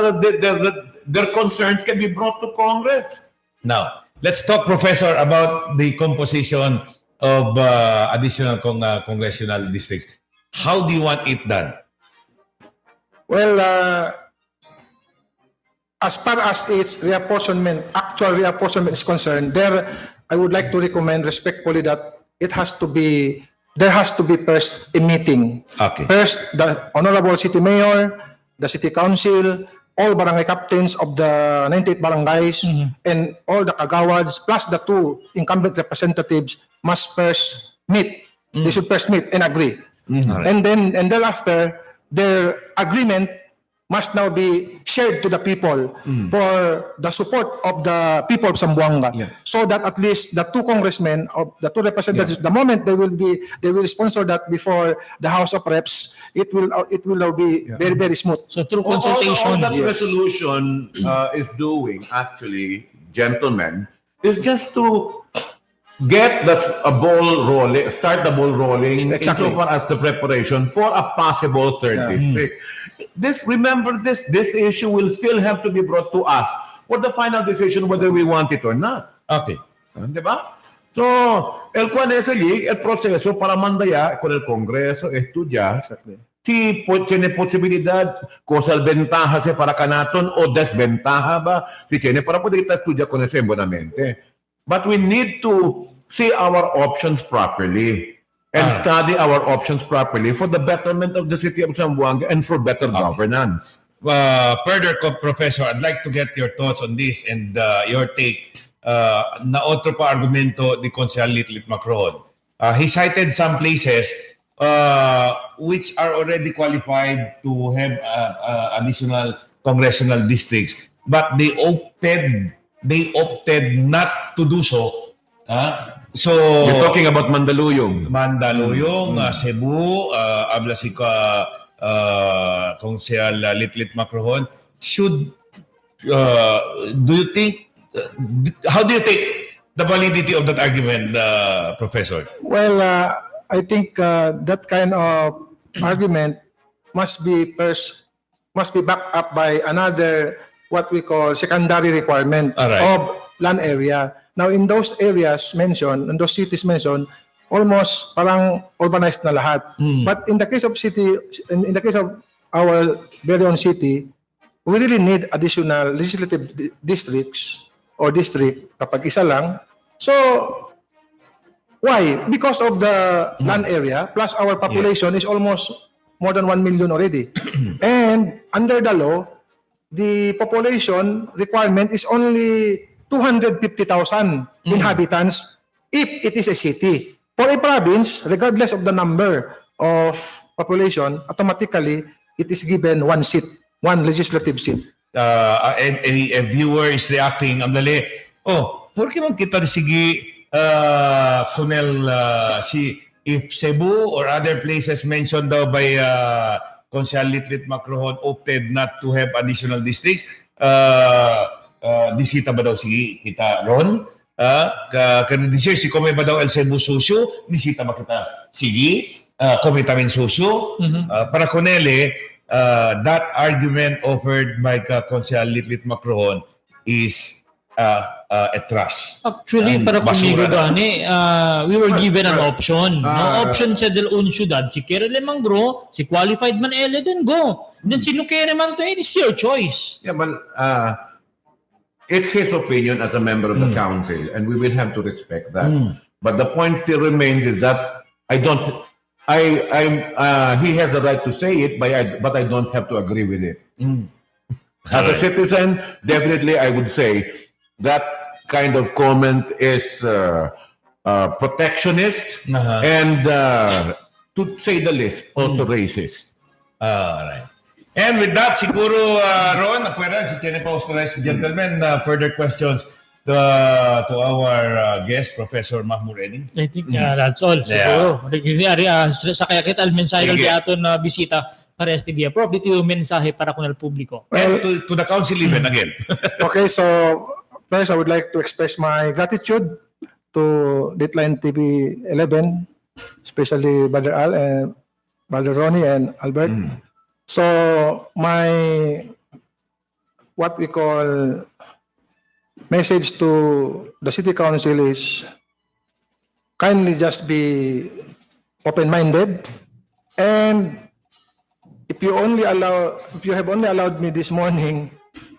their concerns can be brought to Congress. Now, let's talk, Professor, about the composition of additional congressional districts. How do you want it done? Well, as far as its actual reapportionment is concerned, I would like to recommend respectfully that there has to be first a meeting. Okay. First, the Honorable City Mayor, the City Council, all barangay captains of the 98 barangays, and all the kagawads, plus the 2 incumbent representatives must first meet. They should first meet and agree. And thereafter, their agreement must now be shared to the people for the support of the people of Zamboanga, so that at least the 2 congressmen of the 2 representatives, the moment they will sponsor that before the House of Reps, it will now be very, very smooth. So through consultation, all that resolution is doing, actually, gentlemen, is just to get a ball rolling, start the ball rolling, insofar as the preparation for a possible third district. Remember this issue will still have to be brought to us for the final decision whether we want it or not. Okay. Diba? So, el proceso para mandaya con el Congreso estudia si tiene posibilidad, causal ventaja se para kanaton o desventaja ba, si tiene para poder estudiar con ese buenamente. But we need to see our options properly and study our options properly for the betterment of the city of Zamboanga and for better governance. Further, Professor, I'd like to get your thoughts on this and your take na otro pa argumento ni Consejal Litlit Macron. He cited some places which are already qualified to have additional congressional districts, but they opted not to do so. So you're talking about Mandaluyong, Cebu, habla si Consejal Litlit Macron. How do you take the validity of that argument, Professor? Well, I think that kind of argument must be backed up by another what we call secondary requirement of land area. Now, in those areas mentioned, in those cities mentioned, almost parang urbanized na lahat. But in the case of our very own city, we really need additional legislative districts or district kapag isa lang. So, why? Because of the land area plus our population is almost more than 1 million already. And under the law, the population requirement is only 250,000 inhabitants if it is a city. For a province, regardless of the number of population, automatically it is given 1 seat, 1 legislative seat. any viewer is reacting, ang dali, porque man kita sige, Kunel, if Cebu or other places mentioned daw by Consel Litrit Macrohon opted not to have additional districts, disita ba daw sige kita ron? Kan this year si Kome ba daw el Cebu Susyo, disita ba kita sige Kome tamin Susyo? Para Kunele, that argument offered by Consel Litrit Macrohon is a trash. Actually, para kumigo gani, we were given an option. No option sa del un syudad. Si kere lemang bro, si qualified man ele, then go. Then sino kere man to, it is your choice. Yeah, but it's his opinion as a member of the council, and we will have to respect that. But the point still remains is that he has the right to say it, but I don't have to agree with it. As a citizen, definitely I would say that kind of comment is protectionist and, to say the least, also racist. Right. And with that, siguro, Ron, pwede si Jennifer Australis, gentlemen, further questions to our guest, Professor Mahmoud Eding. I think that's all. Siguro. Sa kaya kita al mensahe kay aton na bisita para STV. Prof, dito yung mensahe para kung al publiko. And to the council even again. Okay, so first I would like to express my gratitude to Dateline TV 11, especially Brother Al and Brother Ronnie and Albert. So what we call message to the City Council is kindly just be open-minded, and if you have only allowed me this morning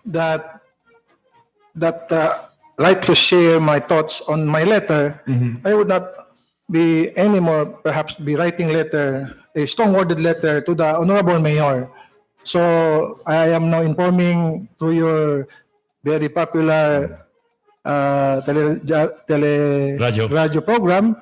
that right to share my thoughts on my letter, I would not be anymore perhaps be writing a strong-worded letter to the Honorable Mayor. So I am now informing through your very popular radio program,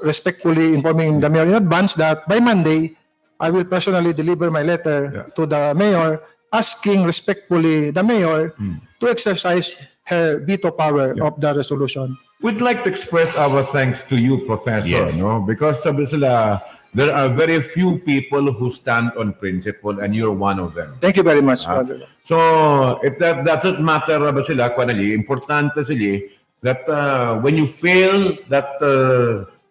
respectfully informing the Mayor in advance that by Monday, I will personally deliver my letter to the Mayor, asking respectfully the Mayor to exercise her veto power of the resolution. We'd like to express our thanks to you, Professor, because sabi sila, there are very few people who stand on principle, and you're one of them. Thank you very much, Father. So, it that doesn't matter ba sila, importante sila that when you feel that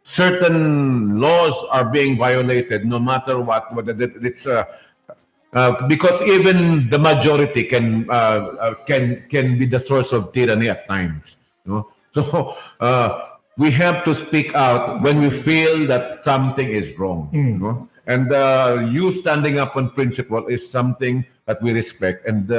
certain laws are being violated, no matter what, whether it's because even the majority can be the source of tyranny at times. So we have to speak out when we feel that something is wrong. And you standing up on principle is something that we respect, and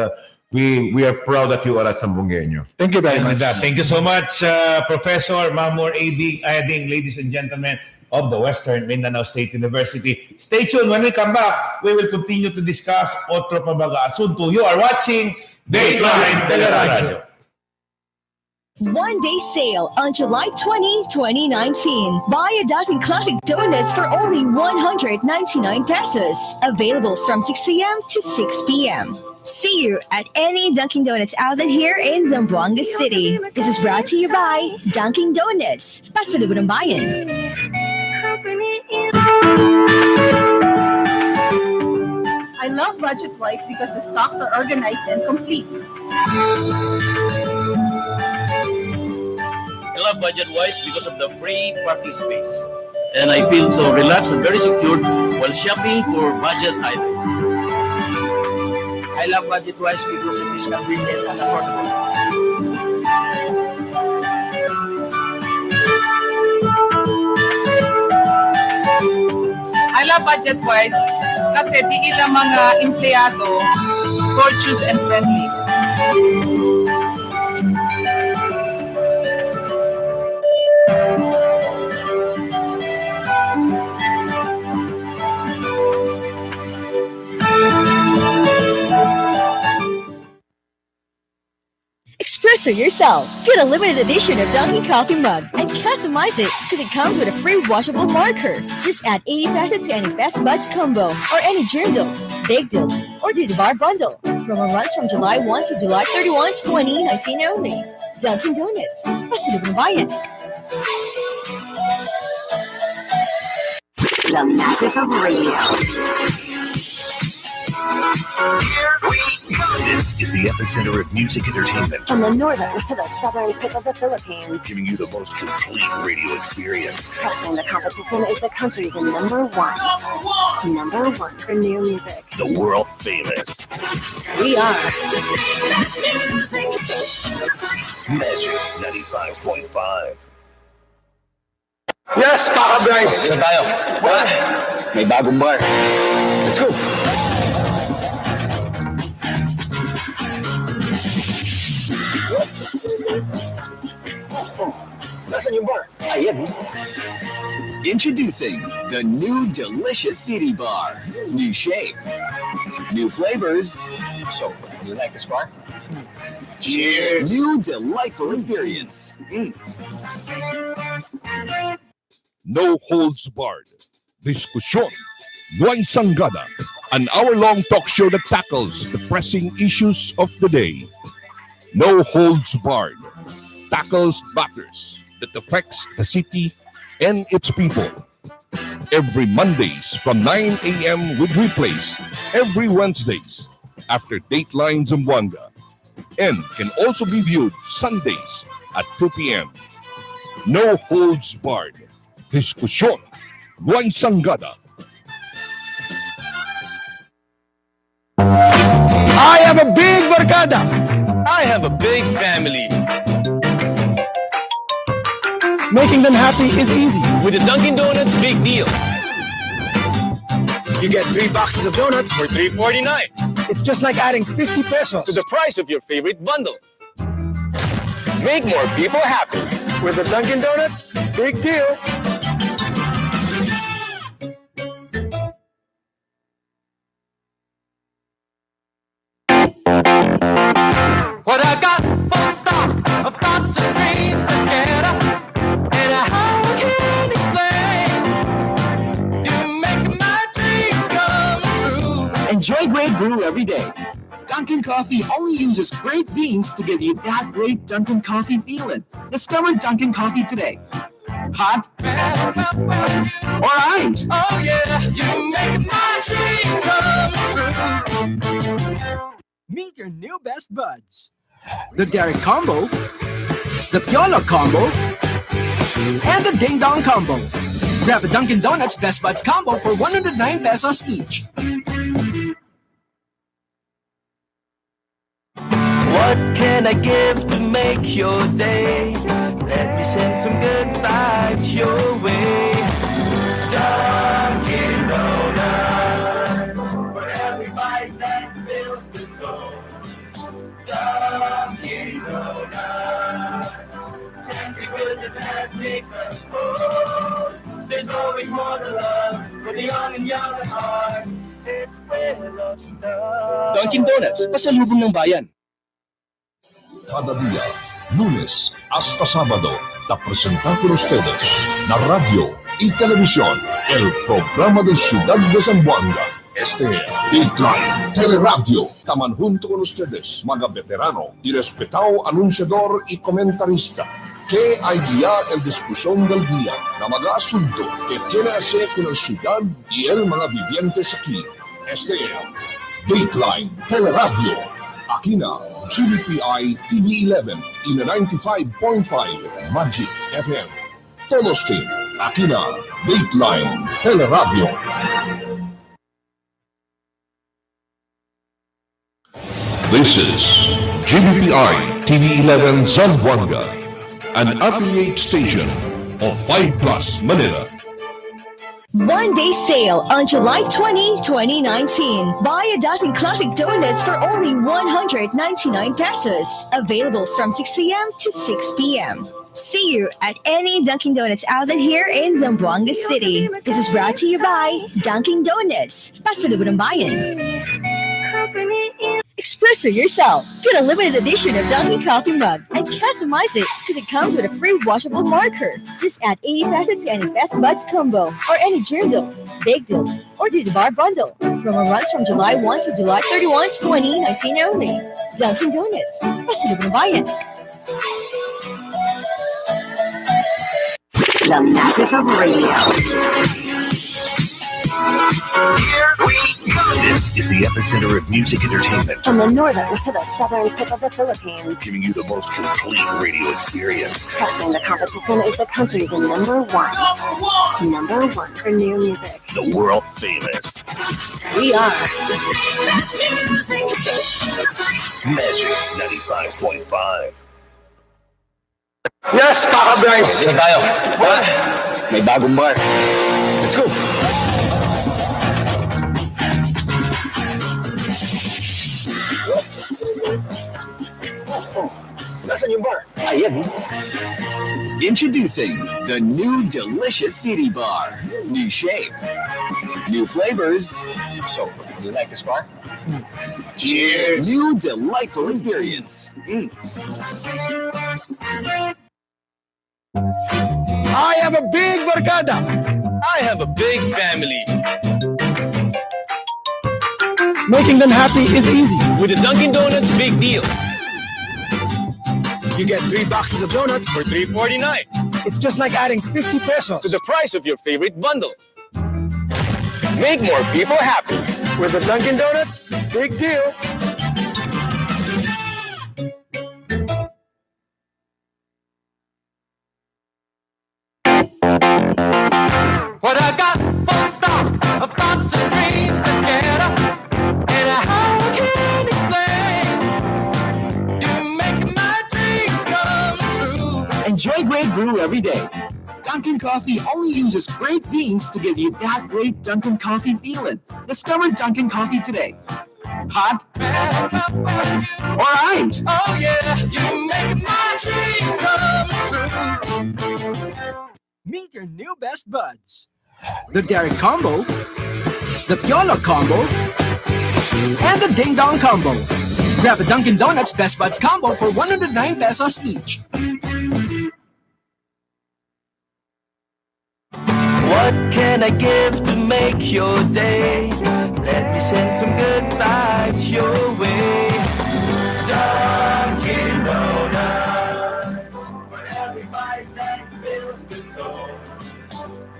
we are proud that you are a Sambungueño. Thank you very much. Thank you so much, Professor Mahmoud Eding, ladies and gentlemen of the Western Mindanao State University. Stay tuned. When we come back, we will continue to discuss otro pa mga asunto. You are watching Dateline Teleradyo. One-day sale on July 20, 2019. Buy a dozen classic donuts for only 199 pesos. Available from 6 a.m. to 6 p.m. See you at any Dunkin' Donuts outlet here in Zamboanga City. This is brought to you by Dunkin' Donuts. Pasalubong ng bayan. I love Budget-Wise because the stocks are organized and complete. I love Budget-Wise because of the free parking space. And I feel so relaxed and very secured while shopping for budget items. I love Budget-Wise because it is convenient and affordable. I love Budget-Wise kasi di ilang mga empleyado courteous and friendly. Express Espresso yourself. Get a limited edition of Dunkin' Coffee mug and customize it because it comes with a free washable marker. Just add 80 pesos to any Best Buds combo or any Dream Deals, Big Deals, or Didi Bar bundle. Promo runs from July 1 to July 31, 2019 only. Dunkin' Donuts. Pasalubong bayan. The magic of radio. Here we go. This is the epicenter of music entertainment, From the northern to the southern tip of the Philippines, giving you the most complete radio experience. crashing the competition is the country's number one. Number one for new music. The world famous We are Magic 95.5. Yes, Paka Bryce! Saan tayo? May bagong bar. Let's go! Nasaan yung bar? Ayan. Introducing the new delicious Didi Bar. New shape, new flavors. So, you like this bar? Cheers! New delightful experience. No Holds Barred. Diskusyon. Buhay Sanggada. An hour-long talk show that tackles the pressing issues of the day. No Holds Barred. Tackles matters that affects the city and its people. Every Mondays from 9 a.m. with replays every Wednesdays after Dateline Zamboanga, and can also be viewed Sundays at 2 p.m. No Holds Barred. Diskusyon. Buhay Sanggada. I have a big barkada. I have a big family. Making them happy is easy with the Dunkin' Donuts Big Deal. You get 3 boxes of donuts for $3.49. It's just like adding 50 pesos to the price of your favorite bundle. Make more people happy with the Dunkin' Donuts Big Deal. What I got full stock of thoughts and dreams and scared of, and how I can explain. You make my dreams come true. Enjoy great brew every day. Dunkin' Coffee only uses great beans to give you that great Dunkin' Coffee feeling. Discover Dunkin' Coffee today. Hot or iced. Oh yeah, you make my dreams come true. Meet your new best buds. The Derek Combo, the Piola Combo, and the Ding Dong Combo. Grab a Dunkin' Donuts Best Buds Combo for 109 pesos each. What can I give to make your day? Let me send some good vibes your way. Dunkin' Donuts, for every bite that fills the soul. Dunkin' Donuts, tender goodness that makes us whole. There's always more to love for the young and young at heart. It's where love starts. Dunkin' Donuts, pasalubong ng bayan. Cada día, lunes hasta sábado, te presentamos con ustedes la radio y televisión, el programa de Ciudad de Zamboanga. Este es Dateline Teleradio. Taman junto con ustedes, mga veterano y respetado anunciador y comentarista, que hay guía el discusión del día, na mga asunto que tiene que hacer con la ciudad y el mga vivientes aquí. Este es Dateline Teleradio. Aquí na GBPI TV11 y na 95.5 Magic FM. Todos team, aquí na Dateline Teleradio. This is GBPI TV11 Zamboanga, an affiliate station of 5 Plus Manila. One-day sale on July 20, 2019. Buy a dozen classic donuts for only 199 pesos. Available from 6 a.m. to 6 p.m. See you at any Dunkin' Donuts outlet here in Zamboanga City. This is brought to you by Dunkin' Donuts. Pasalubong ng bayan. Espresso yourself. Get a limited edition of Dunkin' Coffee mug and customize it because it comes with a free washable marker. Just add 80 pesos to any Best Buds combo or any dream deals, big deals, or the bar bundle. Promo runs from July 1 to July 31, 2019 only. Dunkin' Donuts. Pasalubong ng bayan. The magic of radio. Here we go. This is the epicenter of music entertainment. From the northern to the southern tip of the Philippines. Giving you the most complete radio experience. Crushing the competition is the country's number one. Number one for new music. The world famous. We are Magic 95.5. Yes, Kaka Bryce! Saan tayo? What? May bagong bar. Let's go! Nasaan yung bar? Ayan. Introducing the new delicious Titty Bar. New shape, new flavors. So, you like this bar? Cheers! New delightful experience. I have a big barkada. I have a big family. Making them happy is easy. With the Dunkin' Donuts Big Deal. You get 3 boxes of donuts For $3.49. It's just like adding 50 pesos To the price of your favorite bundle. Make more people happy. with the Dunkin' Donuts Big Deal. What I got full stock of thoughts and dreams and scared of. And how I can explain. You make my dreams come true. Enjoy great brew every day. Dunkin' Coffee only uses great beans to give you that great Dunkin' Coffee feeling. Discover Dunkin' Coffee today. Hot or iced. Oh yeah, you make my dreams come true. Meet your new best buds. The Derek Combo, the Piola Combo, and the Ding Dong Combo. Grab a Dunkin' Donuts Best Buds Combo for 109 pesos each. What can I give to make your day? Let me send some good vibes your way. Dunkin' Donuts, for every bite that fills the soul.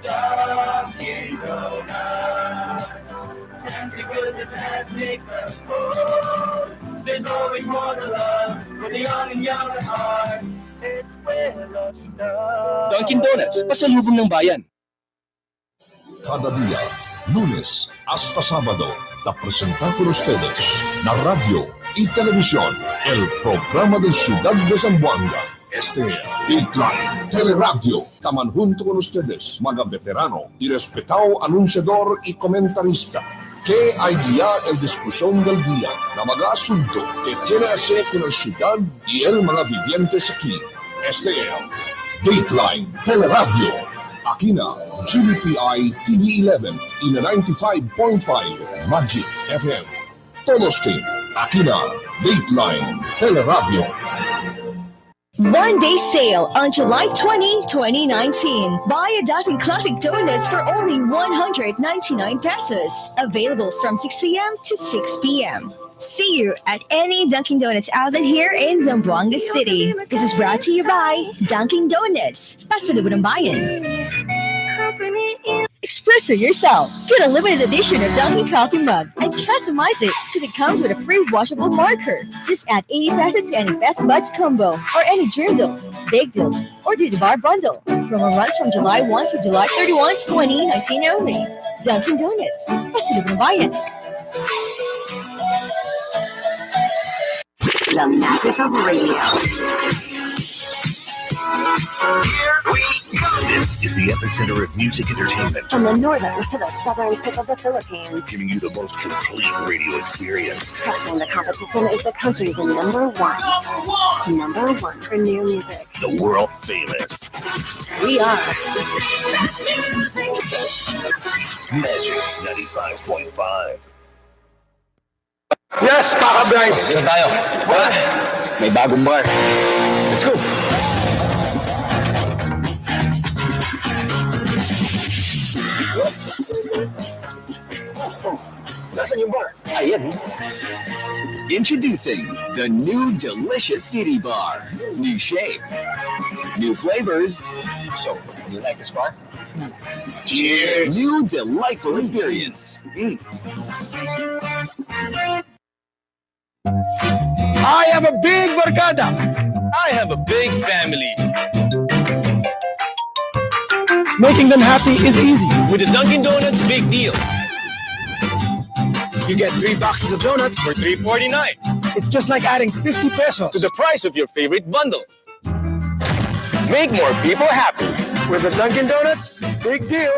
Dunkin' Donuts, tempting goodness that makes us whole. There's always more to love for the young and young at heart. It's where love starts. Dunkin' Donuts, pasalubong ng bayan. Cada día, lunes hasta sábado, te presenta con ustedes la radio y televisión, el programa de Ciudad de Zamboanga. Dateline, Teleradio, taman junto con ustedes, mga veterano y respetado anunciador y comentarista, que hay día el discusión del día, na mga asunto que tiene que hacer con la ciudad y el mga vivientes aquí. Dateline, Teleradio, aquí na GBPI TV11 y na 95.5 Magic FM. Todos team, aquí na Dateline, Teleradio. One-day sale on July 20, 2019. Buy a dozen classic donuts for only 199 pesos. Available from 6 a.m. to 6 p.m. See you at any Dunkin' Donuts outlet here in Zamboanga City. This is brought to you by Dunkin' Donuts. Pasalubong ng bayan. Espresso yourself. Get a limited edition of Dunkin' Coffee mug and customize it because it comes with a free washable marker. Just add 80 pesos to any Best Buds combo or any dream deals, big deals, or the bar bundle. Promo runs from July 1 to July 31, 2019 only. Dunkin' Donuts. Pasalubong ng bayan. the magic of radio. Here we go. This is the epicenter of music entertainment. From the northern to the southern tip of the Philippines. Giving you the most complete radio experience. Crushing the competition is the country's number one. Number one for new music. The world famous. We are Magic 95.5. Yes, Paka Bryce. Saan tayo? May bagong bar. Let's go. Nasaan yung bar? Ayan. Introducing the new delicious titty bar. New shape, new flavors. So, do you like this bar? Cheers! New delightful experience. I have a big barkada. I have a big family. Making them happy is easy. With the Dunkin' Donuts Big Deal. You get 3 boxes of donuts For $3.49. It's just like adding 50 pesos To the price of your favorite bundle. Make more people happy. with the Dunkin' Donuts Big Deal.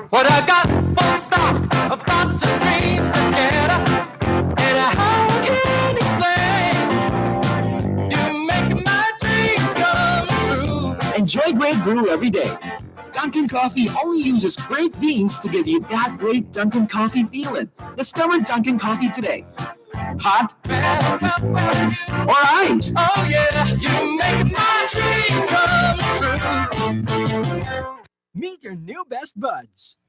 What I got full stock of thoughts and dreams and scared and how can I explain? You make my dreams come true. Enjoy great brew every day. Dunkin' Coffee only uses great beans to give you that great Dunkin' Coffee feeling. Discover Dunkin' Coffee today. Hot or iced. Oh yeah, you make my dreams come true. Meet your new best buds.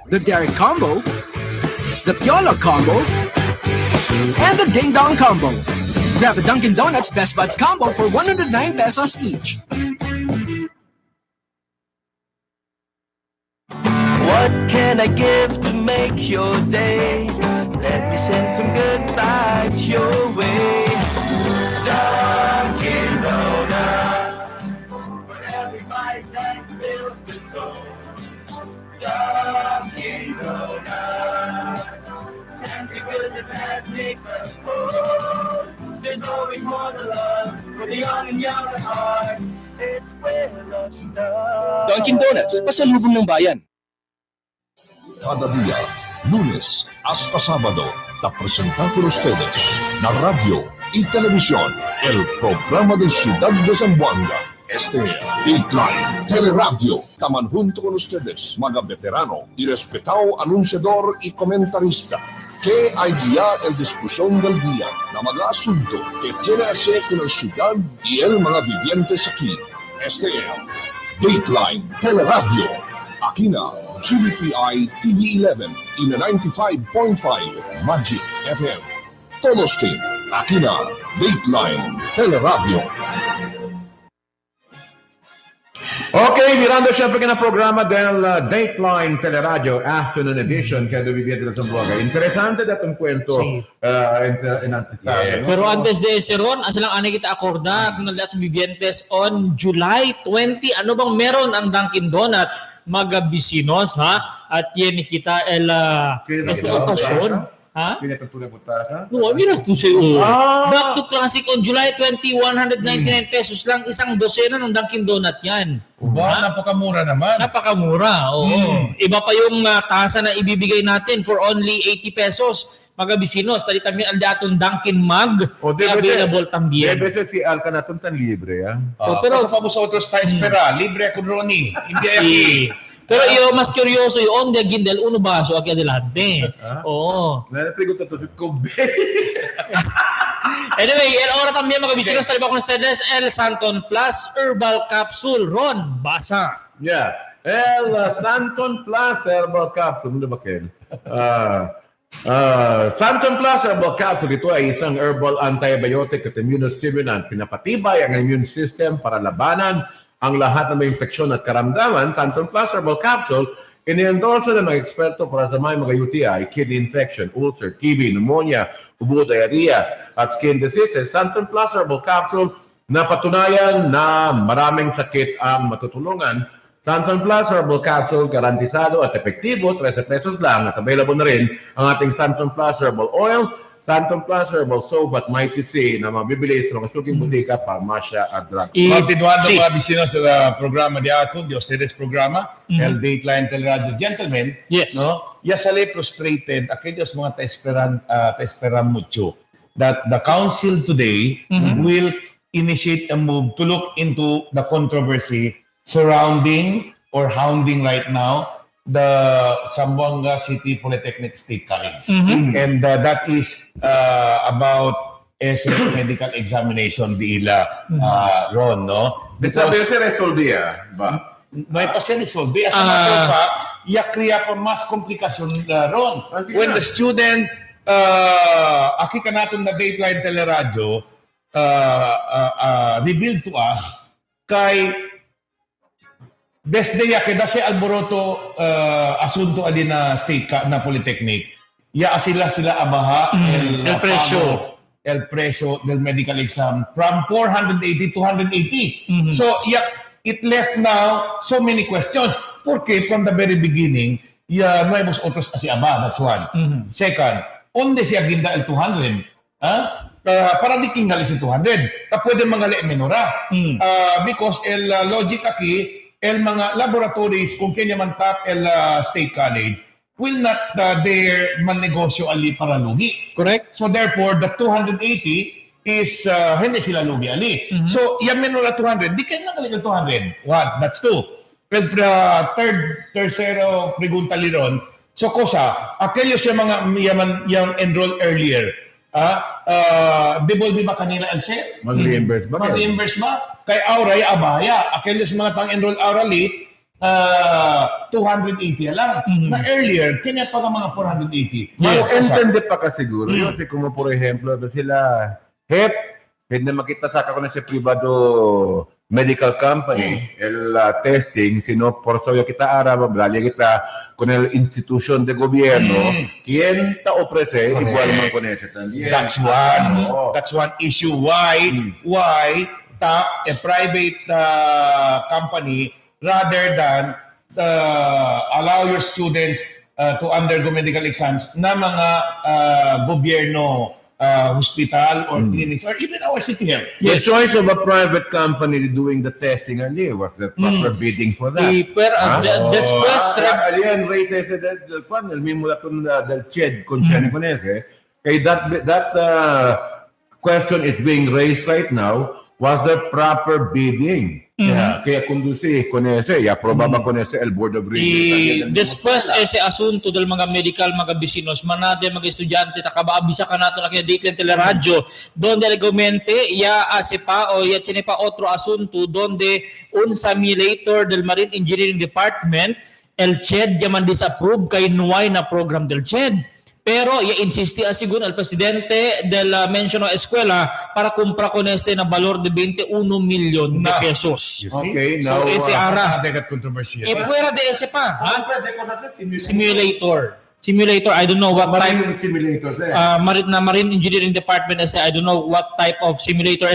The Derek Combo, the Piola Combo, and the Ding Dong Combo. Grab the Dunkin' Donuts Best Buds Combo for 109 pesos each. What can I give to make your day? Let me send some good vibes your way. Dunkin' Donuts, for every bite that fills the soul. Dunkin' Donuts, tender goodness that makes us whole. There's always more to love for the young and young at heart. It's where love starts. Dunkin' Donuts, pasalubong ng bayan. Cada día, lunes hasta sábado, te presenta por ustedes na radio y televisión el programa de Ciudad de Zamboanga. Este Dateline Teleradio, taman junto con ustedes, mga veterano y respetado anunciador y comentarista, que hay día el discusión del día na mga asunto que tiene que ver con la ciudad y el mga vivientes aquí. Este Dateline Teleradio, aquí na GBPI TV11 y na 95.5 Magic FM. Todos team, aquí na Dateline Teleradio. Okay, mirando siyempre ka na programa del Dateline Teleradyo Afternoon Edition kaya Viviente de Zamboanga. Interesante datong kwento in antitado. Pero antes de ese Ron, asa lang ani kita akorda kung nalat Vivientes on July 20. Ano bang meron ang Dunkin' Donut magabisinos ha? At yan kita esta okasyon. Ha? Pinatutulog butasa? No, mira to say Back to Classic on July 20, 199 pesos lang isang dosena ng Dunkin' Donut yan. Ba, napakamura naman. Napakamura, oo. Iba pa yung tasa na ibibigay natin for only 80 pesos. Magabisinos, talitan mo ang daton Dunkin' Mug, available también. Debe ser si Alcanaton tan libre, ah. Pero sa otros tayo espera, libre ako Ronnie. Hindi aquí. Pero yo mas curioso yung de gindel uno baso aquí adelante. Oo. Nanapregunta to si Kobe. Anyway, el ora también magabisinos taliban ko ng Cedes El Santon Plus Herbal Capsule. Ron, basa. Yeah. El Santon Plus Herbal Capsule. Ano ba kayo? Santon Plus Herbal Capsule, ito ay isang herbal antibiotic at immunostimulant. Pinapatibay ang immune system para labanan ang lahat ng may infeksyon at karamdaman. Santon Plus Herbal Capsule, ini-endorso ng mga eksperto para sa mga UTI, kidney infection, ulcer, TB, pneumonia, ubo, diarrhea, at skin diseases. Santon Plus Herbal Capsule, napatunayan na maraming sakit ang matutulungan. Santon Plus Herbal Capsule, garantisado at epektibo, 13 pesos lang. At available na rin ang ating Santon Plus Herbal Oil, Santon Plus Herbal Soap at Mighty C na mabibili sa mga suking butika, farmasya at drugs. Continuando mga bisinos sa programa de ato, de ustedes programa, el Dateline Teleradyo. Gentlemen, no? Ya sale frustrated aquellos mga ta esperan mucho that the council today will initiate a move to look into the controversy surrounding or hounding right now the Zamboanga City Polytechnic State College. And that is about SF medical examination di ila Ron, no? Sabi si Resolvia ba? May pa-resolve. As a matter of fact, kriya pa mas komplikasyon ron. When the student, aki ka natin na Dateline Teleradyo, revealed to us, kay desde kay dasi alboroto asunto adi na state na polytechnic, sila abaha el preso del medical exam from 480 to 180. So, it left now so many questions. Porque from the very beginning, nuevos otros asi aba, that's one. Second, onde siya ginda el 200? Para di kingali si 200. Pwede mga menora. Because el logic aquí, el mga laboratories, kung kanya man tap el state college, will not dare man-negosyo ali para lugi. Correct. So therefore, the 280 is hindi sila lugi ali. So, yan menora 200, di kayo nagaling 200. What? That's two. Well, tercero pregunta liron. So, kosa, aquellos yung mga yung enroll earlier, devolve ba kanila el sale? Mag-reimburse ba? Mag-reimburse ba? Kay Auray, abaya. Aquellos mga tang-enroll hourly, 280 lang. Na earlier, kanya pa mga 480. Entende pa ka siguro. Kasi kung por ejemplo, sila hindi makita sa ako na si privado medical company, el testing, sino por so kita araba, blali kita con el institución de gobierno, quien ta ofrece, igual man con ese también. That's one. That's one issue. Why tap a private company rather than allow your students to undergo medical exams na mga gobyerno hospital or clinics or even our city health. The choice of a private company doing the testing earlier was the proper bidding for that. Después, alian race ese del panel, mismo del CHED con siya con ese. That question is being raised right now. Was there proper bidding? Kaya conduce con ese, aprobaba con ese el board of regents. Después ese asunto del mga medical mga bisinos, manade mga estudyante takabaabisa ka nato na kaya Dateline Teleradyo, donde argumente hace pa o tiene pa otro asunto donde un simulator del Marine Engineering Department, el CHED yaman disapprove kay nuay na program del CHED. Pero insisti según el presidente de la mencionada escuela para comprar con na valor de 21 milyon de pesos. Okay, so now ese ara controversial. Fuera de ese pa, simulator, I don't know what Marine type simulators Marine Engineering Department I don't know what type of simulator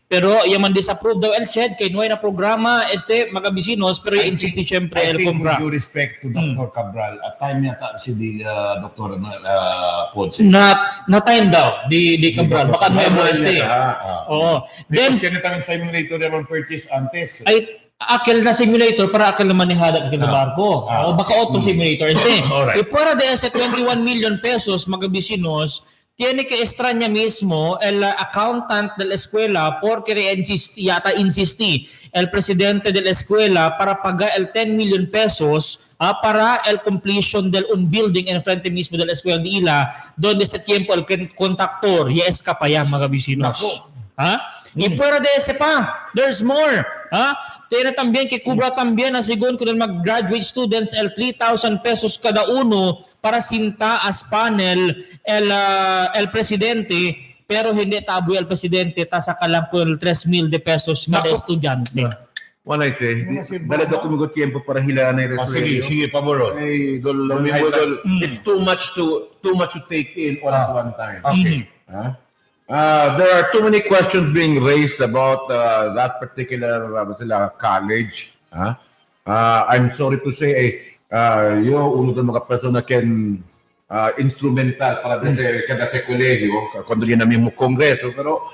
pero yaman disapprove daw el CHED kay nuay na programa mga bisinos pero insisti syempre el compra. With due respect to Dr. Cabral, at time yata si Dr. Ponce. Na time daw di Cabral baka nuevo Then siya na simulator naman purchase antes. Aquel na simulator para aquel na manejada ng barko. O baka otro simulator. Y fuera de ese 21 million pesos, mga bisinos, tiene que extraña mismo el accountant de la escuela porque insistí el presidente de la escuela para pagar el 10 million pesos para el completion del un building en frente mismo de la escuela de Ila, donde este tiempo el contactor ya escapa ya, mga bisinos. Y fuera de ese pa, there's more. Tiene también que cubra también según con el mag-graduate students el 3,000 pesos cada uno para sinta as panel el presidente pero hindi taboy el presidente tasaka lang po el 3,000 de pesos kada estudyante. What I say, dala daw kumigo tiempo para hilaan na sige, paboro. It's too much to take in all at one time. Okay. There are too many questions being raised about that particular college. I'm sorry to say, uno ng mga persona ken instrumental para kada sa kolegyo, kundi yan namin mo kongreso. Pero,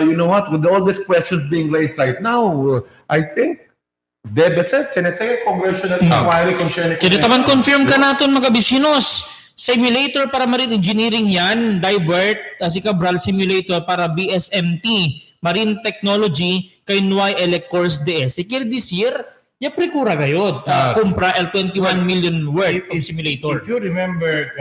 you know what, with all these questions being raised right now, I think, debe sa congressional inquiry kung siya Taman confirm ka naton mga bisinos. Simulator para marine engineering yan, divert, si Cabral simulator para BSMT, marine technology, kay NY course DS. Kaya this year, ya prekura gayod. Kumpra L21 million worth of simulator. If you remember,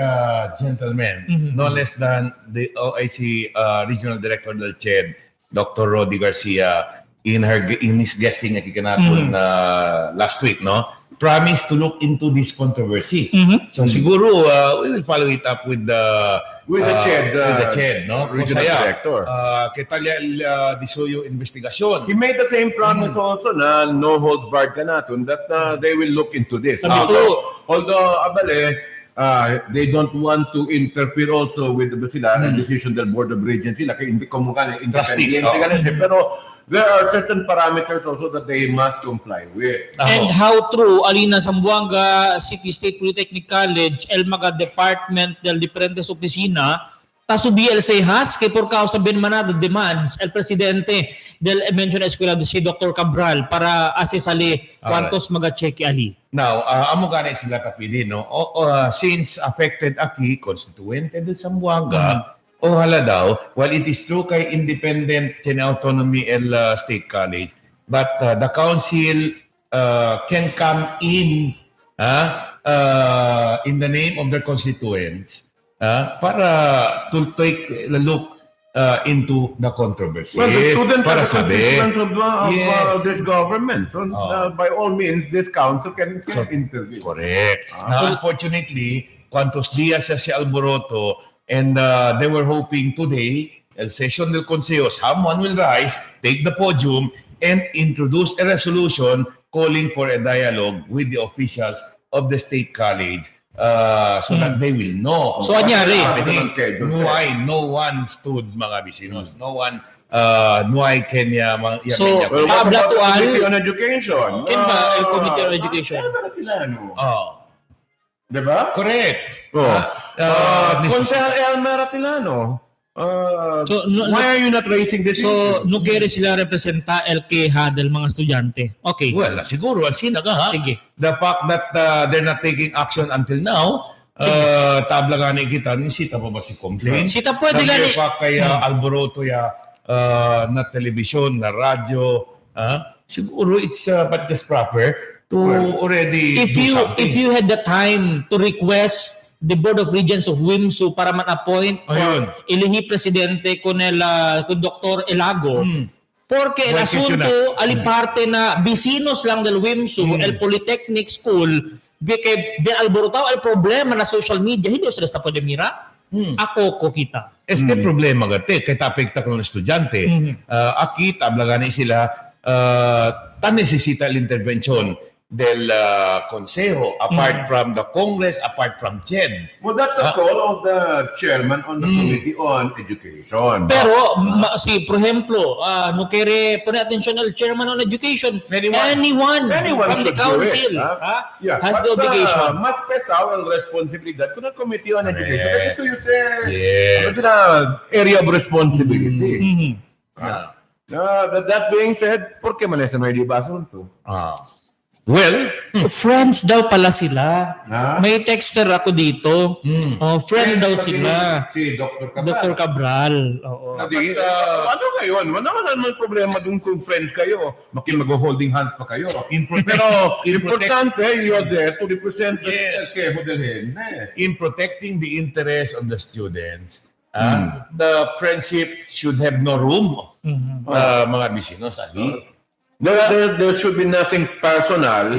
gentlemen, no less than the OIC Regional Director del CHED, Dr. Rodi Garcia, in his guesting natin last week, no, promised to look into this controversy. So siguro we will follow it up with the CHED, no? Regional Director. Kita Disoyo investigation. He made the same promise also na no holds barred ka natin that they will look into this. Although abale, they don't want to interfere also with the decision del Board of Regents. Hindi ko mukha independiente pero there are certain parameters also that they must comply with. And how true, alina Zamboanga City State Polytechnic College, el mga department del diferentes opisina, taso BLC has, kay por causa ben manado demands, el presidente del mention eskwela si Dr. Cabral para asesali kwantos mga-check ali. Now, amo gana sila kapili, no? Since affected aki, constituente del Zamboanga, hala daw, while it is true kay independent autonomy el state college, but the council can come in the name of their constituents para to take a look into the controversy. Well, the students para are the constituents of this government. So, by all means, this council can intervene. Correct. Unfortunately, cuantos días si alboroto, and they were hoping today, el session del Consejo, someone will rise, take the podium, and introduce a resolution calling for a dialogue with the officials of the State College so that they will know. So, anyari? No one stood, mga bisinos. No one, Kenya. So, Committee on Education. Kinba, Committee on Education. Diba? Correct. Consel Elmer Atilano. Why are you not raising this So, no kere sila representa el queja del mga estudyante. Okay. Well, siguro, sinaga ha? Sige. The fact that they're not taking action until now, tabla gani kita, nisita pa ba si complaint? Sita pwede gani. Pa kaya alboroto na television, na radyo, siguro it's but just proper to already do something. If you had the time to request the Board of Regents of WIMSU para man-appoint or ilihi presidente con Dr. Elago, porque el asunto aliparte na bisinos lang del WIMSU, el Polytechnic School, de alborotao el problema na social media, hindi sila sa pwede mira. Ako ko kita. Este problema gati, kaya tapekta ko ng estudyante. Aki, tablagani sila, ta necesita l'intervention del Consejo, apart from the Congress, apart from CHED. Well, that's the call of the chairman on the Committee on Education. Pero, por ejemplo, no kere pone attention al chairman on education. Anyone from the council has the obligation. Mas pesado ang responsibilidad kung ang Committee on Education. Kasi so you say, yes. Area of responsibility. That being said, ¿por qué malesa no hay diba asunto? Well, friends daw pala sila. May texter ako dito. Friend daw sila. Si Dr. Cabral. Oo. Ano ngayon? Wala naman problema dun kung friends kayo. Mag-holding hands pa kayo. Pero importante, you're there to represent the Consejo del Gente. In protecting the interests of the students, the friendship should have no room. Mga bisinos, There should be nothing personal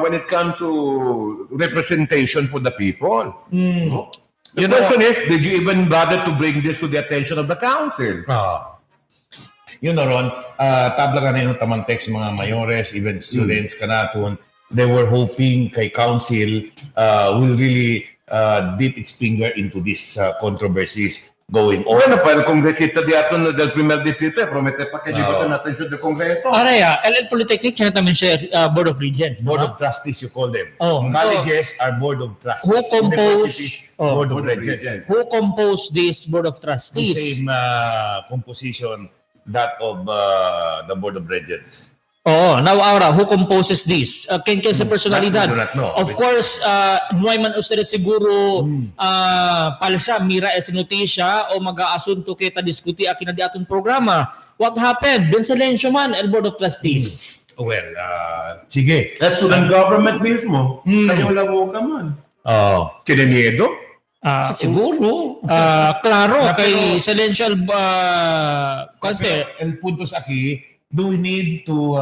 when it comes to representation for the people. The question is, did you even bother to bring this to the attention of the council? Yun na ron, tabla ka na yung tamang text mga mayores, even students kanaton, they were hoping kay council will really dip its finger into these controversies going on. Bueno, pa el congresista di ato del primer distrito promete pa que lleva sa attention del Congreso. Araya, el Polytechnic siya naman siya Board of Regents. Board of Trustees, you call them. Colleges are Board of Trustees. Board of Regents. Who composed this Board of Trustees? The same composition that of the Board of Regents. Oo, now Aura, who composes this? Ken sa personalidad. I do not know. Of course, no hay man ustedes siguro palsa, mira es noticia o mag-aasunto kita diskuti akin na di aton programa. What happened? Ben Silencio man, el Board of Trustees. Well, sige. That's student government mismo. Kayo lang mo ka man. Tiene miedo? Siguro. Claro, kay Silencio kasi el punto sa aquí, do we need to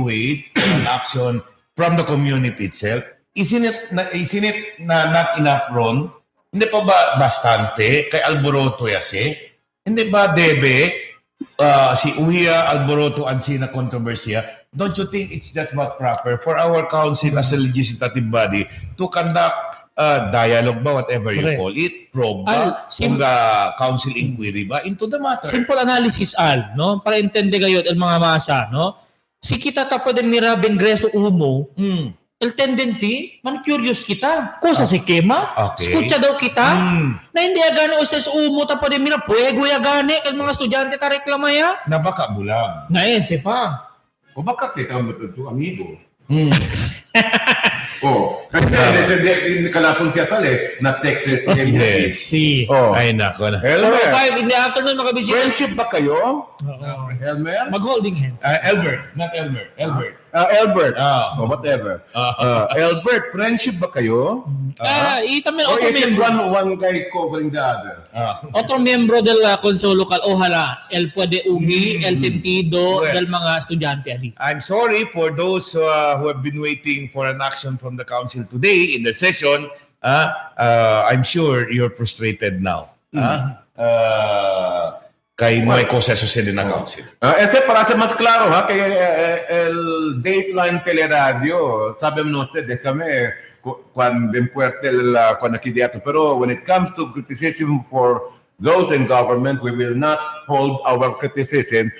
wait for an action from the community itself? Isn't it not enough, Ron? Hindi pa ba bastante kay alboroto yasi? Hindi ba debe si Uhiya alboroto ang sina kontrobersya? Don't you think it's just not proper for our council as a legislative body to conduct dialogue ba, whatever you call it, probe ba, council inquiry ba into the matter? Simple analysis, Al, no? Para intende kayo el mga masa, no? Si kita ta pwede mira bengreso umo, el tendency, man curious kita. Cosa si kema? Escucha daw kita. Na hindi agane usted umo ta pwede mira, puego ya gane, el mga estudyante ta reklamaya. Na baka bulag. Na ese pa. O baka kita mo ito, amigo? Kasi kalapon siya sali, na-text siya. Yes. Si. Ay, nako na. 4:05 in the afternoon, mga bisita. Friendship ba kayo? Elmer? Mag-holding hands. Albert, not Elmer. Albert. Albert. Whatever. Albert, friendship ba kayo? También Or otro is it miembro. one guy covering the other? Otro miembro del Consejo Local, ojalá, el puede unir el sentido del mga estudyante ali. I'm sorry for those who have been waiting for an action from the council today in the session. I'm sure you're frustrated now. Kay no hay cosa sucede na council. Para ser más claro, kay el Dateline Teleradio, sabi mo note, de kami, kung ben fuerte kung nakidiato. Pero when it comes to criticism for those in government, we will not hold our criticism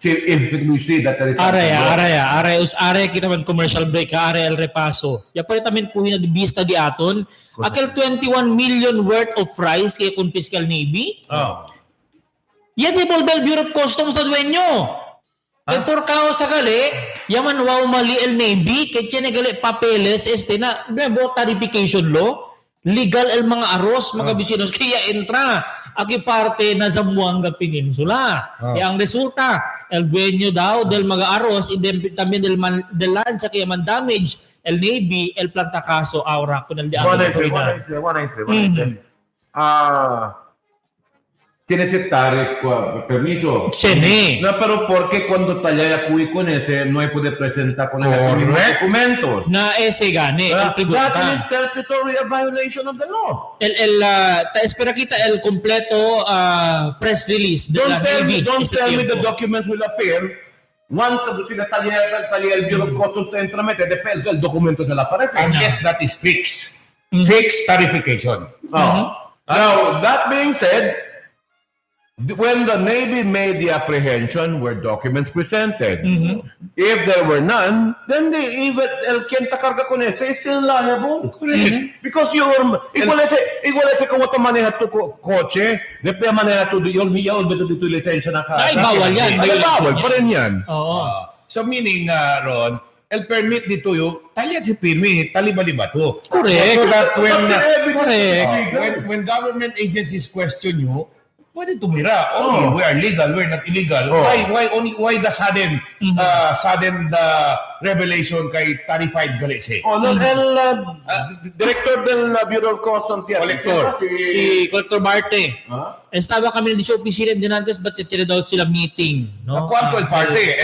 if we see that there is Are kita man commercial break, are el repaso. Ya pa tamen puhin na vista di aton. Akel 21 million worth of fries kay kun fiscal Navy. Ya di Bolbel Bureau of Customs na duenyo. Kaya por kao sa gali, yaman wow mali el Navy, kaya tiyan gali papeles, na tarification law, legal el mga aros, mga bisinos, kaya entra, aki parte na Zamboanga Peninsula. Kaya ang resulta, el dueño daw del mga aros, también del lancha, kaya man damage, el Navy, el plantakaso, aura, kung el di What I say. Tiene ese permiso. No, pero porque cuando talla cuy con ese no hay puede presentar con los documentos. Na ese gane. That in itself is already a violation of the law. Espera kita el completo press release de la Navy. Don't tell me the documents will appear. Once sila talla el Bureau of Customs entramete, depende del documento se la aparece. I guess that is fixed. Fixed tarification. Now, that being said, when the Navy made the apprehension, were documents presented. If there were none, then even el quien ta carga con ese is still liable. Because igual ese como te maneja tu coche, después maneja tu tu lisensya na ka. Ay, bawal yan. Bawal pa rin yan. So meaning, Ron, el permit dito yung talya si permit, taliba-liba to. Correct. So that Correct. When government agencies question you, pwede tumira. We are legal, we're not illegal. Why the sudden revelation kay tarified galese? Director del Bureau of Customs. Si Collector Marte. Estaba kami na sa opisina din antes, but tira daw sila meeting. No? ¿Cuánto el parte?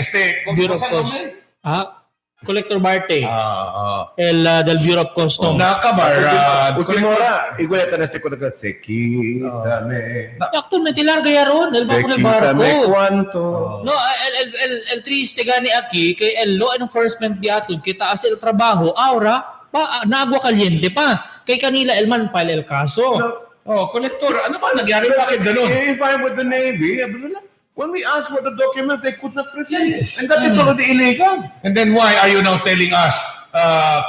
Bureau of Customs. Collector Marte. Del Bureau of Customs. Nakabar. Última hora, igual na natin ko Sekisame. Actualmente larga yaron. Sekisame cuánto. No, el triste gani aquí, kay el law enforcement biaton, kita as el trabajo, aura, nagwa kaliente pa. Kay kanila, el man file el kaso. Collector, ano ba nagyari? Bakit ganun? If I'm with the Navy, when we asked for the documents, they could not present. And that is already illegal. And then why are you now telling us,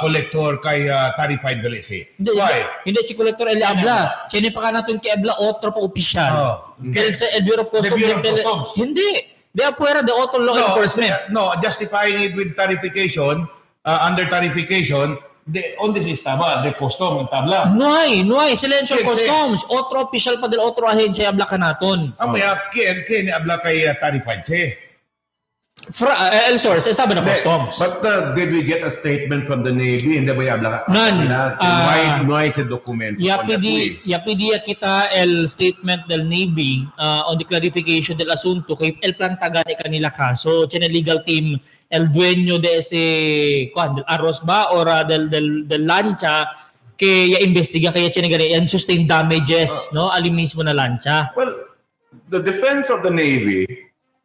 collector, kay tarified galese? Why? Hindi si Collector El Abla. Chine pa ka natin kay Abla, otro pa opisyal. Kaya sa El Bureau of Customs. Hindi. De afuera de auto law enforcement. No, justifying it with tarification, under tarification, ¿dónde se estaba? De custom, tabla. No hay silencio customs. Otro official pa del otro ahensya abla ka naton. Amaya, ken abla kay tarified se. El source, sabi na customs. But did we get a statement from the Navy? Hindi ba yabla ka? None. No hay ese documento. Ya pedía kita el statement del Navy on the clarification del asunto kay el plantagan e kanila kaso. Tiene legal team el dueño de ese del arroz ba or del lancha que ya investiga kaya tiene gani and sustained damages no ali mismo na lancha. Well, the defense of the Navy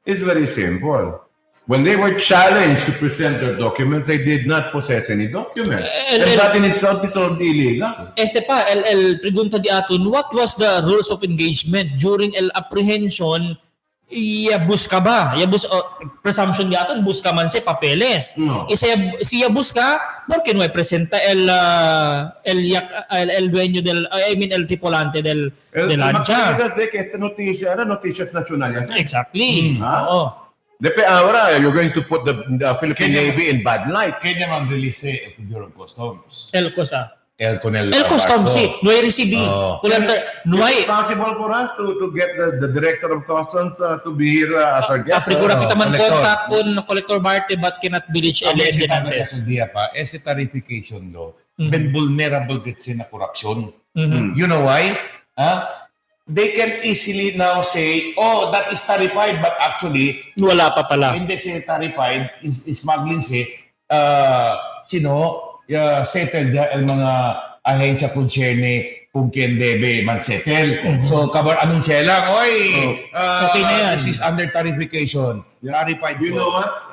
is very simple. When they were challenged to present their documents, they did not possess any documents. And that in itself is already illegal. El pregunta di aton, what was the rules of engagement during el apprehension? Busca ba? Presumption di aton, busca man se papeles. No. Siya busca, porque no presenta el dueño el tripulante del lancha. De que esta noticia era noticias nacionales. Exactly. Oo. Ahora, you're going to put the Philippine Navy in bad light. Kanya mag-release el Bureau of Customs. El cosa. El Customs, sí. No hay recibi. No hay. It's possible for us to get the Director of Customs to be here as our guest. Afigura kita man contact con Collector Marte but cannot be reached early Ese día pa, ese tarification law, been vulnerable kasi na corruption. You know why? They can easily now say, oh, that is tarified, but actually, wala pa pala. Hindi siya tarified, smuggling siya, settle niya ang mga ahensya concerne kung ken debe man-settle. So, kabar anong siya lang, okay na yan. This is under tarification. Tarified. You know what?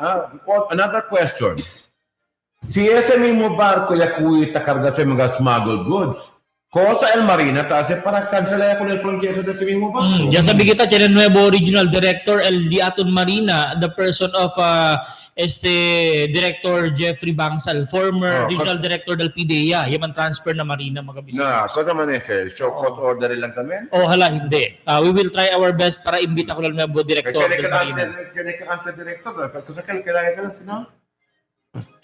Another question. Si ese mismo barco yakuy takarga sa mga smuggled goods. Cosa el Marina tase para cancelar con el proceso de ese mismo barco. Ya sabi kita, tiene nuevo regional director el Diaton Marina, the person of Director Jeffrey Bangsal, former regional director del PDEA. Yaman transfer na Marina mga bisita. Na, cosa man ese? Show cause order lang también? Hala, hindi. We will try our best para imbita ko lang nuevo director del Marina. Kaya ka ante-director? Cosa ka kailangan ka lang sino?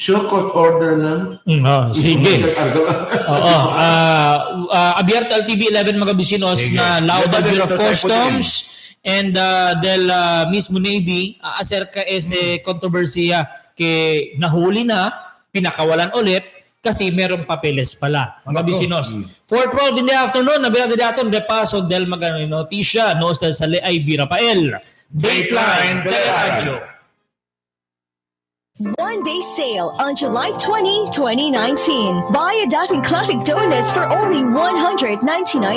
Show cause order lang? Sige. Abierto al TV 11 mga bisinos na Lauda Bureau of Customs and del mismo Navy acerca ese kontrobersiya que nahuli na, pinakawalan ulit kasi merong papeles pala mga bisinos. 4:12 in the afternoon, nabirado daton repaso del mga notisya no sa Leay Birapael. Dateline Teleradyo. One-day sale on July 20, 2019. Buy a dozen classic donuts for only 199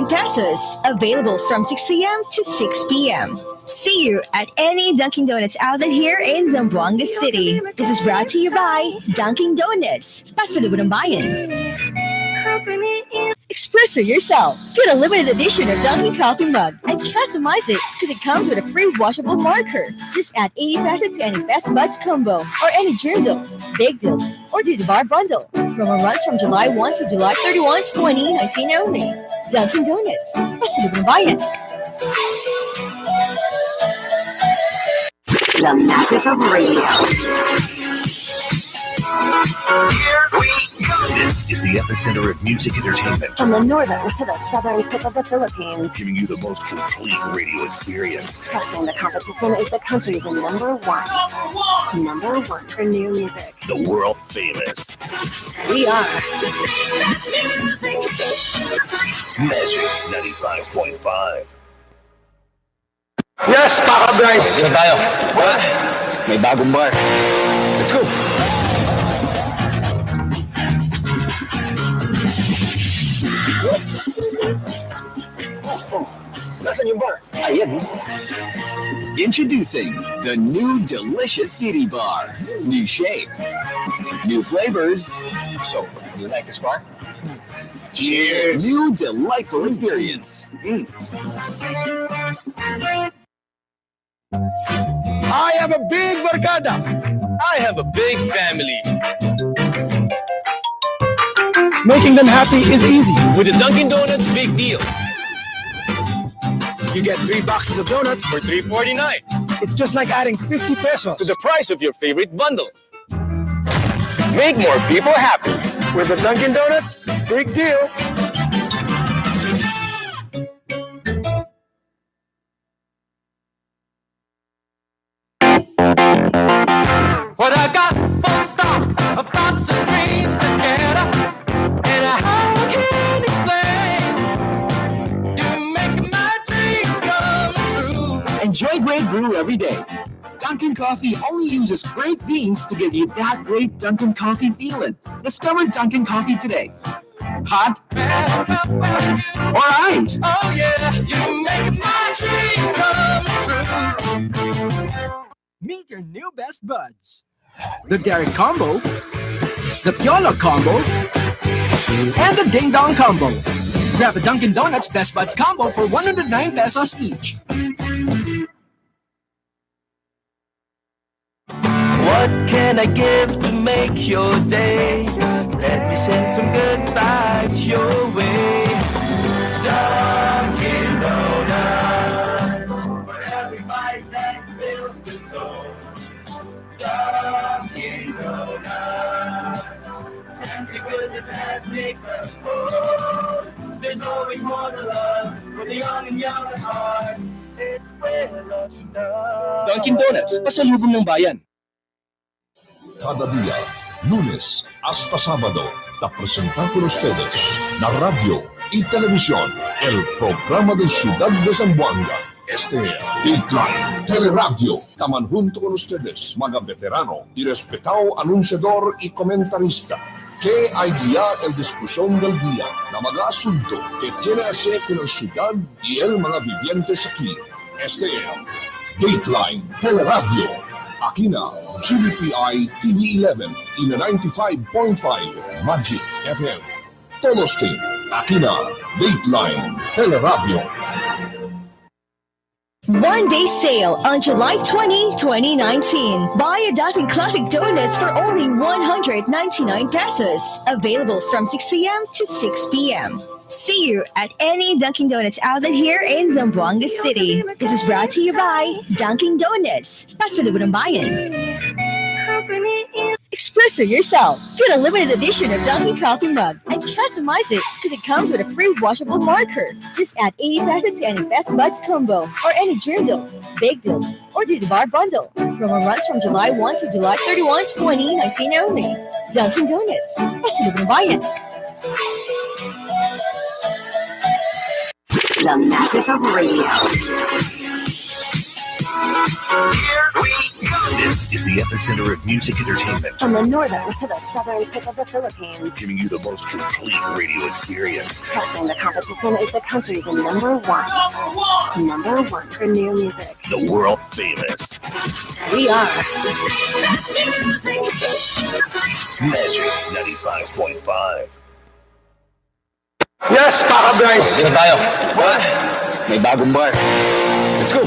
pesos. Available from 6 a.m. to 6 p.m. See you at any Dunkin' Donuts outlet here in Zamboanga City. This is brought to you by Dunkin' Donuts. Pasalubong ng bayan. Espresso yourself. Get a limited edition of Dunkin' Coffee mug and customize it because it comes with a free washable marker. Just add 80 pesos to any Best Buds combo or any Dream Deals, Big Deals, or the Bar Bundle. Promo runs from July 1 to July 31, 2019 only. Dunkin' Donuts. Pasalubong ng bayan. The magic of radio. Here we go. This is the epicenter of music entertainment. From the northern to the southern tip of the Philippines. Giving you the most complete radio experience. Trusting the competition is the country's number one. Number one for new music. The world famous. We are Magic 95.5. Yes, backup guys! Saan tayo? May bagong bar. Let's go! Nasaan yung bar? Ayan. Introducing the new delicious Titty Bar. New shape, new flavors. So, you like this bar? Cheers! New delightful experience. I have a big barkada. I have a big family. Making them happy is easy with the Dunkin' Donuts Big Deal. You get 3 boxes of donuts for $3.49. It's just like adding 50 pesos To the price of your favorite bundle. Make more people happy. with the Dunkin' Donuts. Big deal. What I got full stock of thoughts and dreams and scared of, and how I can explain. You make my dreams come true. Enjoy great brew every day. Dunkin' Coffee only uses great beans to give you that great Dunkin' Coffee feeling. Discover Dunkin' Coffee today. Hot or ice. Oh yeah, you make my dreams come true. Meet your new best buds. The Derek Combo, the Piola Combo, and the Ding Dong Combo. Grab a Dunkin' Donuts Best Buds Combo for 109 pesos each. What can I give to make your day? Let me send some good vibes your way. Dunkin' Donuts, for every bite that fills the soul. Dunkin' Donuts, tender goodness that makes us whole. There's always more to love for the young and young at heart. It's where love starts. Dunkin' Donuts, pasalubong ng bayan. Cada día, lunes hasta sábado, te presentan con ustedes la radio y televisión, el programa de Ciudad de Zamboanga. Este es Dateline, Teleradyo. Taman junto con ustedes, mga veterano y respetado anunciador y comentarista, que hay día el discusión del día, na mga asunto que tiene que hacer con la ciudad y el mga vivientes aquí. Este es Dateline, Teleradyo. Aquí na GBPI TV11 y na 95.5 Magic FM. Todos team, aquí na Dateline Teleradyo. One-day sale on July 20, 2019. Buy a dozen classic donuts for only 199 pesos. Available from 6 a.m. to 6 p.m. See you at any Dunkin' Donuts outlet here in Zamboanga City. This is brought to you by Dunkin' Donuts. Pasalubong ng bayan. Espresso yourself. Get a limited edition of Dunkin' Coffee mug and customize it because it comes with a free washable marker. Just add 80 pesos to any Best Buds combo or any dream deals, big deals, or the bar bundle. Promo runs from July 1 to July 31, 2019 only. Dunkin' Donuts. Pasalubong ng bayan. The magic of radio. Here we go. This is the epicenter of music entertainment, From the northern to the southern tip of the Philippines, giving you the most complete radio experience. testing the competition is the country's number one. Number one for new music. The world famous We are Magic 95.5. Yes, Papa Bryce. Saan tayo? May bagong bar. Let's go.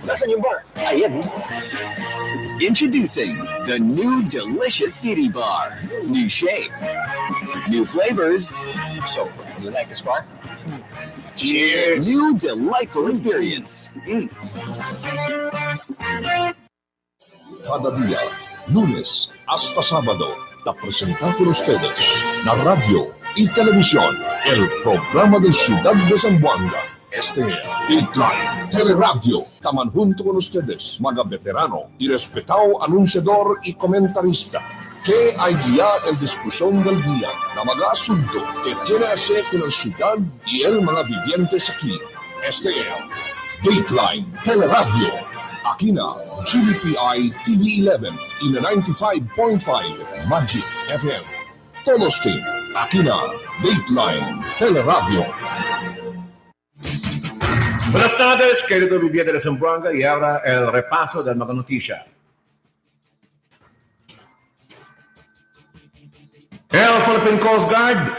Nasaan yung bar? Ayan. Introducing the new delicious Titty Bar. New shape, new flavors. So, you like this bar? Cheers. New delightful experience. Cada día, lunes hasta sábado, te presentan con ustedes la radio y televisión, el programa de Ciudad de Zamboanga. Este es Dateline Teleradyo. Taman junto con ustedes, mga veterano y respetado anunciador y comentarista, que hay día el discusión del día, na mga asunto que tiene que hacer con la ciudad y el mga vivientes aquí. Este es Dateline Teleradyo. Aquí na GBPI TV11 y na 95.5 Magic FM. Todos team, aquí na Dateline Teleradyo. Buenas tardes, querido viviente de Zamboanga, y ahora el repaso de mga noticia. El Philippine Coast Guard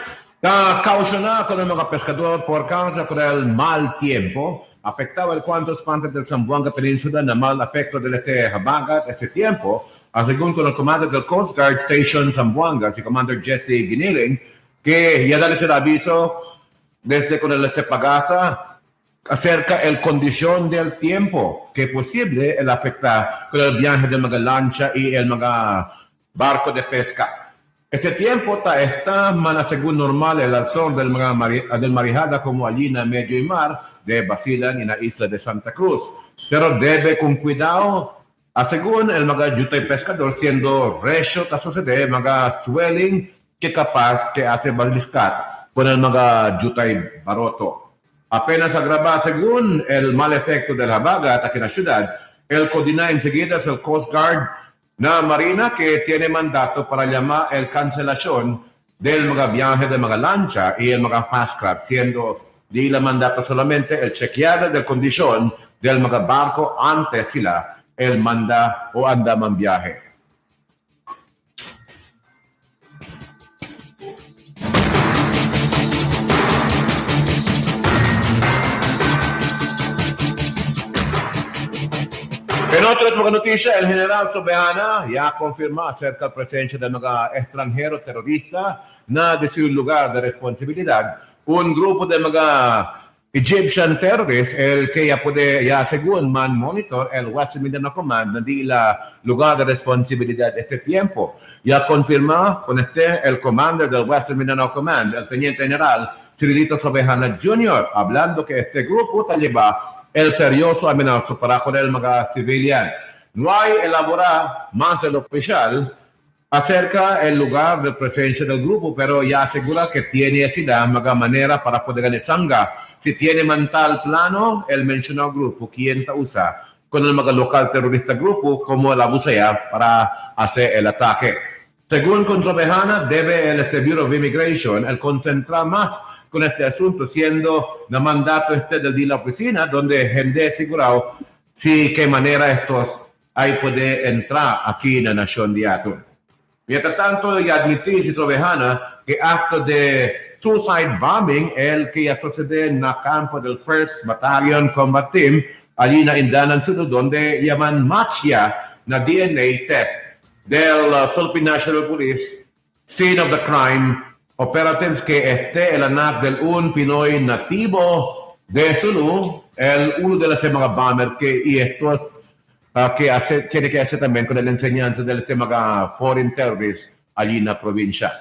cautiona con el mga pescador por causa del mal tiempo. Afectaba el cuantos partes del Zamboanga Peninsula na mal efecto de este habagat este tiempo, según con el comandante del Coast Guard Station Zamboanga, si Commander Jesse Giniling, que ya dale el aviso desde con el Pagasa acerca el condición del tiempo que posible el afecta con el viaje del mga lancha y el mga barco de pesca. Este tiempo está más según normal el altor del marijada como allí en medio y mar de Basilan y la isla de Santa Cruz. Pero debe con cuidado según el mga yutay pescador siendo resyo ta sucede mga swelling que capaz que hace baliscat con el mga yutay baroto. Apenas agrava según el mal efecto del habagat aquí en la ciudad, el coordina enseguida el Coast Guard na Marina que tiene mandato para llamar el cancelación del mga viaje de mga lancha y el mga fast craft, siendo di la mandato solamente el chequear del condición del mga barco antes sila el manda o anda man viaje. En otras mga noticias, el general Sobejana ya confirma acerca de la presencia de mga extranjeros terroristas na de su lugar de responsabilidad. Un grupo de mga Egyptian terrorists, el que ya puede, ya según man monitor, el Western Mindanao Command, na di la lugar de responsabilidad de este tiempo. Ya confirma con el commander del Western Mindanao Command, el teniente general Cirilito Sobejana Jr., hablando que este grupo te lleva el serioso amenazo para con el mga civilian. No hay elaborar más el oficial acerca del lugar de presencia del grupo, pero ya asegura que tiene esa manera para poder ganar. Si tiene mental plano, el mencionado grupo, quien usa con el mga local terrorista grupo como el Abusaya para hacer el ataque. Según con Sobejana, debe el Bureau of Immigration el concentrar más con este asunto, siendo el mandato de la oficina, donde gente asegurado si qué manera estos hay poder entrar aquí en la nación de Atún. Mientras tanto, ya admití Sobejana que acto de suicide bombing, el que ya sucede en el campo del 1st Battalion Combat Team, allí en Indanan Sudo, donde llaman matchia na DNA test del Philippine National Police, scene of the crime, operatives que el anak del un Pinoy nativo de Sulu, uno de los mga bomber que y estos que tiene que hacer también con la enseñanza del mga foreign terrorists allí en la provincia.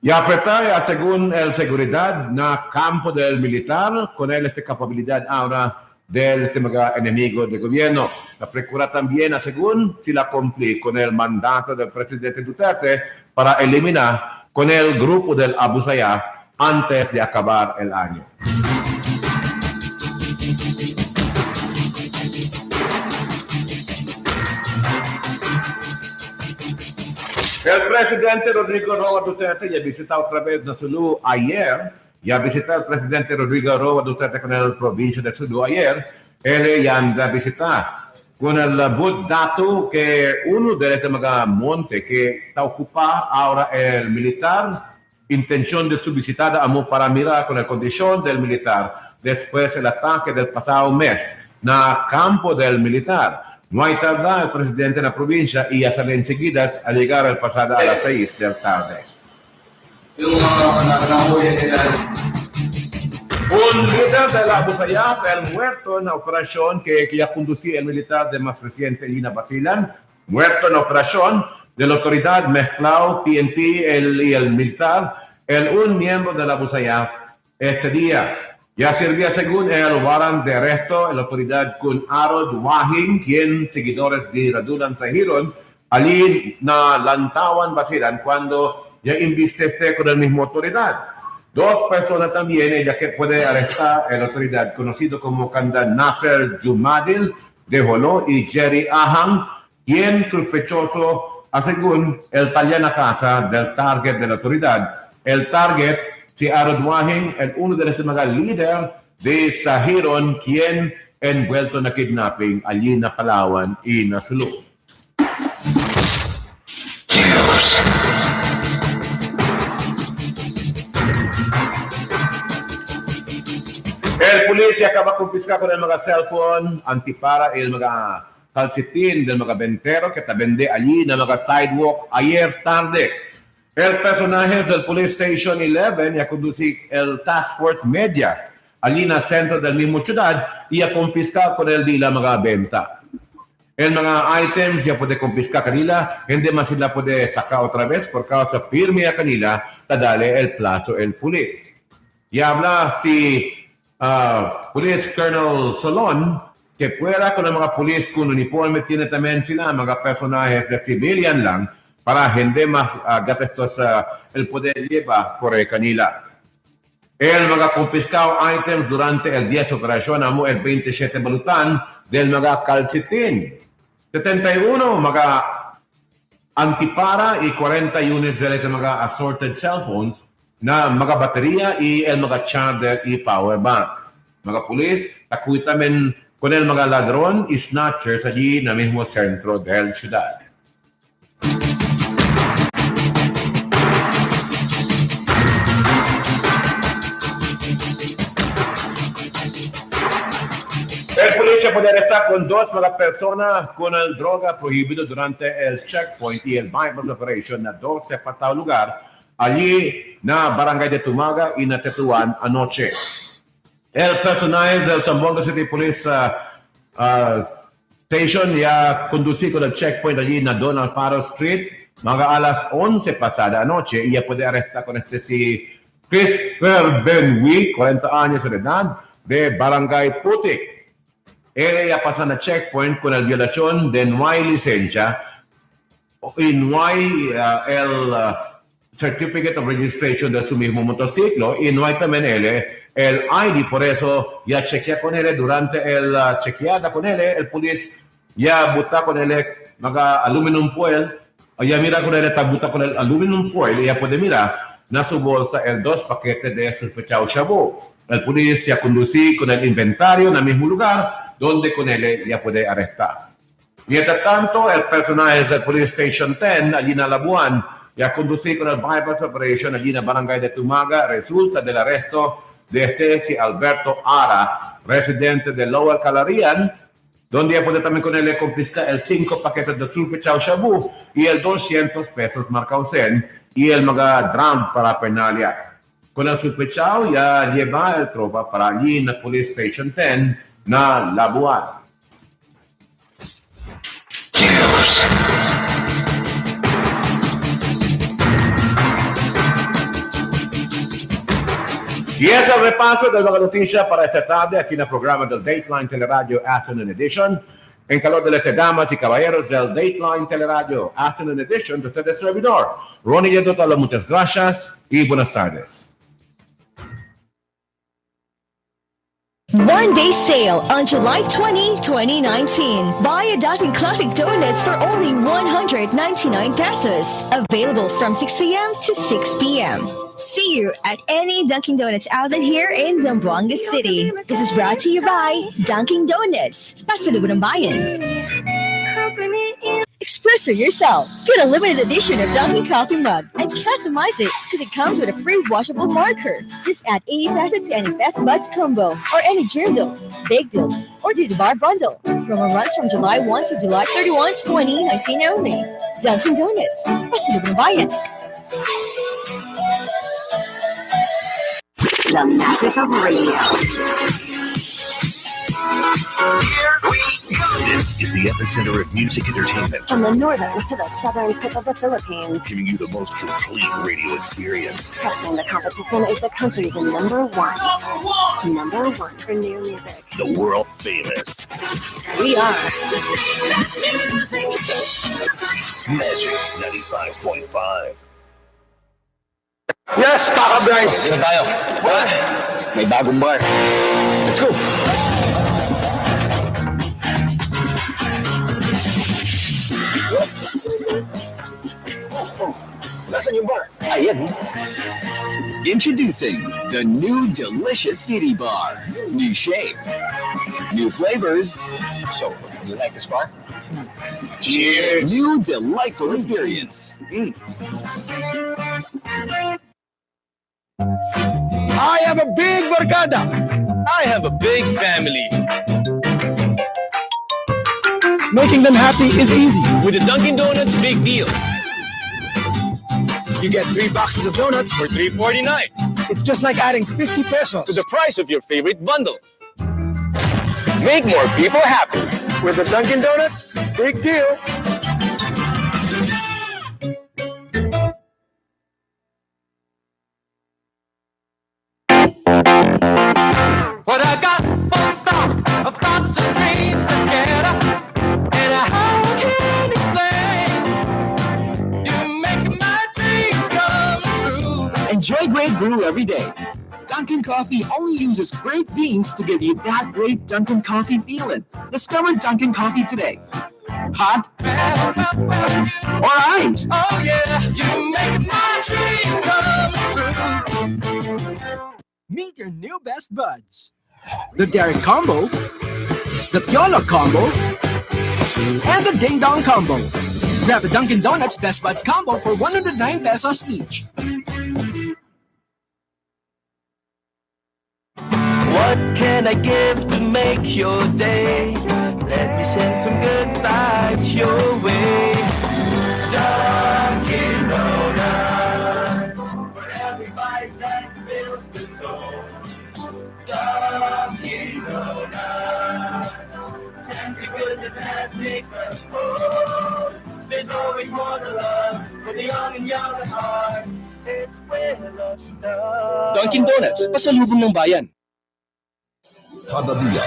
Y apretar según el seguridad na campo del militar con capacidad ahora del mga enemigo del gobierno. La procura también según si la cumplí con el mandato del presidente Duterte para eliminar con el grupo del Abu Sayyaf antes de acabar el año. El presidente Rodrigo Roa Duterte ya visitó otra vez na Sulu ayer. Ya visitó el presidente Rodrigo Roa Duterte con el provincia de Sulu ayer. Él ya anda a visitar con el dato que uno de los mga monte que está ocupado ahora el militar, intención de su visitada para mirar con la condición del militar después del ataque del pasado mes na campo del militar. No hay tardar el presidente de la provincia y ya sale enseguida a llegar el pasado a las 6 de la tarde. Un líder de la Abu Sayyaf, el muerto en la operación que ya conducía el militar de más reciente Lina Basilan, muerto en la operación de la autoridad mezclado PNP y el militar, un miembro de la Abu Sayyaf este día. Ya servía según el warrant de arresto la autoridad con Arod Wahing, quien seguidores de Radulan Sahiron, allí na Lantawan Basilan cuando ya invististe con el mismo autoridad. Dos personas también, ella que puede arrestar a la autoridad, conocido como Kanda Nasser Jumadil de Jolo y Jerry Ahang, quien sospechoso, según el Taliana Casa del target de la autoridad. El target, si Arod Wahing, uno de los mga líder de Sahiron, quien envuelto en la kidnapping allí en Palawan y en Sulu. El policía acaba de confiscar con el mga cellphone, antipara el mga calcetín del mga bentero que te vende allí en el mga sidewalk ayer tarde. El personajes del Police Station 11 y a conducir el Task Force Medias allí na centro del mismo ciudad y a confiscar con el dila mga benta. El mga items ya puede confiscar kanila, hindi mas sila puede saka otra vez por causa firme a kanila tadale el plazo el police. Y habla si Police Colonel Solon que pueda con el mga police con uniforme tiene también sila mga personajes de civilian lang para hindi mas gatastos el poder lleva por kanila. El mga confiscado items durante el 10 operasyon amo el 27 balutan del mga calcetín. 71 mga antipara y 40 units de mga assorted cellphones na mga batería y el mga charger y power bank. Mga pulis, takuit namin con el mga ladron y snatchers allí na mismo centro del ciudad. El policía puede arrestar con dos mga personas con el droga prohibido durante el checkpoint y el bypass operation na 12 patao lugar allí na barangay de Tumaga y na Tetuan anoche. El personaje del Zamboanga City Police Station ya conducí con el checkpoint allí na Don Alfaro Street mga alas 11 pasada anoche y ya puede arrestar con si Christopher Benwi, 40 años de edad, de Barangay Putik. Él ya pasa na checkpoint con la violación de no hay licencia y no hay el certificate of registration de su mismo motociclo y no hay también el ID, por eso ya chequea con él durante el chequeada con él, el polis ya buta con él mga aluminum foil, ya mira con él, buta con el aluminum foil y ya puede mirar na su bolsa el 2 paquetes de sospechado shabu. El polis ya conducí con el inventario en el mismo lugar donde con él ya puede arrestar. Mientras tanto, el personaje del Police Station 10, allí en Labuan, ya conducí con el bypass operation allí en el barangay de Tumaga, resulta del arresto de si Alberto Ara, residente de Lower Calarian, donde ya puede también con él confiscar el 5 paquetes de sulpechao shabu y el 200 pesos marcausen y el mga drum para penalia. Con el sulpechao ya lleva el tropa para allí en el Police Station 10 na Labuan. Y es el repaso de la noticia para esta tarde aquí en el programa del Dateline Teleradio Afternoon Edition. En calor de las damas y caballeros del Dateline Teleradio Afternoon Edition, de ustedes servidor, Ronnie Yedotalo, muchas gracias y buenas tardes. One-day sale on July 20, 2019. Buy a dozen classic donuts for only 199 pesos. Available from 6 a.m. to 6 p.m. See you at any Dunkin' Donuts outlet here in Zamboanga City. This is brought to you by Dunkin' Donuts. Pasalubong ng bayan. Espresso yourself. Get a limited edition of Dunkin' Coffee mug and customize it because it comes with a free washable marker. Just add 80 pesos to any Best Buds combo or any Dream Deals, Big Deals, or the Bar Bundle. Promo runs from July 1 to July 31, 2019 only. Dunkin' Donuts. Pasalubong ng bayan. The magic of radio. Here we go. This is the epicenter of music entertainment. From the northern to the southern tip of the Philippines. Giving you the most complete radio experience. Trusting the competition is the country's number one. Number one for new music. The world famous. We are Magic 95.5. Yes, Paka Bryce! Saan tayo? May bagong bar. Let's go! Nasaan yung bar? Ayan. Introducing the new delicious Titty Bar. New shape, new flavors. So, you like this bar? Cheers! New delightful experience. I have a big barkada. I have a big family. Making them happy is easy. With the Dunkin' Donuts Big Deal. You get 3 boxes of donuts For $3.49. It's just like adding 50 pesos To the price of your favorite bundle. Make more people happy. with the Dunkin' Donuts. Big deal. What I got full stock of thoughts and dreams and scared of, and how can explain? You make my dreams come true. Enjoy great brew every day. Dunkin' Coffee only uses great beans to give you that great Dunkin' Coffee feeling. Discover Dunkin' Coffee today. Hot or ice. Oh yeah, you make my dreams come true. Meet your new best buds. The Derek Combo, the Piola Combo, and the Ding Dong Combo. Grab a Dunkin' Donuts Best Buds Combo for 109 pesos each. What can I give to make your day? Let me send some good vibes your way. Dunkin' Donuts, for every bite that fills the soul. Dunkin' Donuts, tender goodness that makes us whole. There's always more to love for the young and young at heart. It's where love starts. Dunkin' Donuts, pasalubong ng bayan. Cada día,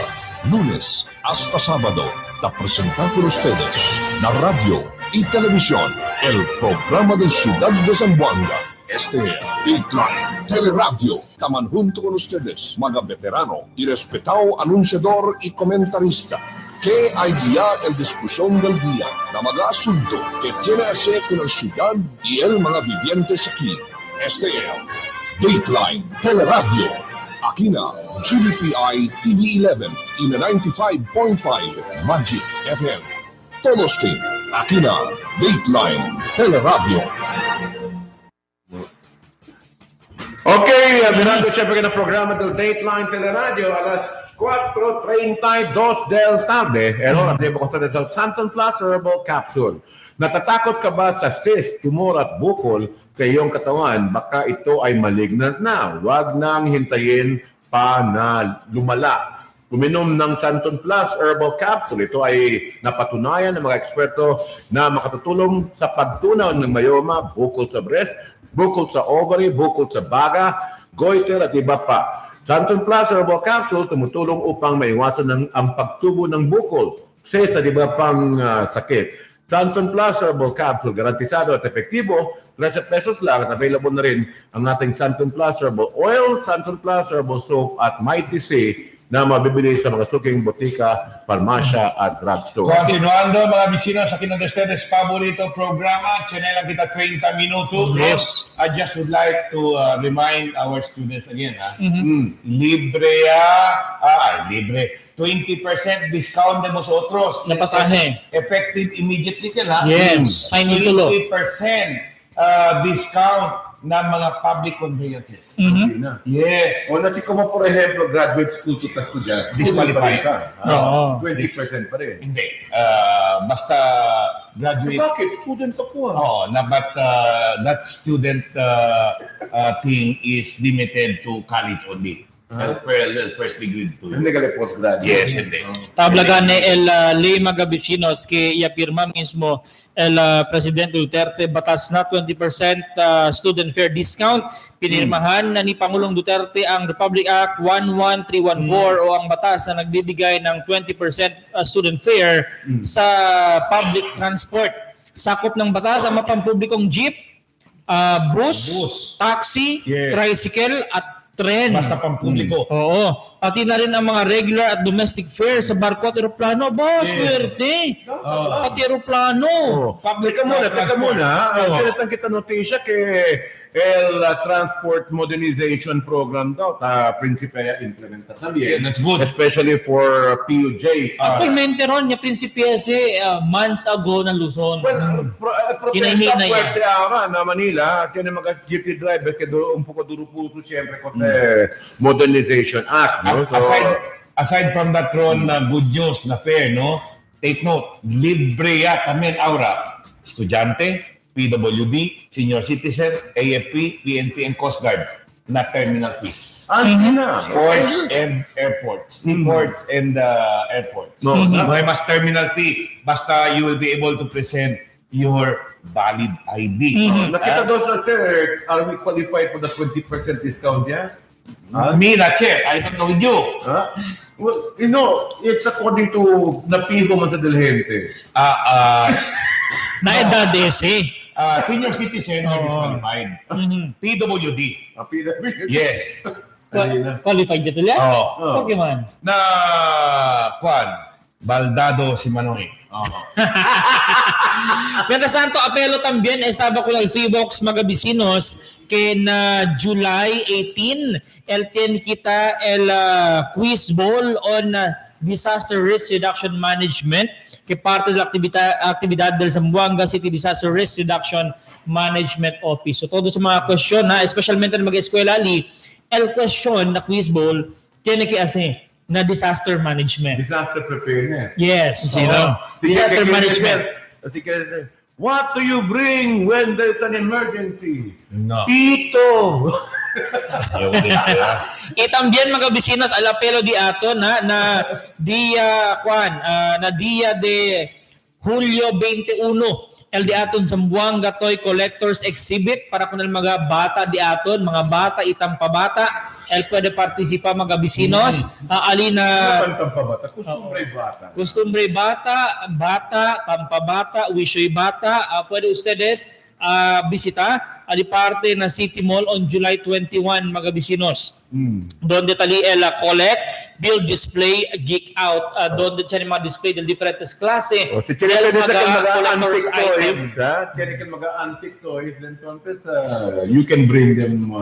lunes hasta sábado, te presentamos con ustedes la radio y televisión, el programa de Ciudad de Zamboanga. Este es Dateline, Teleradio, taman junto con ustedes, mga veterano y respetado anunciador y comentarista, que hay día el discusión del día, na mga asunto que tiene que hacer con la ciudad y el mga vivientes aquí. Este es Dateline, Teleradio. Aquí na GBPI TV11 y na 95.5 Magic FM. Todos team, aquí na Dateline Teleradio. Okay, mirando siyempre ng programa del Dateline Teleradio alas 4:32 del tarde. Ahora tenemos ustedes el Santon Plus Herbal Capsule. Natatakot ka ba sa cyst, tumor at bukol sa iyong katawan? Baka ito ay malignant na. Huwag nang hintayin pa na lumala. Uminom ng Santon Plus Herbal Capsule. Ito ay napatunayan ng mga eksperto na makatutulong sa pagtunaw ng mayoma, bukol sa breast, bukol sa ovary, bukol sa baga, goiter at iba pa. Santon Plus Herbal Capsule tumutulong upang maiwasan ang pagtubo ng bukol, cyst at iba pang sakit. Santon Plus Herbal Capsule, garantisado at epektibo, 13 pesos lang at available na rin ang ating Santon Plus Herbal Oil, Santon Plus Herbal Soap at Mighty C na mabibili sa mga suking botika, farmasya at drugstore. Continuando, mga bisino, sa akin ng ustedes favorito programa, channelan kita 30 minutos. Yes. I just would like to remind our students again, libre, libre. 20% discount de nosotros. Na pasaje. Effective immediately ka lang. Yes. Sign into law. 20% discount ng mga public conveyances. Yes. O na si como por ejemplo, graduate school to estudyante, disqualify ka. 20% pa rin. Hindi. Basta graduate. Bakit? Student ako. But that student thing is limited to college only. First degree to. Hindi ka postgraduate. Yes, hindi. Tablagan el ley magabisinos que iapirma mismo el Presidente Duterte batas na 20% student fare discount. Pinirmahan na ni Pangulong Duterte ang Republic Act 11314 o ang batas na nagbibigay ng 20% student fare sa public transport. Sakop ng batas ang mapampublikong jeep, bus, taxi, tricycle at tren. Basta pampubliko. Oo. Pati na rin ang mga regular at domestic fare sa barko at aeroplano. Swerte. Pati aeroplano. Teka muna. Kinatang kita notisya kay el Transport Modernization Program daw. Prinsipe implementa también. That's good. Especially for PUJs. Actualmente ron, yung prinsipe months ago na Luzon. Protesta fuerte ahora na Manila. Kaya mga jeepney driver que un poco durupuso siyempre con Modernization Act. No? So, aside from that Ron, good news na fair, no? Take note, libre también ahora. Estudyante, PWD, senior citizen, AFP, PNP, and Coast Guard na terminal fees. Ports and airports. Seaports and airports. No, May mas terminal fee. Basta you will be able to present your valid ID. Nakita doon sa sir, are we qualified for the 20% discount niya? Me, not yet. I don't know with you. Well, you know, it's according to napigo man sa Delhente. Na edad eh. Senior citizen are disqualified. PWD. PWD? Yes. Qualified dito yan? Okay man. Na, Baldado si Manoy. Mientras tanto, apelo también estaba con el Fivox mga vecinos que na July 18, el tiene kita el quiz bowl on disaster risk reduction management que parte de la actividad del Zamboanga City Disaster Risk Reduction Management Office. So todo sa mga question na, especialmente ng mga eskwela ali, el question na quiz bowl tiene que hacer na disaster management. Disaster preparedness. Yes. Disaster management. What do you bring when there's an emergency? No. Pito! Y también mga vecinos al apelo di ato na dia de Hulyo 21 el di aton Zamboanga Toy Collectors Exhibit para kun mga bata di aton, mga bata itang pabata el pwede partisipa mga vecinos alina costumbre bata tampabata wishoy bata pwede ustedes bisita ali parte na City Mall on July 21 mga vecinos. Donde tali el collect, build, display, geek out. Donde tiyan mga display del diferentes klase. Si tiyan ka mga antique toys, tiyan ka mga antique toys, entonces you can bring them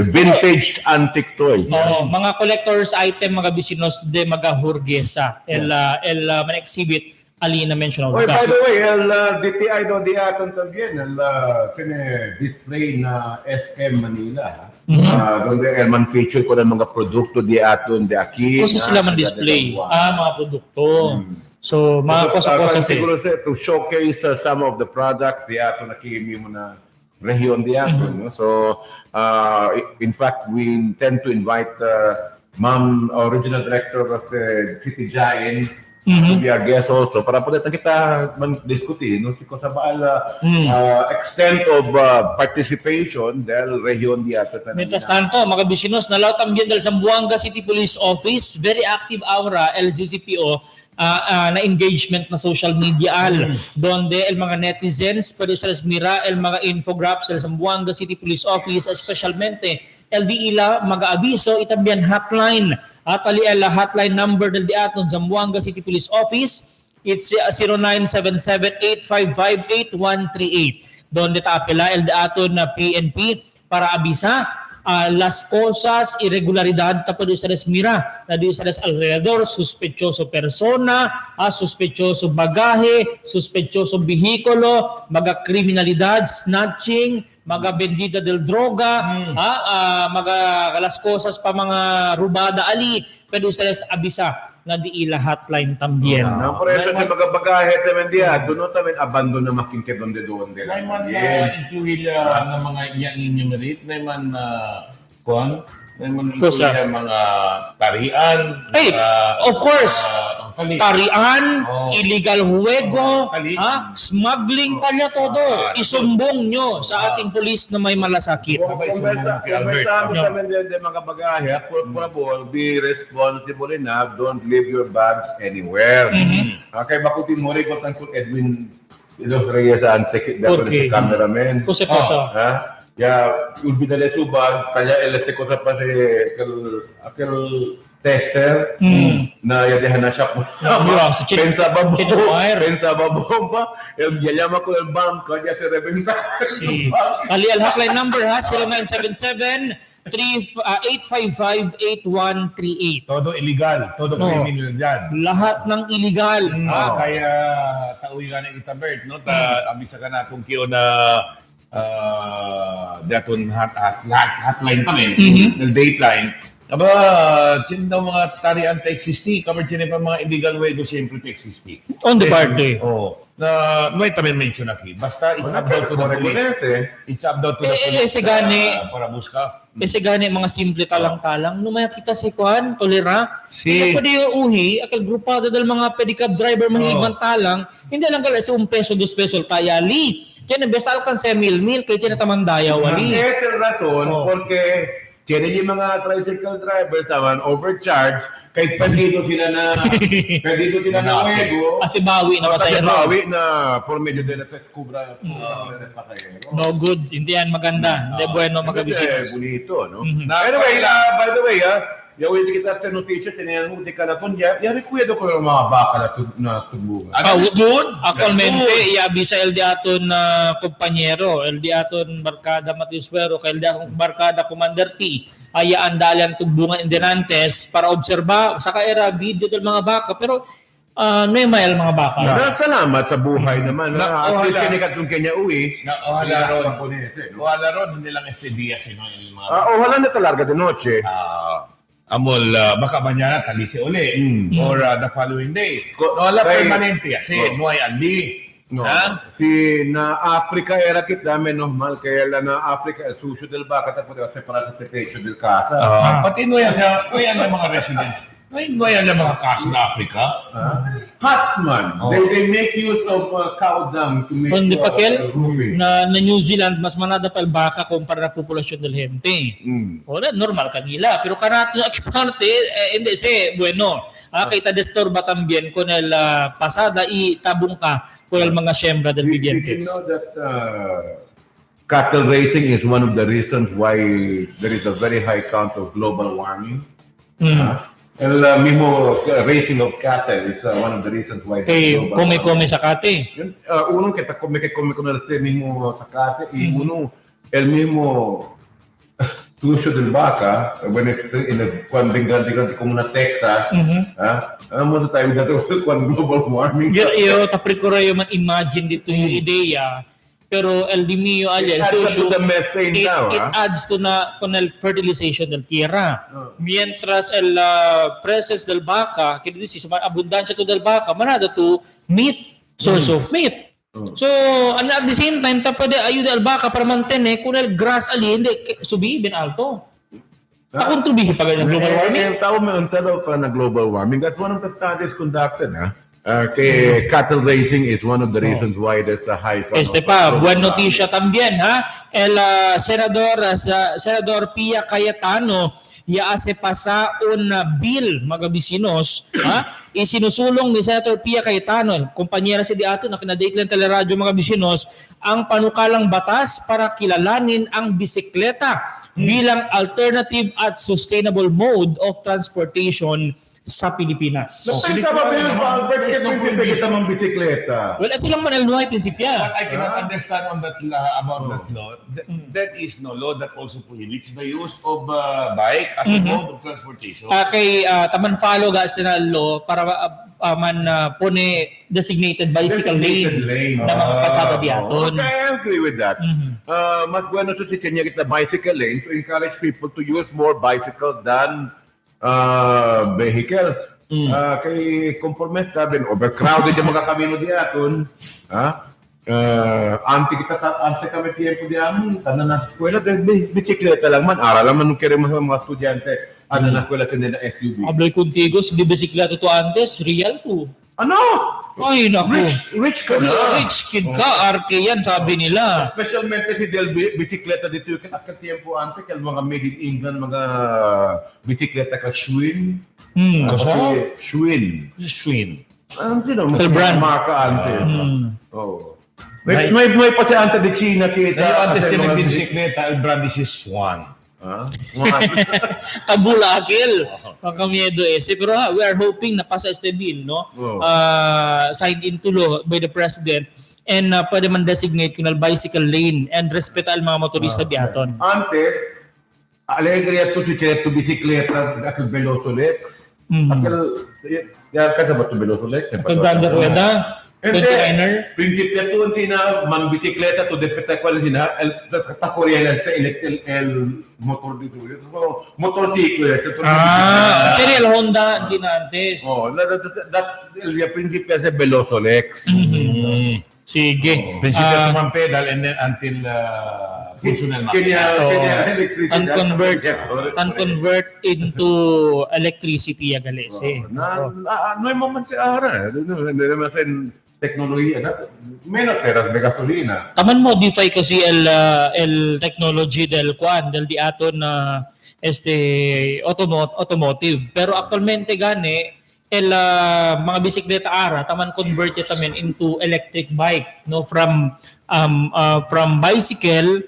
vintage antique toys. Mga collectors item mga vecinos de mga hurgesa. El exhibit ali na mention by the way, el DTI do di aton también, tiene display na SM Manila. Donde el man-feature ko ng mga produkto di aton, di aquí. Kasi sila man-display. Mga produkto. So, mga kosa-kosa siguro to showcase some of the products di aton na kimi mo na rehiyon di aton. So, in fact, we intend to invite Ma'am Original Director of the City Giant to be our guest also para po natin kita diskuti no kung sa baal extent of participation del rehiyon di ato. Mientras tanto, mga vecinos, nalaw también del Zamboanga City Police Office, very active aura el CCPO na engagement na social media donde el mga netizens pwede sa mira el mga infographics del Zamboanga City Police Office, especialmente el di ila mga aviso itambién hotline at ali el hotline number del di aton Zamboanga City Police Office. It's 0977-855-8138 donde taapela el di aton na PNP para abisa las cosas, irregularidad tapos sa mira na di sa alrededor, sospechoso persona, sospechoso bagahe, sospechoso bihikulo, mga kriminalidad, snatching, mga bendita del droga, mga las cosas pa mga rubada ali, pwede sa abisa na di ila hotline también. Por eso sa mga bagahe naman diya, doon naman abandon na makingke donde. May man intuhila na mga yang enumerate, may man may man intuhila mga tarian. Of course. Tarian, illegal huwego, smuggling kalya todo. Isumbong nyo sa ating pulis na may malasakit. Kung namin din mga bagahe, por favor, be responsible enough. Don't leave your bags anywhere. Kaya makutin mo rin kung Edwin Reyes ang cameraman. Ulbi na subag, kaya elete ko sa pa si tester na yadehan na siya po. Pensa babong pa. Yayama ko ng bomb kanya si Rebenta. Ali al hotline number 0977-855-8138. Todo illegal. Todo criminal dyan. Lahat ng illegal. Kaya tauwi ka ng itabert. Abisa ka na kung kiyo na daton hotline kami, ng Dateline, Aba, tiyan daw mga tarian ta existi, covered tiyan pa mga illegal way do siyempre to existi. On the party. Oh, na may tamen mention aki. Basta it's up down to the police. It's up down to the police. Para buska. Kasi gani mga simple talang-talang, numaya kita sa kuan, tolera. Hindi pwede yung uhi, akal grupado dal mga pedicab driver, mga ibang talang, hindi lang kala sa 1 peso, 2 peso, tayali. Kaya nabesal kan sa mil-mil, kaya tiyan natamandaya, wali. Esa el razón, porque tienen yung mga tricycle drivers naman overcharge kahit perdido sila na nuego. Kasi bawi na pasahero. Kasi bawi na por medio de la kubra ng pasahero. No good, hindi yan maganda. Hindi bueno magabisinos. Bonito, no? Anyway, by the way, ya hoy kita esta noticia tenían de Calaton, ya recuerdo ko yung mga baka na tubungan. That's good. Actualmente, iabisa el di aton kompanyero, el di aton barkada Matiuswero, kay el di aton barkada Commander T, ay andalan tubungan Indenantes para obserba, saka era video del mga baka, pero may mga baka. Salamat sa buhay naman. At least kinikat yung kanya uwi. Ojalá ron, hindi lang este día sino yung mga ojalá na talaga de noche. Amol, baka mañana talisi uli. Or the following day. Wala permanente kasi, no hay andi. No. Si na Africa era kita menos mal kaya la na Africa el sucio del baka tapos separado del techo del casa. Pati no yan yung mga residents. No yan yung mga casa na Africa. Hutsman. They make use of cow dung to make roofing. Na New Zealand mas manada pa el baka kumpara na populasyon del gente. Wala normal kanila, pero kanato sa parte hindi bueno. Kita disturba también con el pasada y tabong ka con el mga siembra del vivientes. Did you know that cattle raising is one of the reasons why there is a very high count of global warming? El mismo raising of cattle is one of the reasons why come sacate. Uno que come con el mismo sacate y uno el mismo sucio del vaca when it's cuando grande como una Texas vamos tayo dito con global warming. Yo tapos yo man imagine dito yung ideya. Pero el dimio alya, it adds to con el fertilization del tierra. Mientras el presence del vaca, que dice abundancia to del vaca, manada to meat, source of meat. So, at the same time, pwede ayuda al vaca para mantener kung el grass ali, hindi subi, bin alto. Takontribihin pa ganyan global warming. Yung tao may untado pa na global warming. That's one of the studies conducted, cattle raising is one of the reasons why there's a high buena noticia también, el senador Pia Cayetano ya hace pasa un bill, mga bisinos, isinusulong ni Senator Pia Cayetano, kumpanyera si Diato na Dateline Teleradyo, mga bisinos, ang panukalang batas para kilalanin ang bisikleta bilang alternative at sustainable mode of transportation sa Pilipinas. Napansa ba Albert, prinsipyo sa mga bisikleta? Well, ito lang man el nuhay prinsipya. What I cannot understand on that about that law, that is no law that also prohibits the use of bike as a mode of transportation. Kay taman follow gas na law para man pone designated bicycle lane na mga pasada diaton. Okay, I agree with that. Mas bueno sa kanya kita bicycle lane to encourage people to use more bicycle than vehicles. Kay conforme tabi overcrowded yung mga kamino diaton. Anti kami tiempo diyan tanan na eskwela bisikleta lang man aral man kere mga estudyante ana na eskwela sa na SUV. Hablay contigo si bisikleta to antes real to. Ano? Ay naku. Rich ka na. Rich kid ka, RK yan sabi nila. Especialmente si del bisikleta dito yung tiempo ante kay mga made in England mga bisikleta ka Schwinn. Schwinn. Ano sino? Brand marka ante. May pa si ante de China kita. Antes din ng bisikleta, el brand is Swan. Tabulakil. Pagkamiedo pero we are hoping na pasa este bill, no? Signed into law by the president and pwede man designate kung bicycle lane and respect al mga motorista diaton. Antes, alegre to si Cheto bisikleta at Velosolex. Akil, yan kasi ba to Velosolex? Akil brand rueda. 29er? Prinsipya to sina mang bisikleta to depeta kwala sina takorean el motor dito. Motorsiklo. Kaya Honda sina antes. Oh, that el prinsipya sa Velosolex. Sige. Prinsipyo tumang pedal and then until functional electricity. And convert into electricity agalese. No hay moment si Ara. Hindi naman sa teknolohiya. Menos teras de gasolina. Taman modify kasi el technology del di aton na automotive. Pero actualmente gani mga bisikleta ara taman convert tamen into electric bike from bicycle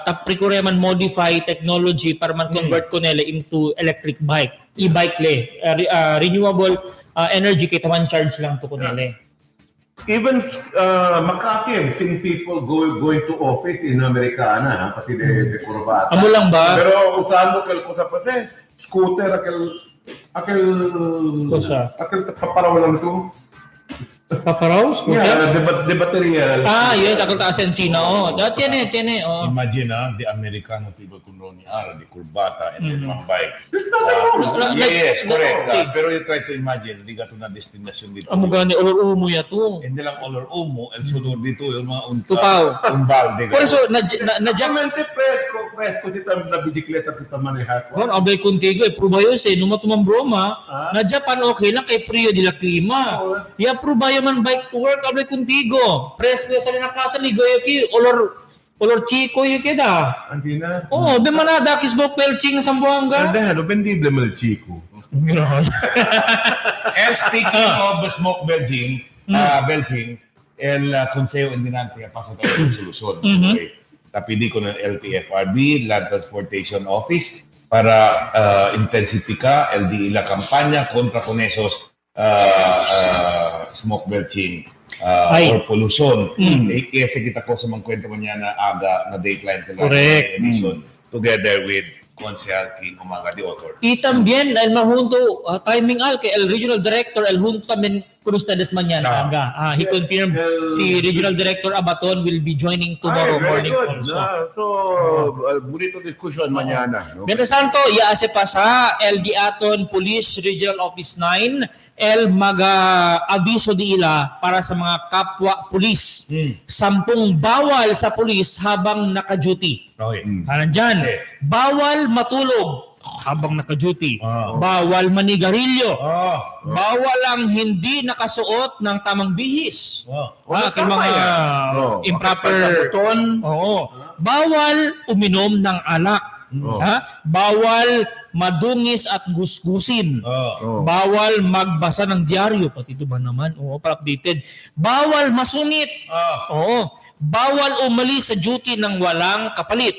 tapre man modify technology para man convert ko nila into electric bike e-bike renewable energy kay taman charge lang to ko nila. Even Makati, seeing people going to office in Americana, pati de Corbata. Amo lang ba? Pero usando kel cosa pa scooter aquel paparaw lang to. Paparaw? Scooter? Yeah, de bateria. Yes, ako ta Sensina. Tiene. Imagine the Americano people kung ni Ara, di Corbata, and then one bike. Yes, correct. Pero you try to imagine, di ka to na destination dito. Amo gani olor umo ya to. Hindi lang olor umo, el sudor dito, yung mga umbal. Por eso, Naturalmente fresco si tam na bisikleta pita manejar. Abay contigo, prubayo numa tumang broma, na Japan okay lang kay Prio de la Klima. Ya prubayo man bike to work, abay contigo. Presko sa linakasa ligoy ki, olor chico yung keda. Antina? De manada ki smoke belching sa Buanga. Ano, bendible mo el chico. And speaking of the smoke belching, el Consejo Endinante pasa tayo ng solusyon. Tapidi ko ng LTFRB, Land Transportation Office, para intensifika LDI la kampanya kontra con esos smoke belching or pollution. Kasi kita ko sa mga kwento na aga na Dateline Teleradyo together with Consejal King Umaga de Otor. Y también el mahunto timing que el regional director el junto también con ustedes mañana aga. He confirmed si regional director Abaton will be joining tomorrow morning also. So bonito discussion mañana. Mientras tanto, ya se pasa el Diaton Police Regional Office 9 el mag-aviso di ila para sa mga kapwa pulis. 10 bawal sa pulis habang naka-duty. Dyan, bawal matulog habang naka-duty. Bawal manigarilyo. Bawal ang hindi nakasuot ng tamang bihis. Mga improper. Bawal uminom ng alak. Bawal madungis at gusgusin. Bawal magbasa ng dyaryo. Pati ito ba naman? Pa-updated. Bawal masungit. Bawal umalis sa duty ng walang kapalit.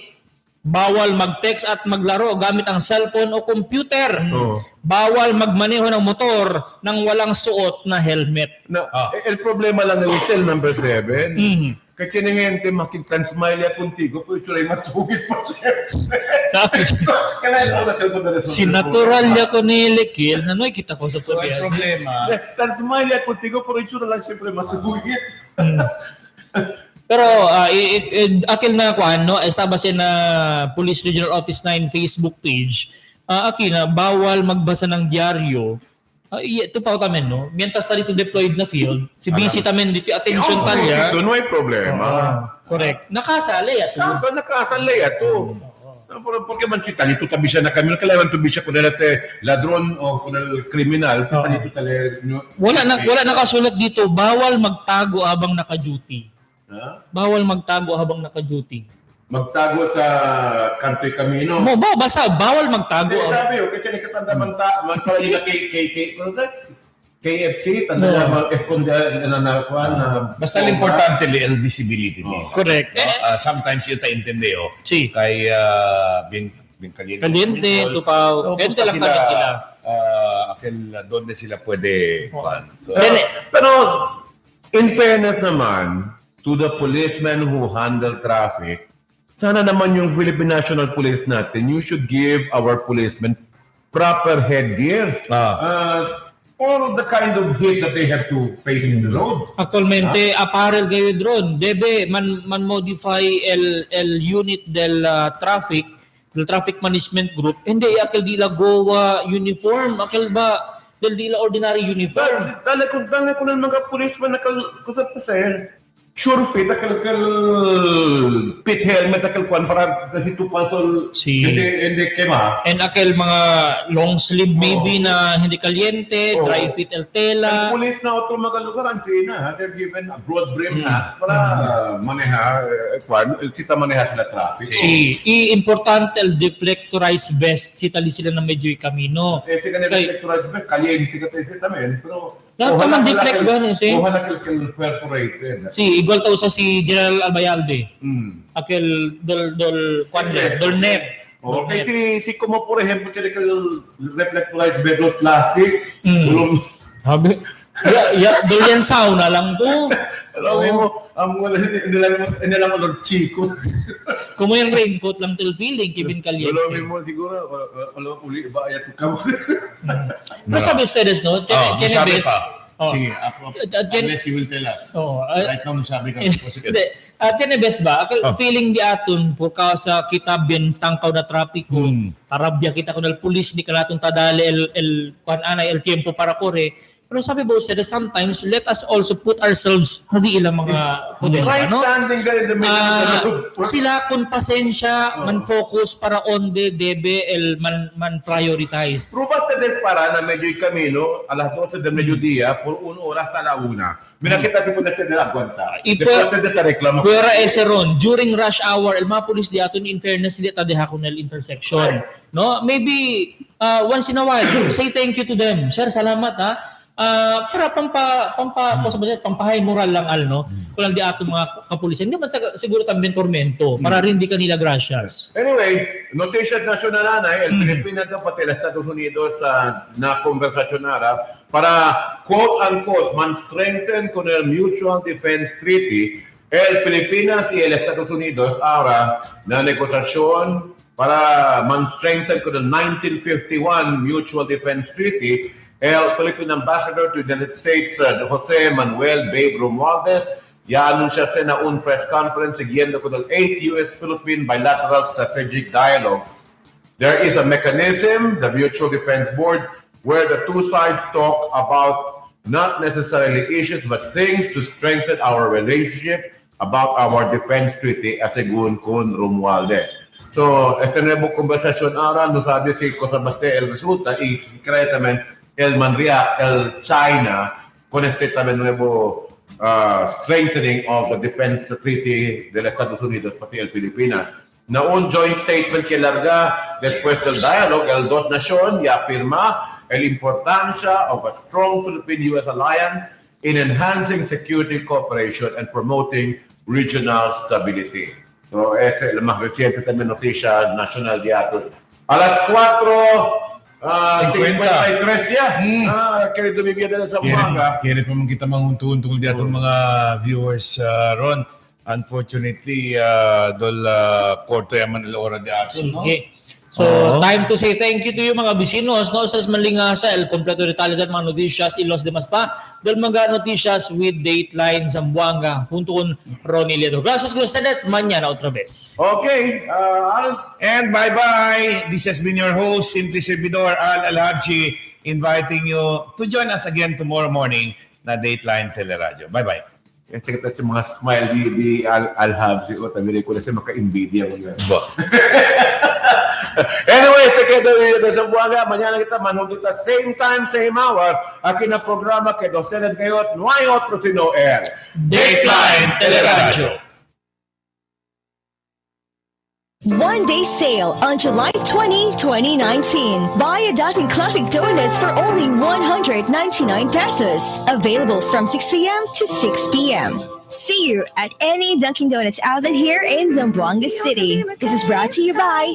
Bawal mag-text at maglaro gamit ang cellphone o computer. Bawal magmaneho ng motor nang walang suot na helmet. El problema lang ng cell number 7. Kasi na gente makitansmile ya contigo, pero ituloy masugit po siya. Si natural niya ko nilikil, nanoy kita ko sa problema. Tansmile ya contigo, pero ituloy lang siyempre masugit. Pero akil na estaba siya na Police Regional Office 9 Facebook page. Na bawal magbasa ng dyaryo. Ito pa tamen no. Mientras dito deployed na field, si busy tamen dito attention talya. Ito no hay problema. Correct. Nakasali ato. Nakasali ato. Porque man si talito tabi siya na kami kailangan to siya kun ladron o kun kriminal si talito tale. Wala nakasulat dito bawal magtago habang naka-duty. Bawal magtago habang naka-duty. Magtago sa Kantoy Camino. Basta bawal magtago. Sabi kasi ni katanda man pala ni KFC tanda na basta importante el visibility niya. Correct. Sometimes yun tayo intindi kay bien caliente tupaw. Ganito lang namin sila. Donde sila pwede pero in fairness naman to the policemen who handle traffic, sana naman yung Philippine National Police natin, you should give our policemen proper headgear. or the kind of hit that they have to face in the road. Actualmente, apparel kayo drone. Debe, man modify el unit del traffic management group. Hindi, akil dila goa uniform. Akil ba, dila ordinary uniform. Dali ko ng mga policeman na kusap kasi, sure fit, akal pit helmet, akal kwan, para kasi tupasol, hindi kema. And akil mga long sleeve maybe na hindi kaliente, dry fit el tela. Ang police na otro mga lugar, ang China, they're given a broad brim hat para maneha, sita maneha sila traffic. Importante el deflectorized vest, sitali sila na medyo camino. Si kanila deflectorized vest, kaliente ka tayo tamen, pero Tamang deflect ba niya, si? Kuha na perforated. Igual to sa si General Albayalde. Akil dol nep. Okay, si como por ejemplo, sila reflectorized bedrock plastic. Habi. Dol yan sauna lang to. Alam mo, hindi lang mo chico. Kung yung raincoat lang till feeling, kibin kaliente. Alam mo siguro, wala uli ba ayat ko. Pero sabi ustedes, no? Sabi pa. Sige, unless you will tell us. Right now, sabi ka. Tinebes ba? Feeling di aton, por causa kita bin tangkaw na trapiko, tarabya kita kunal pulis, di ka natong tadali el tiempo para kore. Pero sabi ba ustedes, sometimes let us also put ourselves hindi ilang mga standing there in the middle sila kun pasensya man focus para onde debe el man prioritize. Probat del para na medyo camino alas 12 del mediodía por 1 hora hasta la 1. Mira kita si punete de la cuenta. Después de te reclamo. Fuera ese ron during rush hour el mga pulis di aton in fairness di ta deha kunel intersection. No? Maybe once in a while say thank you to them. Sir, salamat ha. Para pampahay moral lang no? Kung lang di ato mga kapulisan, hindi man siguro también tormento para rin di kanila gracias. Anyway, noticias nacional el Pilipinas na pati Estados Unidos na konversasyonara para quote-unquote man-strengthen con el Mutual Defense Treaty el Pilipinas y el Estados Unidos ahora na negosasyon para man-strengthen con el 1951 Mutual Defense Treaty. El Philippine Ambassador to the United States, Jose Manuel Babe Romualdez, ya anuncia na un press conference siguiendo con el 8th U.S.-Philippine Bilateral Strategic Dialogue. There is a mechanism, the Mutual Defense Board, where the two sides talk about not necessarily issues but things to strengthen our relationship about our defense treaty, asegun con Romualdez. So, esta nueva conversación ahora nos ha dicho que el resulta y concretamente el Manria, el China, con este también nuevo strengthening of the defense treaty de los Estados Unidos pati el Pilipinas. Na un joint statement que larga después del dialogue, el dos nación ya afirma la importancia of a strong Philippine-U.S. alliance in enhancing security cooperation and promoting regional stability. So, esa es la más reciente también noticia nacional de ato. A las 4:53 ya. Querido mi vida de Zamboanga. Kaya pa man kita manguntuntong di atong mga viewers Ron. Unfortunately, dol korto yaman el ora di ato, no? So, time to say thank you to you mga bisinos, no? Sa malingasa, el completo detalye mga noticias y los demás pa. Dol mga noticias with Dateline Zamboanga junto con Ronnie Ledo. Gracias con ustedes. Mañana otra vez. Okay. And bye-bye. This has been your host, Simply Servidor Al Alhabji, inviting you to join us again tomorrow morning na Dateline Teleradyo. Bye-bye. Kasi kita sa mga smile di Alhabji o tabi ko na sa maka-invidia mo yan. Anyway, te quedo de Zamboanga. Mañana kita manugita same time, same hour. Aquí na programa que de ustedes ngayon, no hay otro sino el Dateline Teleradyo. One-day sale on July 20, 2019. Buy a dozen classic donuts for only 199 pesos. Available from 6 a.m. to 6 p.m. See you at any Dunkin' Donuts outlet here in Zamboanga City. This is brought to you by